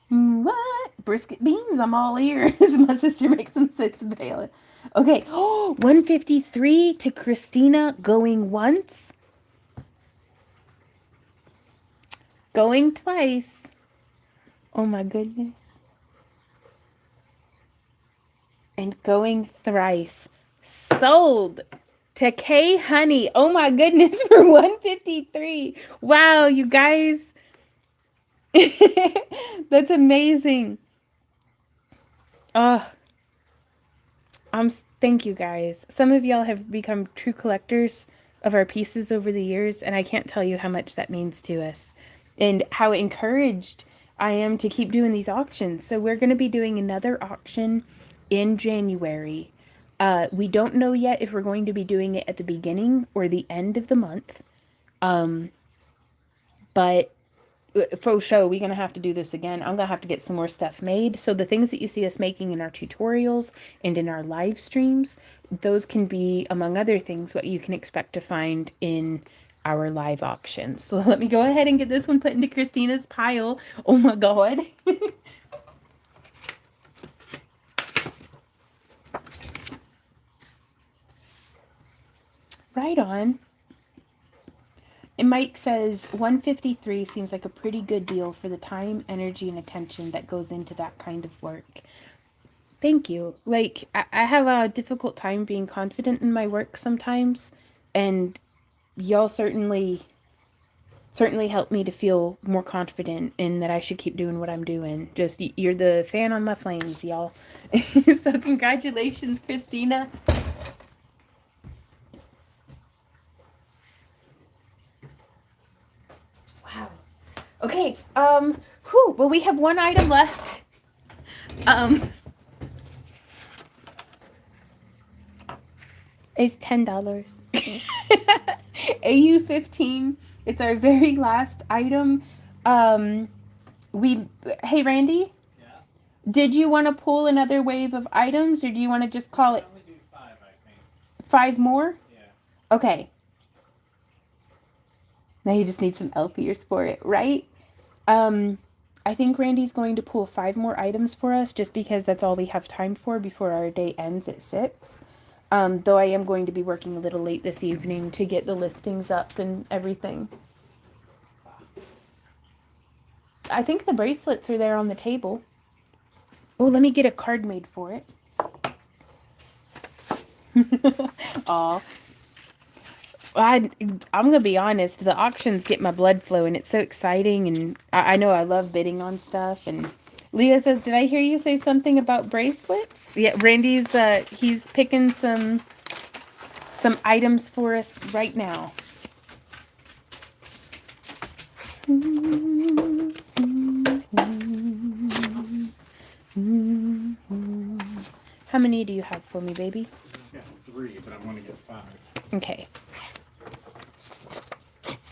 What? Brisket beans? I'm all ears. My sister makes them so Sabella. Okay. Oh, 153 to Christina going once. Going twice. Oh my goodness. And going thrice. Sold to K Honey. Oh my goodness, for 153. Wow, you guys. That's amazing. Oh, thank you guys. Some of y'all have become true collectors of our pieces over the years, and I can't tell you how much that means to us and how encouraged I am to keep doing these auctions. So we're going to be doing another auction in January. We don't know yet if we're going to be doing it at the beginning or the end of the month. But for show, we're going to have to do this again. I'm going to have to get some more stuff made. So the things that you see us making in our tutorials and in our live streams, those can be, among other things, what you can expect to find in our live auctions. So let me go ahead and get this one put into Christina's pile. Oh my God. Right on. And Mike says 153 seems like a pretty good deal for the time, energy, and attention that goes into that kind of work. Thank you. Like, I have a difficult time being confident in my work sometimes, and y'all certainly help me to feel more confident in that I should keep doing what I'm doing. Just, you're the fan on my flames, y'all. So congratulations, Christina. Wow. Okay, well, we have one item left. It's $10. AU15. It's our very last item. Hey Randy? Yeah. Did you want to pull another wave of items, or do you want to just call it? Only do 5, I think. 5 more? Yeah. Okay. Now you just need some elf ears for it, right? I think Randy's going to pull 5 more items for us, just because that's all we have time for before our day ends at 6. Though I am going to be working a little late this evening to get the listings up and everything. I think the bracelets are there on the table. Oh, let me get a card made for it. Aw. I'm going to be honest. The auctions get my blood flowing. It's so exciting, and I know I love bidding on stuff. And Leah says, did I hear you say something about bracelets? Yeah, Randy's, he's picking some items for us right now. How many do you have for me, baby? I've got 3, but I'm going to get 5. Okay.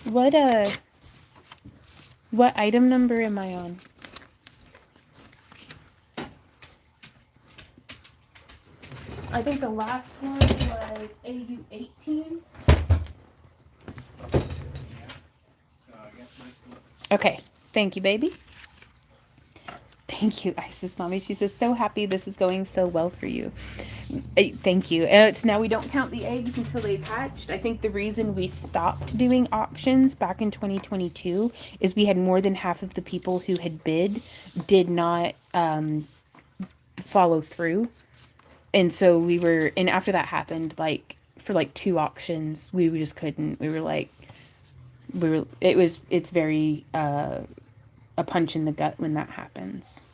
What item number am I on? I think the last one was AU18. Yeah. So I guess Okay. Thank you, baby. Thank you, Isis Mommy. She says, so happy this is going so well for you. Thank you. It's now we don't count the eggs until they've hatched. I think the reason we stopped doing auctions back in 2022 is we had more than half of the people who had bid did not follow through. And so and after that happened, like for like 2 auctions, we just couldn't. It's very a punch in the gut when that happens.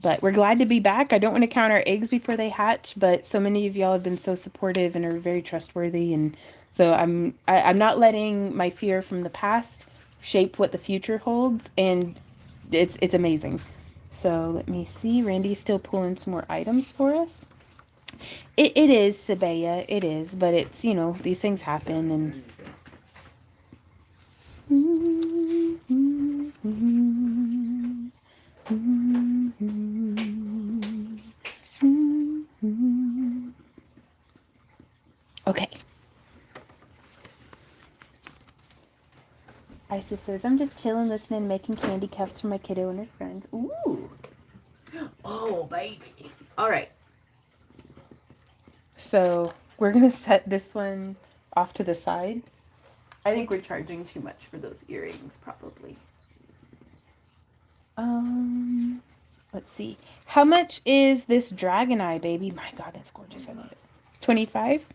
But we're glad to be back. I don't want to count our eggs before they hatch, but so many of y'all have been so supportive and are very trustworthy, and so I'm not letting my fear from the past shape what the future holds, and it's amazing. So let me see. Randy's still pulling some more items for us. It is Sabaya, it is, but it's, these things happen, and okay. Isis says, I'm just chilling, listening, making candy cups for my kiddo and her friends. Ooh. Oh, baby. All right. So we're going to set this one off to the side. I think we're charging too much for those earrings, probably. Let's see. How much is this dragon eye, baby? My God, that's gorgeous. I love it. 25.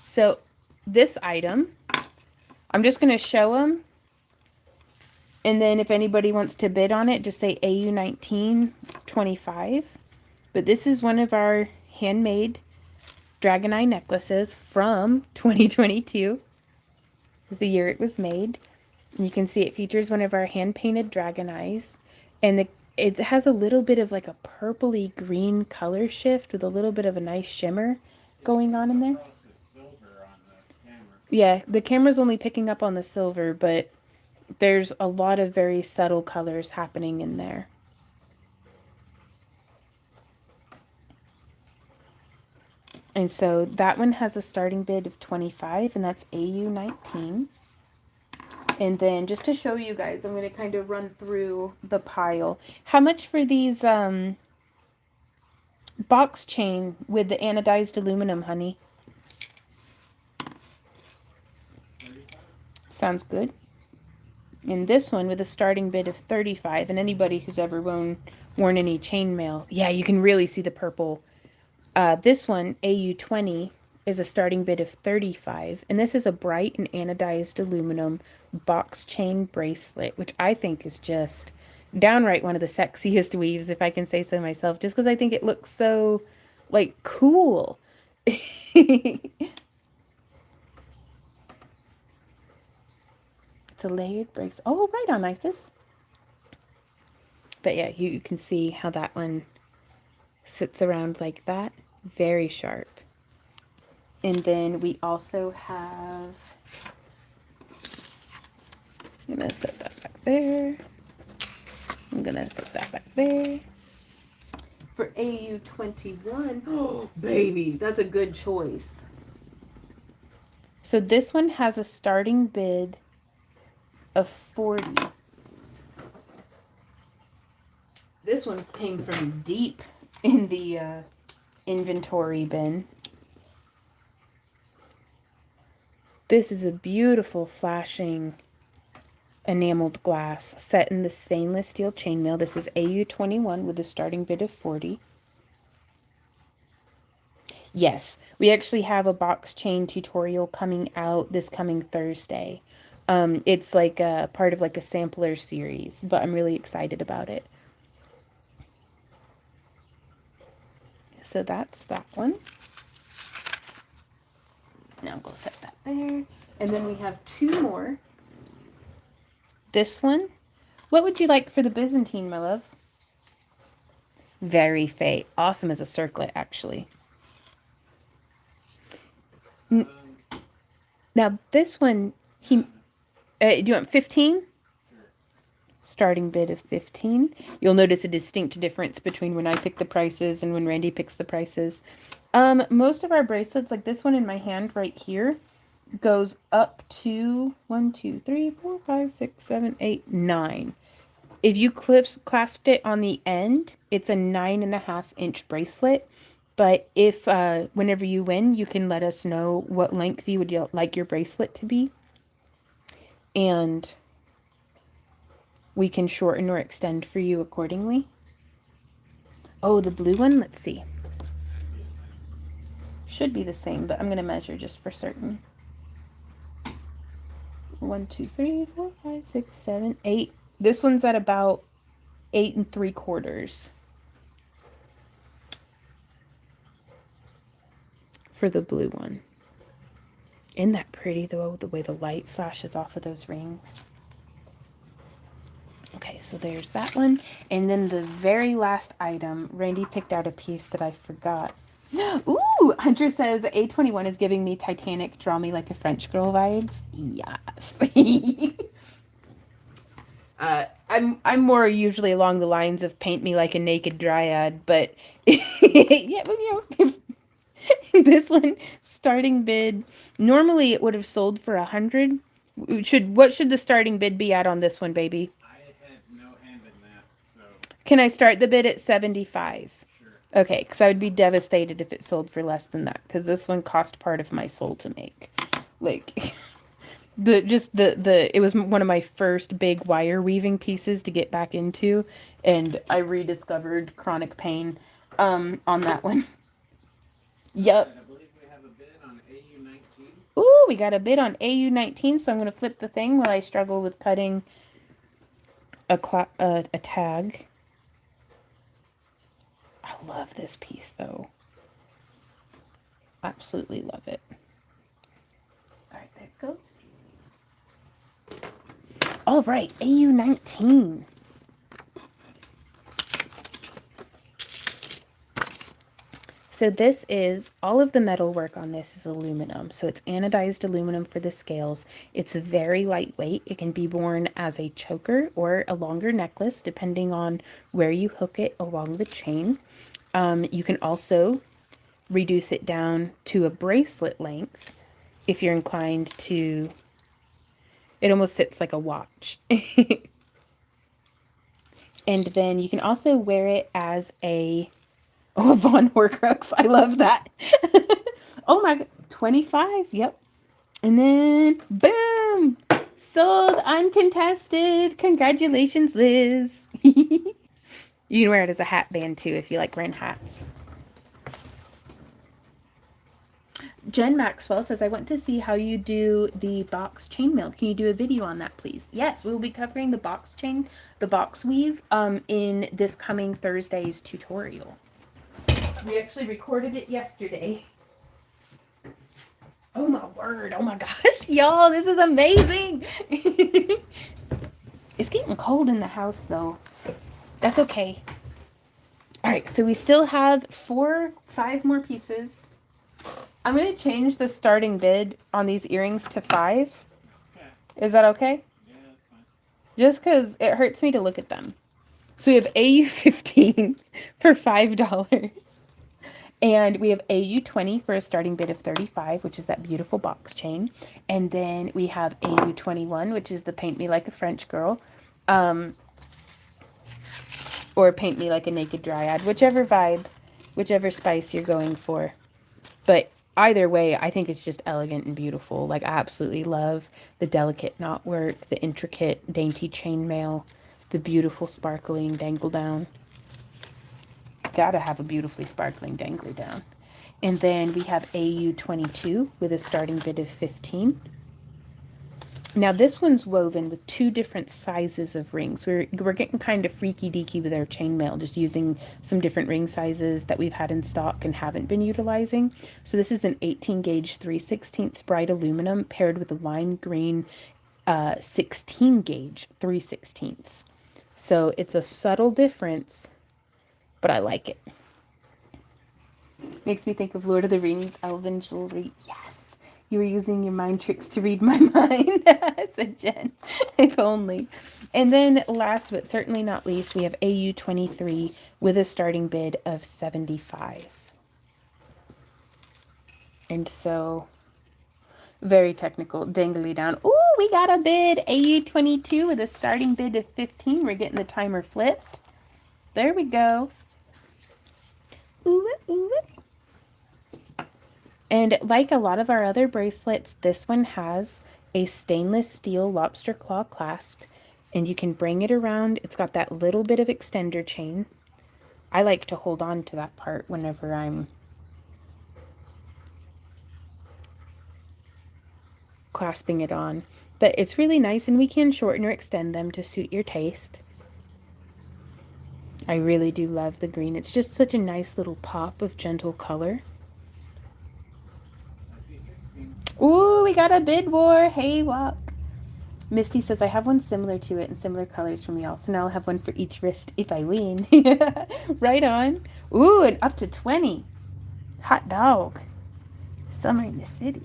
So this item, I'm just going to show them. And then if anybody wants to bid on it, just say AU19 25. But this is one of our handmade dragon eye necklaces from 2022. Is the year it was made. And you can see it features one of our hand-painted dragon eyes. And it has a little bit of like a purpley green color shift with a little bit of a nice shimmer going on in there. Yeah, the camera's only picking up on the silver, but there's a lot of very subtle colors happening in there. And so that one has a starting bid of 25, and that's AU19. And then just to show you guys, I'm going to kind of run through the pile. How much for these box chain with the anodized aluminum, honey? Sounds good. And this one with a starting bid of 35. And anybody who's ever worn any chainmail, yeah, you can really see the purple. This one, AU20, is a starting bid of 35. And this is a bright and anodized aluminum box chain bracelet, which I think is just downright one of the sexiest weaves, if I can say so myself, just because I think it looks so, like, cool. It's a layered bracelet. Oh, right on, Isis. But yeah, you can see how that one sits around like that. Very sharp. And then we also have, I'm going to set that back there. I'm going to set that back there. For AU21, oh, baby, that's a good choice. So this one has a starting bid of 40. This one came from deep in the inventory bin. This is a beautiful flashing enameled glass set in the stainless steel chainmail. This is AU21 with a starting bid of 40. Yes, we actually have a box chain tutorial coming out this coming Thursday. It's like a part of like a sampler series, but I'm really excited about it. So that's that one. Now go set that there. And then we have two more. This one. What would you like for the Byzantine, my love? Very fey. Awesome as a circlet, actually. Now this one, do you want 15? Starting bid of 15. You'll notice a distinct difference between when I pick the prices and when Randy picks the prices. Most of our bracelets, like this one in my hand right here, goes up to 1, 2, 3, 4, 5, 6, 7, 8, 9. If you clasped it on the end, it's a 9.5-inch bracelet. But if whenever you win, you can let us know what length you would like your bracelet to be. And we can shorten or extend for you accordingly. Oh, the blue one, let's see. Should be the same, but I'm going to measure just for certain. 1, 2, 3, 4, 5, 6, 7, 8. This one's at about 8 3/4 for the blue one. Isn't that pretty though, the way the light flashes off of those rings? Okay, so there's that one. And then the very last item, Randy picked out a piece that I forgot. Ooh, Hunter says A21 is giving me Titanic, draw me like a French girl vibes. Yes. I'm more usually along the lines of paint me like a naked dryad, but yeah, you know, this one starting bid, normally it would have sold for 100. What should the starting bid be at on this one, baby? I had no hand in that, so. Can I start the bid at 75? Sure. Okay, because I would be devastated if it sold for less than that, because this one cost part of my soul to make. Like, it was one of my first big wire weaving pieces to get back into, and I rediscovered chronic pain on that one. Yep. I believe we have a bid on AU19. Ooh, we got a bid on AU19, so I'm going to flip the thing while I struggle with cutting a tag. I love this piece, though. Absolutely love it. All right, there it goes. All right, AU19. So this is, all of the metal work on this is aluminum. So it's anodized aluminum for the scales. It's very lightweight. It can be worn as a choker or a longer necklace, depending on where you hook it along the chain. You can also reduce it down to a bracelet length if you're inclined to. It almost sits like a watch. And then you can also wear it as a Von Horcrux. I love that. Oh my god. 25. Yep. And then boom. Sold uncontested. Congratulations, Liz. You can wear it as a hat band too if you like wearing hats. Jen Maxwell says, I want to see how you do the box chainmail. Can you do a video on that, please? Yes, we will be covering the box chain, the box weave, in this coming Thursday's tutorial. We actually recorded it yesterday. Oh my word. Oh my gosh. Y'all, this is amazing. It's getting cold in the house though. That's okay. All right, so we still have 5 more pieces. I'm going to change the starting bid on these earrings to 5. Okay. Is that okay? Yeah, that's fine. Just because it hurts me to look at them. So we have AU15 for $5. And we have AU20 for a starting bid of 35, which is that beautiful box chain. And then we have AU21, which is the Paint Me Like a French Girl. Or Paint Me Like a Naked Dryad. Whichever vibe, whichever spice you're going for. But either way, I think it's just elegant and beautiful. Like, I absolutely love the delicate knot work, the intricate, dainty chainmail, the beautiful sparkling dangle down. Gotta have a beautifully sparkling dangly down. And then we have AU22 with a starting bid of 15. Now this one's woven with 2 different sizes of rings. We're getting kind of freaky deaky with our chainmail, just using some different ring sizes that we've had in stock and haven't been utilizing. So this is an 18 gauge 3/16 bright aluminum paired with a lime green 16 gauge 3/16. So it's a subtle difference, but I like it. Makes me think of Lord of the Rings, elven jewelry. Yes, you were using your mind tricks to read my mind, said Jen. If only. And then last but certainly not least, we have AU23 with a starting bid of 75. And so, very technical, dangly down. Ooh, we got a bid, AU22 with a starting bid of 15. We're getting the timer flipped. There we go. Ooh, ooh. And like a lot of our other bracelets, this one has a stainless steel lobster claw clasp, and you can bring it around. It's got that little bit of extender chain. I like to hold on to that part whenever I'm clasping it on. But it's really nice, and we can shorten or extend them to suit your taste. I really do love the green. It's just such a nice little pop of gentle color. Ooh, we got a bid war. Hey, walk. Misty says, I have one similar to it in similar colors from y'all. So now I'll have one for each wrist if I win. Right on. Ooh, and up to 20. Hot dog. Summer in the city.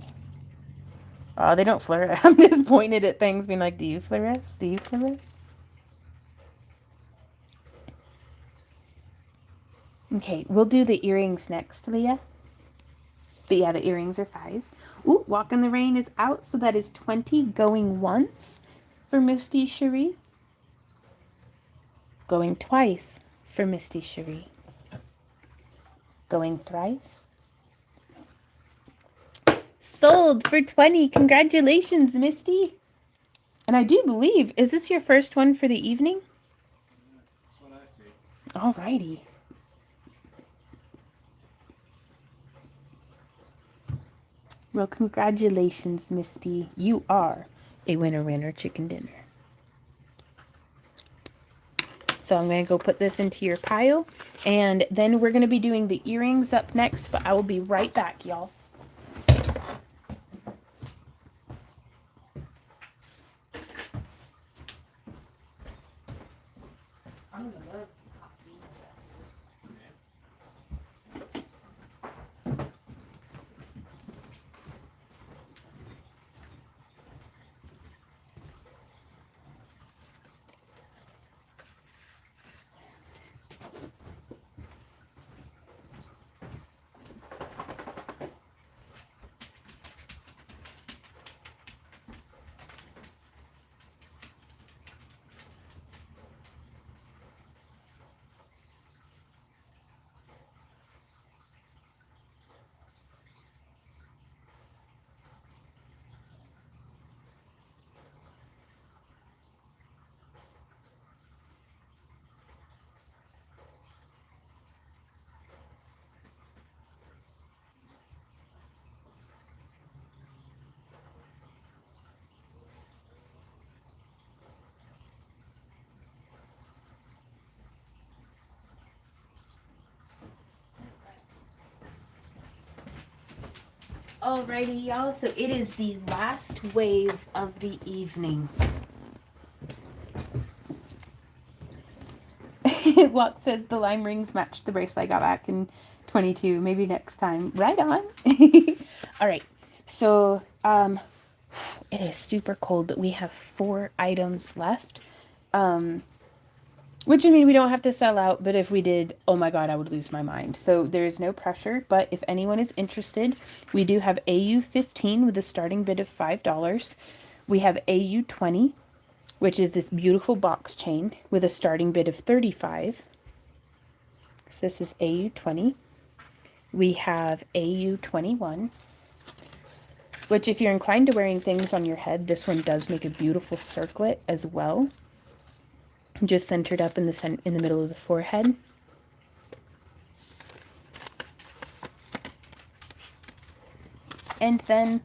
Oh, they don't fluoresce. I'm just pointing at things being like, do you fluoresce? Do you fluoresce? Okay, we'll do the earrings next, Leah. But yeah, the earrings are 5. Ooh, Walk in the Rain is out, so that is 20 going once for Misty Cherie. Going twice for Misty Cherie. Going thrice. Sold for 20. Congratulations, Misty. And I do believe, is this your first one for the evening? That's what I see. Alrighty. Well, congratulations, Misty. You are a winner chicken dinner. So I'm going to go put this into your pile, and then we're going to be doing the earrings up next, but I will be right back, y'all. I'm going to love some coffee. Alrighty, y'all, so it is the last wave of the evening. Walt says the lime rings matched the bracelet I got back in 22. Maybe next time. Right on. Alright, so it is super cold, but we have 4 items left. Which would mean we don't have to sell out, but if we did, oh my god, I would lose my mind. So there's no pressure, but if anyone is interested, we do have AU15 with a starting bid of $5. We have AU20, which is this beautiful box chain with a starting bid of $35. So this is AU20. We have AU21, which if you're inclined to wearing things on your head, this one does make a beautiful circlet as well. Just centered up in the middle of the forehead. And then,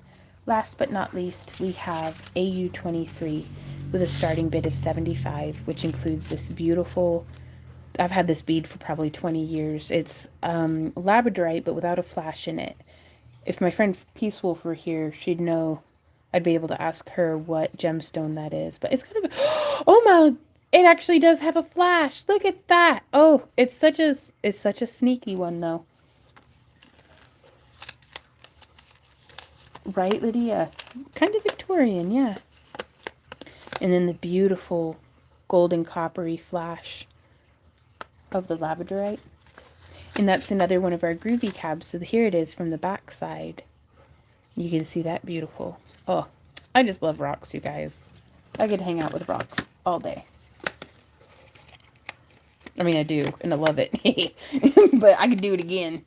last but not least, we have AU23 with a starting bid of $75, which includes this beautiful, I've had this bead for probably 20 years. It's labradorite, but without a flash in it. If my friend Peace Wolf were here, she'd know. I'd be able to ask her what gemstone that is. But it's kind of, oh my, it actually does have a flash. Look at that. Oh, it's such a sneaky one though. Right, Lydia? Kind of Victorian, yeah. And then the beautiful golden coppery flash of the labradorite. And that's another one of our groovy cabs. So here it is from the back side. You can see that beautiful. Oh, I just love rocks, you guys. I could hang out with rocks all day. I mean, I do, and I love it. But I could do it again.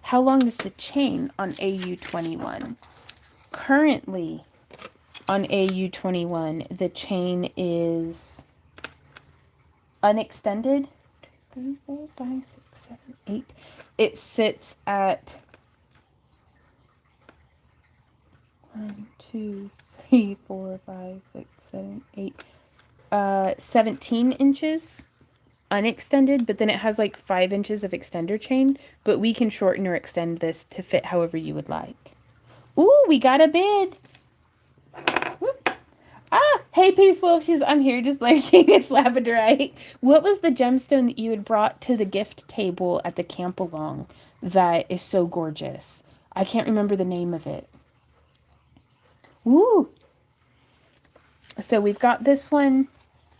How long is the chain on AU21? Currently, on AU21, the chain is unextended. 3, 4, 5, 6, 7, 8. It sits at 1, 2, 3, 4, 5, 6, 7, 8. 17 inches unextended, but then it has like 5 inches of extender chain, but we can shorten or extend this to fit however you would like. Ooh, we got a bid. Whoop. Ah, hey Peace Wolf, I'm here just liking it's labradorite. What was the gemstone that you had brought to the gift table at the camp along that is so gorgeous? I can't remember the name of it. Woo! So we've got this one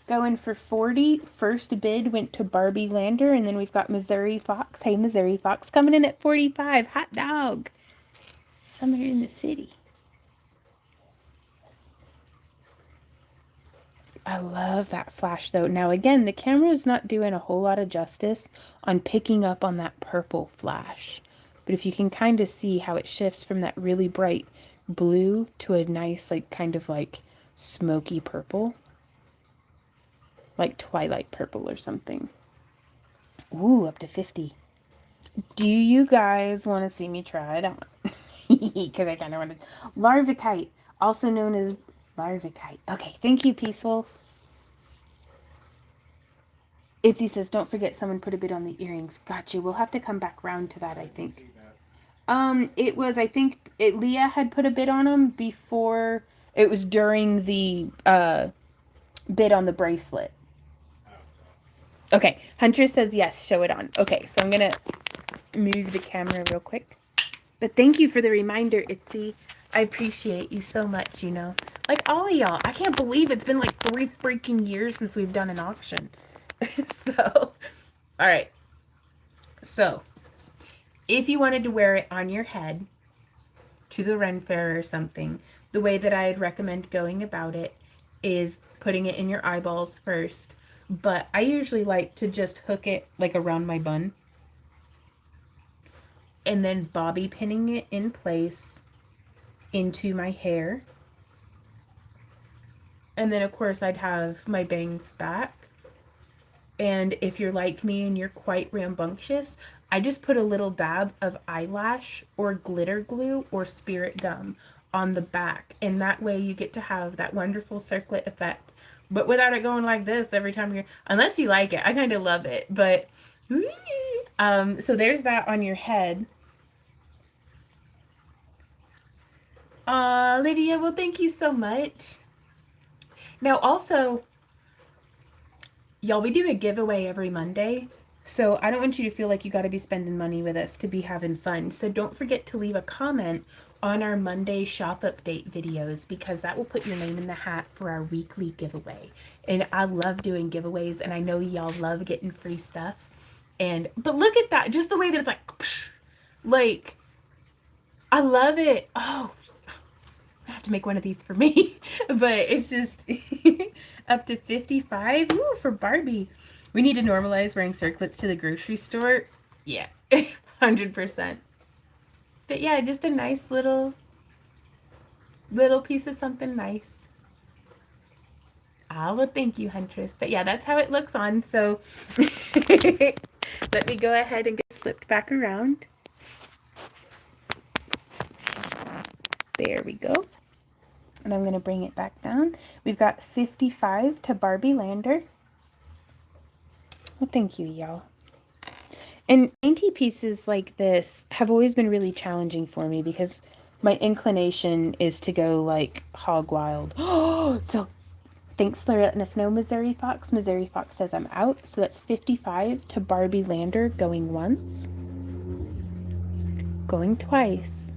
going for 40. First bid went to Barbie Lander, and then we've got Missouri Fox. Hey, Missouri Fox coming in at 45. Hot dog. Somewhere in the city. I love that flash though. Now again, the camera is not doing a whole lot of justice on picking up on that purple flash. But if you can kind of see how it shifts from that really bright blue to a nice, like, kind of like smoky purple. Like twilight purple or something. Ooh, up to 50. Do you guys want to see me try it on? Because I kind of wanted... Larvikite, also known as Larvikite. Okay, thank you, Peaceful. Itzy says, don't forget someone put a bid on the earrings. Gotcha. We'll have to come back round to that, I think. It was, I think, Leah had put a bid on them before... It was during the bid on the bracelet. Okay, Huntress says yes, show it on. Okay, so I'm going to move the camera real quick. But thank you for the reminder, Itzy. I appreciate you so much, you know. Like all of y'all. I can't believe it's been like 3 freaking years since we've done an auction. So, all right. So, if you wanted to wear it on your head to the Ren Fair or something, the way that I'd recommend going about it is putting it in your eyeballs first. But I usually like to just hook it like around my bun. And then bobby pinning it in place into my hair. And then of course I'd have my bangs back. And if you're like me and you're quite rambunctious, I just put a little dab of eyelash or glitter glue or spirit gum on the back. And that way you get to have that wonderful circlet effect. But without it going like this every time you're, unless you like it. I kind of love it. But, so there's that on your head. Lydia, well, thank you so much. Now, also, y'all, we do a giveaway every Monday. So I don't want you to feel like you got to be spending money with us to be having fun. So don't forget to leave a comment on our Monday shop update videos, because that will put your name in the hat for our weekly giveaway. And I love doing giveaways, and I know y'all love getting free stuff. But look at that, just the way that it's like, I love it. Oh, I have to make one of these for me. But it's just up to 55. Ooh, for Barbie. We need to normalize wearing circlets to the grocery store. Yeah, 100%. But yeah, just a nice little piece of something nice. Ah, well, thank you, Huntress. But yeah, that's how it looks on. So let me go ahead and get flipped back around. There we go. And I'm going to bring it back down. We've got 55 to Barbie Lander. Well, thank you, y'all. And dainty pieces like this have always been really challenging for me, because my inclination is to go like hog wild. Oh, so thanks for letting us know, Missouri Fox. Missouri Fox says I'm out. So that's 55 to Barbie Lander, going once, going twice,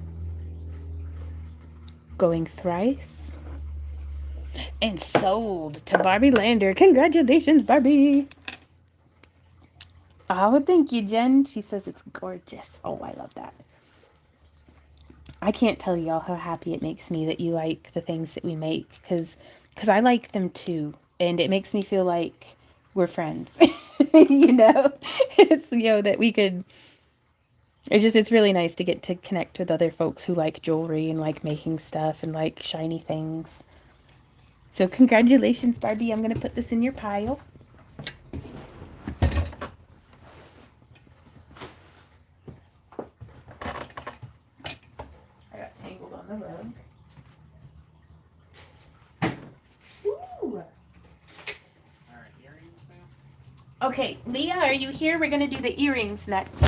going thrice, and sold to Barbie Lander. Congratulations, Barbie. Oh, thank you, Jen. She says it's gorgeous. Oh, I love that. I can't tell y'all how happy it makes me that you like the things that we make, because I like them too, and it makes me feel like we're friends. You know, it's, you know, that we could. It's really nice to get to connect with other folks who like jewelry and like making stuff and like shiny things. So congratulations, Barbie. I'm gonna put this in your pile. The rug. Ooh. Alright, earrings now? Okay, Leah, are you here? We're going to do the earrings next.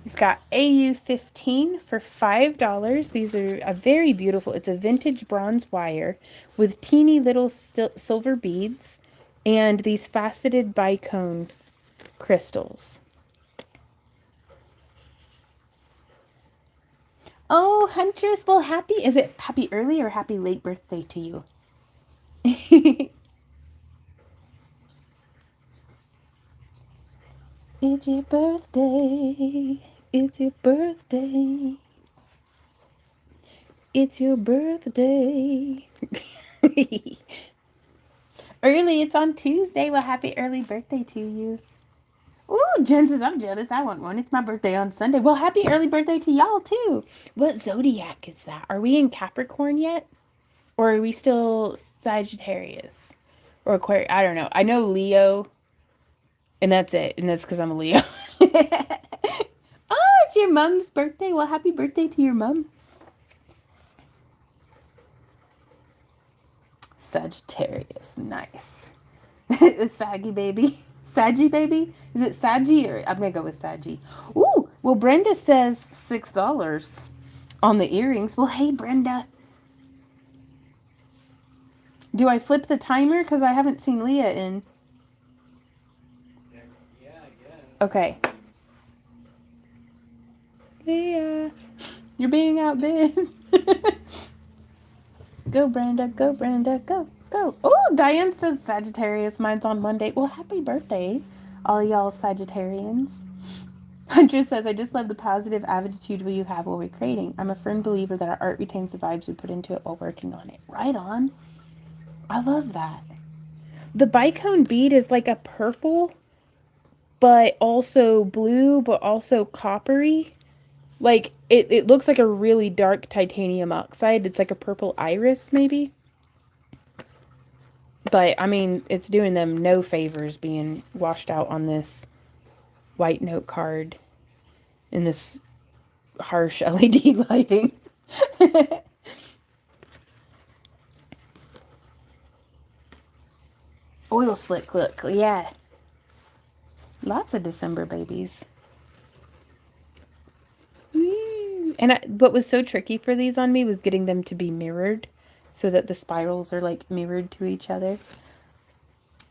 We've got AU15 for $5. These are a very beautiful, it's a vintage bronze wire with teeny little silver beads and these faceted bicone crystals. Oh, Huntress, well, is it happy early or happy late birthday to you? It's your birthday. It's your birthday. It's your birthday. Early, it's on Tuesday. Well, happy early birthday to you. Ooh, Jen says, I'm jealous. I want one. It's my birthday on Sunday. Well, happy early birthday to y'all, too. What zodiac is that? Are we in Capricorn yet? Or are we still Sagittarius? Or Aquarius? I don't know. I know Leo, and that's it. And that's because I'm a Leo. Oh, it's your mom's birthday. Well, happy birthday to your mom. Sagittarius. Nice. It's Saggy baby. Saggy baby? Is it Saggy or I'm gonna go with Saggy. Ooh, well Brenda says $6 on the earrings. Well, hey Brenda. Do I flip the timer? Because I haven't seen Leah in. Yeah, I guess. Okay. Leah, you're being outbid. Go Brenda, go Brenda, go, go. Oh, Diane says Sagittarius. Mine's on Monday. Well, happy birthday, all y'all Sagittarians. Huntress says, I just love the positive attitude you have while we're creating. I'm a firm believer that our art retains the vibes we put into it while working on it. Right on. I love that. The bicone bead is like a purple, but also blue, but also coppery. Like, it looks like a really dark titanium oxide. It's like a purple iris, maybe. But, I mean, it's doing them no favors being washed out on this white note card in this harsh LED lighting. Oil slick look, yeah. Lots of December babies. And what was so tricky for these on me was getting them to be mirrored so that the spirals are like mirrored to each other.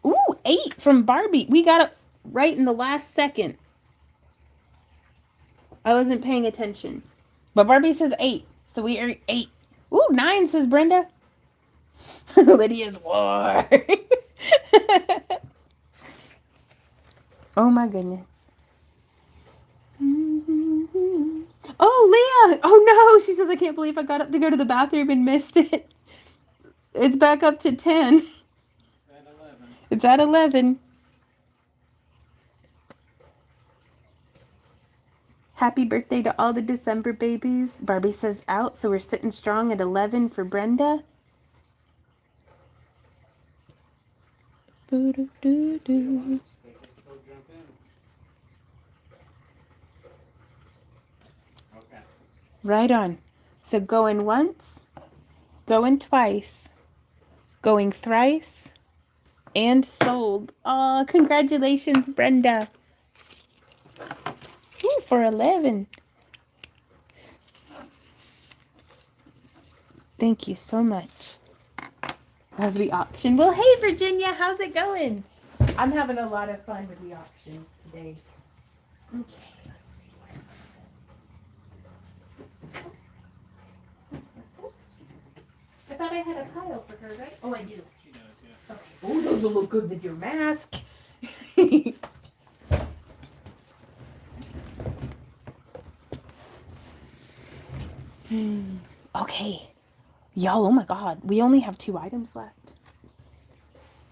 Ooh, 8 from Barbie. We got it right in the last second. I wasn't paying attention. But Barbie says 8. So we are 8. Ooh, 9 says Brenda. Lydia's war. Oh my goodness. Oh, Leah. Oh no. She says, I can't believe I got up to go to the bathroom and missed it. It's back up to 10. At 11. It's at 11. Happy birthday to all the December babies. Barbie says out, so we're sitting strong at 11 for Brenda. Boo, doo, doo, doo. They can still jump in. Okay. Right on. So going once, going twice, going thrice, and sold. Oh, congratulations, Brenda. Ooh, for 11. Thank you so much. Love the auction. Well, hey, Virginia, how's it going? I'm having a lot of fun with the auctions today. Okay, let's see where I thought I had a pile for her, right? Oh, I do. She does, yeah. Okay. Oh, those will look good with your mask. Okay. Y'all, oh my god. We only have 2 items left.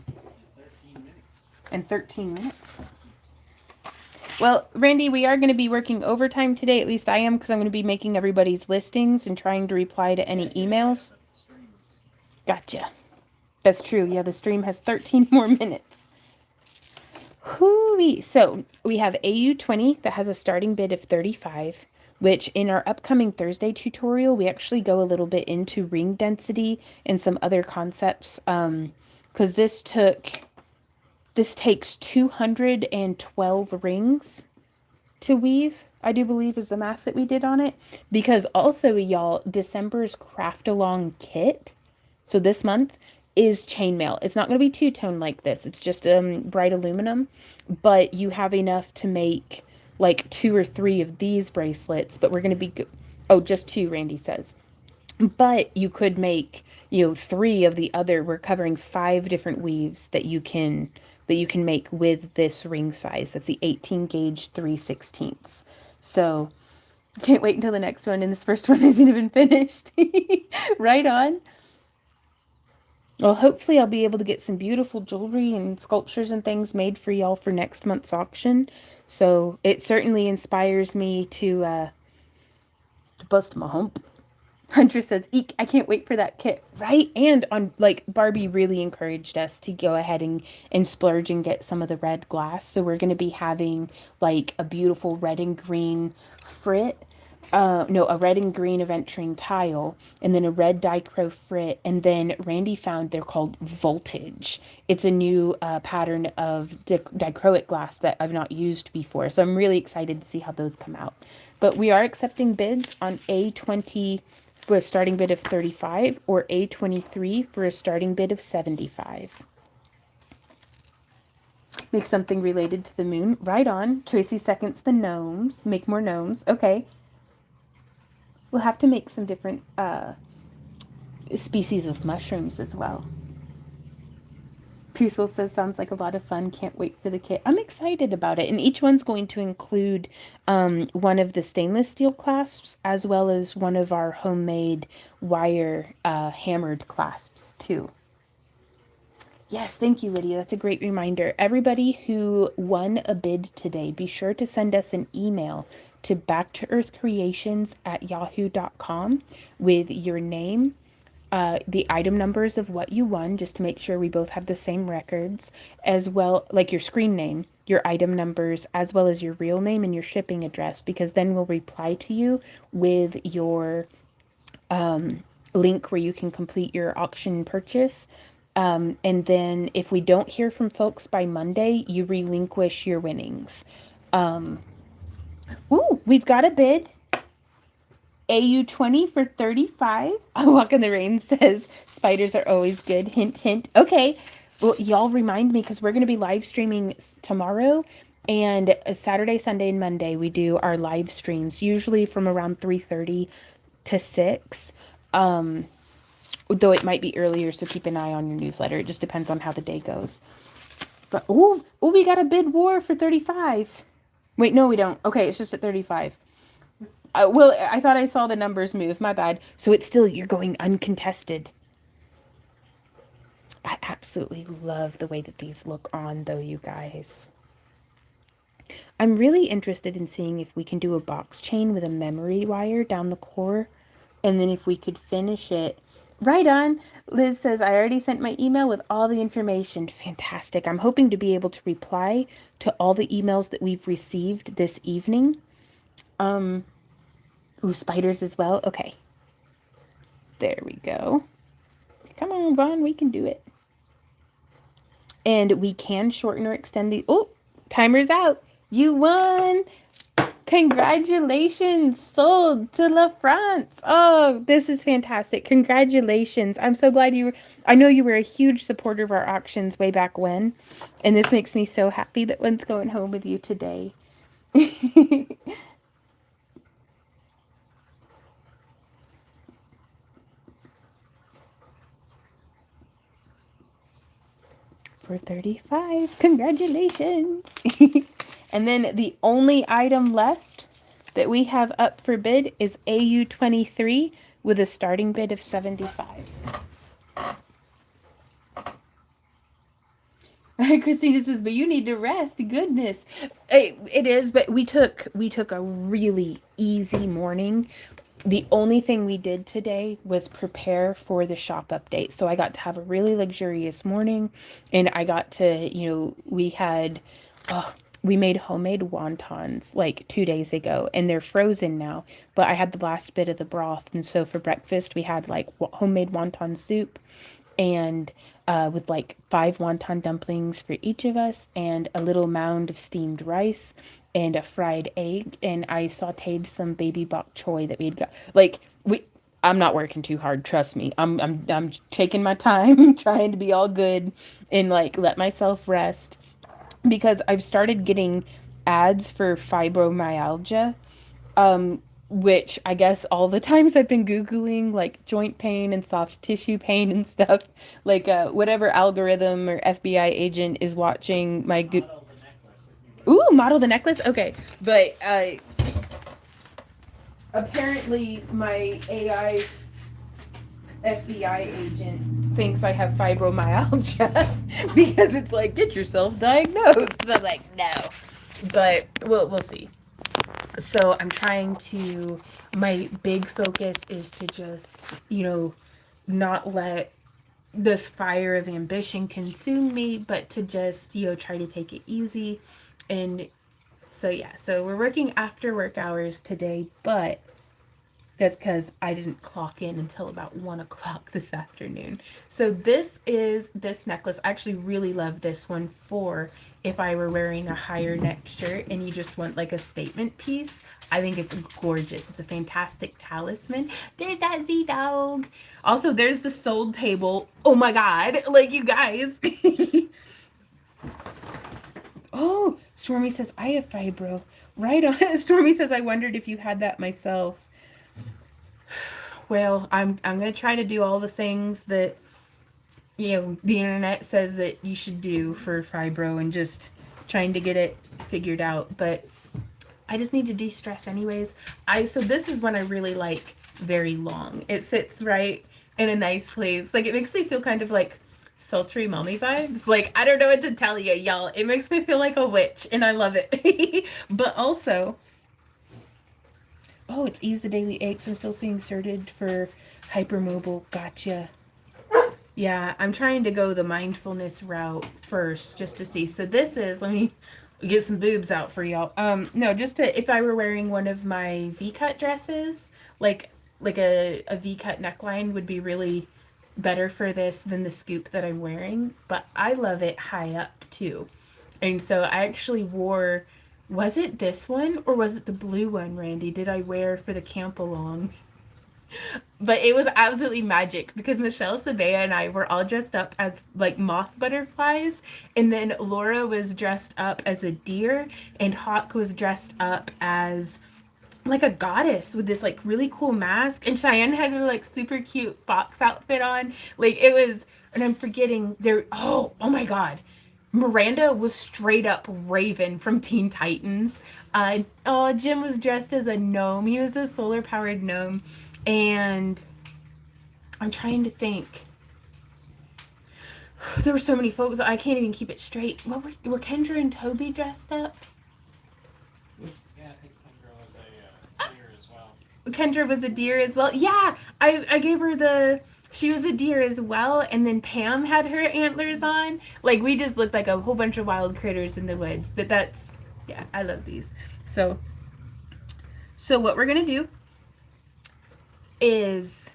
In 13 minutes. In 13 minutes. Well, Randy, we are going to be working overtime today. At least I am, because I'm going to be making everybody's listings and trying to reply to any emails. Gotcha. That's true. Yeah, the stream has 13 more minutes. Hoo-wee. So we have AU20 that has a starting bid of 35, which in our upcoming Thursday tutorial, we actually go a little bit into ring density and some other concepts. Because this takes 212 rings to weave, I do believe is the math that we did on it. Because also, y'all, December's craft along kit, so this month, is chainmail. It's not going to be two-tone like this. It's just bright aluminum, but you have enough to make like 2 or 3 of these bracelets, but we're going to be, oh, just 2, Randy says. But you could make, 3 of the other. We're covering 5 different weaves that you can make with this ring size. That's the 18 gauge 3/16. So Can't wait until the next one, and this first one isn't even finished. Right on. Well, hopefully I'll be able to get some beautiful jewelry and sculptures and things made for y'all for next month's auction. So it certainly inspires me to bust my hump. Hunter says, "Eek, I can't wait for that kit." Right? And on like Barbie really encouraged us to go ahead and splurge and get some of the red glass. So we're gonna be having like a beautiful red and green frit. No, a red and green aventurine tile, and then a red dichro frit, and then Randy found they're called Voltage. It's a new pattern of dichroic glass that I've not used before, so I'm really excited to see how those come out. But we are accepting bids on A20 for a starting bid of 35 or A23 for a starting bid of 75. Make something related to the moon. Right on. Tracy seconds the gnomes. Make more gnomes. Okay. We'll have to make some different species of mushrooms as well. Peaceful says, sounds like a lot of fun. Can't wait for the kit. I'm excited about it. And each one's going to include one of the stainless steel clasps as well as one of our homemade wire hammered clasps too. Yes, thank you, Lydia. That's a great reminder. Everybody who won a bid today, be sure to send us an email to backtoearthcreations@yahoo.com with your name, the item numbers of what you won, just to make sure we both have the same records, as well, like your screen name, your item numbers, as well as your real name and your shipping address, because then we'll reply to you with your link where you can complete your auction purchase. And then if we don't hear from folks by Monday, you relinquish your winnings. Ooh, we've got a bid. AU20 for 35. A Walk in the Rain says, spiders are always good. Hint, hint. Okay. Well, y'all remind me because we're going to be live streaming tomorrow. And Saturday, Sunday, and Monday, we do our live streams, usually from around 3:30 to 6. Though it might be earlier, so keep an eye on your newsletter. It just depends on how the day goes. But, oh, we got a bid war for 35. Wait, no, we don't. Okay, it's just at 35. Well, I thought I saw the numbers move. My bad. So it's still, you're going uncontested. I absolutely love the way that these look on, though, you guys. I'm really interested in seeing if we can do a box chain with a memory wire down the core. And then if we could finish it. Right on. Liz says, I already sent my email with all the information. Fantastic. I'm hoping to be able to reply to all the emails that we've received this evening. Ooh, spiders as well. Okay. There we go. Come on, Vaughn. We can do it. And we can shorten or extend the... Oh, timer's out. You won. Congratulations, sold to Lef France. Oh, this is fantastic. Congratulations. I'm so glad you were, I know you were a huge supporter of our auctions way back when, and this makes me so happy that one's going home with you today. For 35. Congratulations. And then the only item left that we have up for bid is AU23 with a starting bid of 75. Christina says, but you need to rest. Goodness. It is, but we took a really easy morning. The only thing we did today was prepare for the shop update. So I got to have a really luxurious morning, and I got to, we made homemade wontons like 2 days ago, and they're frozen now, but I had the last bit of the broth. And so for breakfast, we had like homemade wonton soup and with like 5 wonton dumplings for each of us and a little mound of steamed rice and a fried egg, and I sauteed some baby bok choy that we'd got. I'm not working too hard, trust me. I'm taking my time, trying to be all good and like let myself rest, because I've started getting ads for fibromyalgia, which I guess all the times I've been Googling like joint pain and soft tissue pain and stuff, like whatever algorithm or FBI agent is watching my model the necklace. Okay, but Apparently, my AI FBI agent thinks I have fibromyalgia because it's like, get yourself diagnosed. And I'm like, no. But we'll see. So I'm trying to, my big focus is to just, not let this fire of ambition consume me, but to just, try to take it easy. And so, yeah, so we're working after work hours today, but that's because I didn't clock in until about 1 o'clock this afternoon. So this is this necklace. I actually really love this one for if I were wearing a higher neck shirt and you just want like a statement piece. I think it's gorgeous. It's a fantastic talisman. There's that Z-Dog. Also, there's the sold table. Oh my God. Like, you guys. Oh, Stormy says, I have fibro. Right on. Stormy says, I wondered if you had that myself. Well, I'm gonna try to do all the things that the internet says that you should do for fibro and just trying to get it figured out. But I just need to de-stress anyways. So this is one I really like very long. It sits right in a nice place. Like, it makes me feel kind of like sultry mommy vibes. Like, I don't know what to tell you, y'all. It makes me feel like a witch and I love it. But also, oh, it's ease the daily aches. I'm still seeing certed for hypermobile. Gotcha. Yeah, I'm trying to go the mindfulness route first just to see. So this is, let me get some boobs out for y'all. No, just to, if I were wearing one of my V-cut dresses, like a V-cut neckline would be really better for this than the scoop that I'm wearing. But I love it high up too. And so I actually wore, was it this one or was it the blue one, Randy? Did I wear for the camp along? But it was absolutely magic because Michelle Sabea and I were all dressed up as like moth butterflies, and then Laura was dressed up as a deer, and Hawk was dressed up as like a goddess with this like really cool mask, and Cheyenne had her like super cute fox outfit on. Like, it was, and I'm forgetting there. Oh my God. Miranda was straight up Raven from Teen Titans. Jim was dressed as a gnome. He was a solar powered gnome. And I'm trying to think. There were so many folks, I can't even keep it straight. What were Kendra and Toby dressed up? Yeah, I think Kendra was a deer as well. Kendra was a deer as well. Yeah, I gave her she was a deer as well, and then Pam had her antlers on. Like, we just looked like a whole bunch of wild critters in the woods. But yeah, I love these. So what we're gonna do is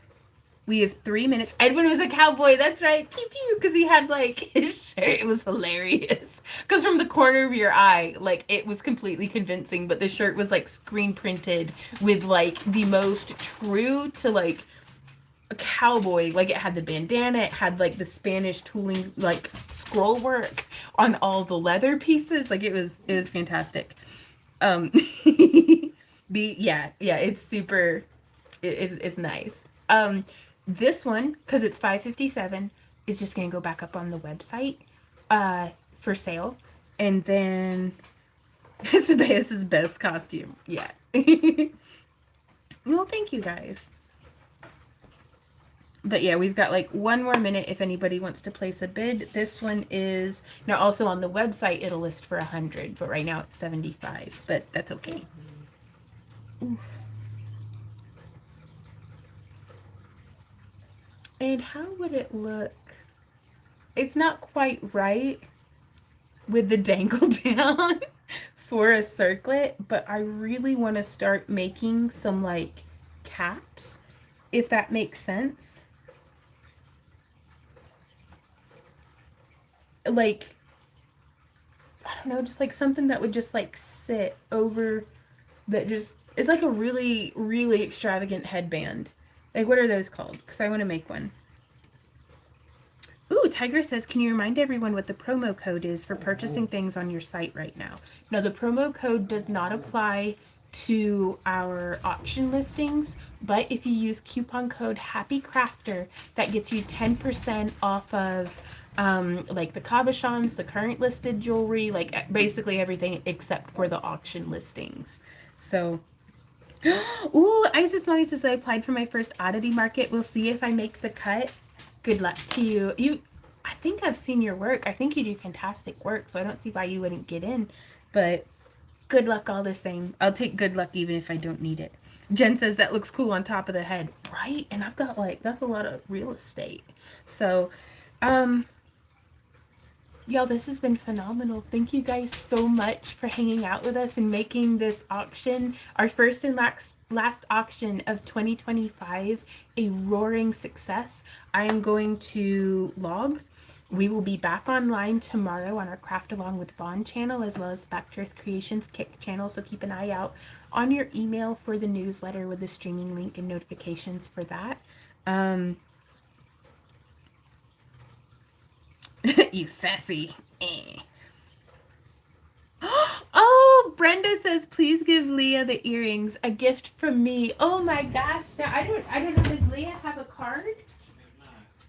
we have 3 minutes. Edwin was a cowboy. That's right. Pew pew. Because he had like his shirt. It was hilarious. Because from the corner of your eye, like, it was completely convincing. But the shirt was like screen printed with like the most true to like a cowboy. Like, it had the bandana. It had like the Spanish tooling, like scroll work on all the leather pieces. Like, it was fantastic. Yeah. It's super. It's nice. This one, because it's $5.57, is just gonna go back up on the website for sale. And then Sabaeus' best costume. Yeah. Well, thank you guys. But yeah, we've got like 1 more minute if anybody wants to place a bid. This one is now also on the website. It'll list for 100, but right now it's 75. But that's okay. Ooh. And how would it look? It's not quite right with the dangle down for a circlet, but I really want to start making some like caps, if that makes sense. Like, I don't know, just like something that would just like sit over, that just, it's like a really, really extravagant headband. Like, what are those called? Because I want to make one. Ooh, Tiger says, can you remind everyone what the promo code is for purchasing things on your site right now? No, the promo code does not apply to our auction listings, but if you use coupon code HAPPYCRAFTER, that gets you 10% off of like the cabochons, the current listed jewelry, like basically everything except for the auction listings. So Ooh, Isis Mommy says I applied for my first oddity market. We'll see if I make the cut. Good luck to you. I think I've seen your work. I think you do fantastic work, so I don't see why you wouldn't get in. But good luck all the same. I'll take good luck even if I don't need it. Jen says that looks cool on top of the head. Right? And I've got that's a lot of real estate. So, y'all, this has been phenomenal. Thank you guys so much for hanging out with us and making this auction, our first and last auction of 2025, a roaring success. I am going to log. We will be back online tomorrow on our Craft Along with Bond channel, as well as Back to Earth Creations Kick channel. So keep an eye out on your email for the newsletter with the streaming link and notifications for that. You sassy. Oh, Brenda says, please give Leah the earrings. A gift from me. Oh my gosh. Now I don't know. Does Leah have a card?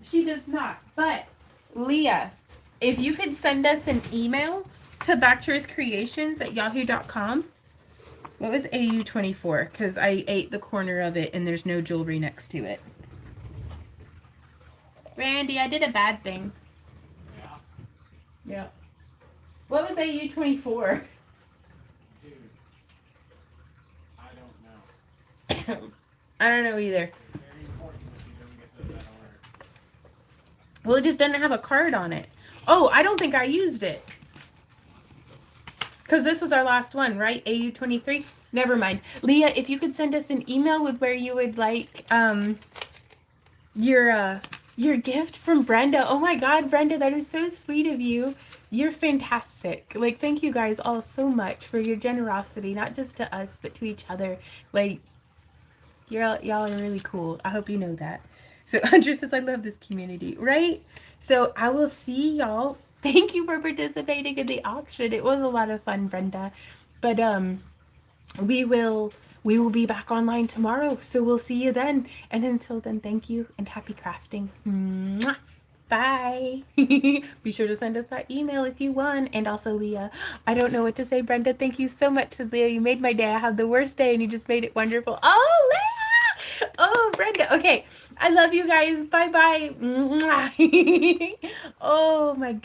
She does not. But Leah, if you could send us an email to backtooearthcreations@yahoo.com. What was AU24? Because I ate the corner of it and there's no jewelry next to it. Randy, I did a bad thing. Yeah. What was AU24? Dude, I don't know. I don't know either. It's very important that you don't get those out of order. Well, it just doesn't have a card on it. Oh, I don't think I used it. Because this was our last one, right? AU23? Never mind. Leah, if you could send us an email with where you would like your gift from Brenda. Oh my God, Brenda, that is so sweet of you. You're fantastic. Like, thank you guys all so much for your generosity, not just to us, but to each other. Like, y'all are really cool. I hope you know that. So Andrew says, I love this community, right? So I will see y'all. Thank you for participating in the auction. It was a lot of fun, Brenda. But we will be back online tomorrow. So we'll see you then. And until then, thank you and happy crafting. Mwah. Bye. Be sure to send us that email if you won. And also, Leah, I don't know what to say. Brenda, thank you so much, says Leah. You made my day. I had the worst day and you just made it wonderful. Oh, Leah. Oh, Brenda. Okay. I love you guys. Bye-bye. Oh, my goodness.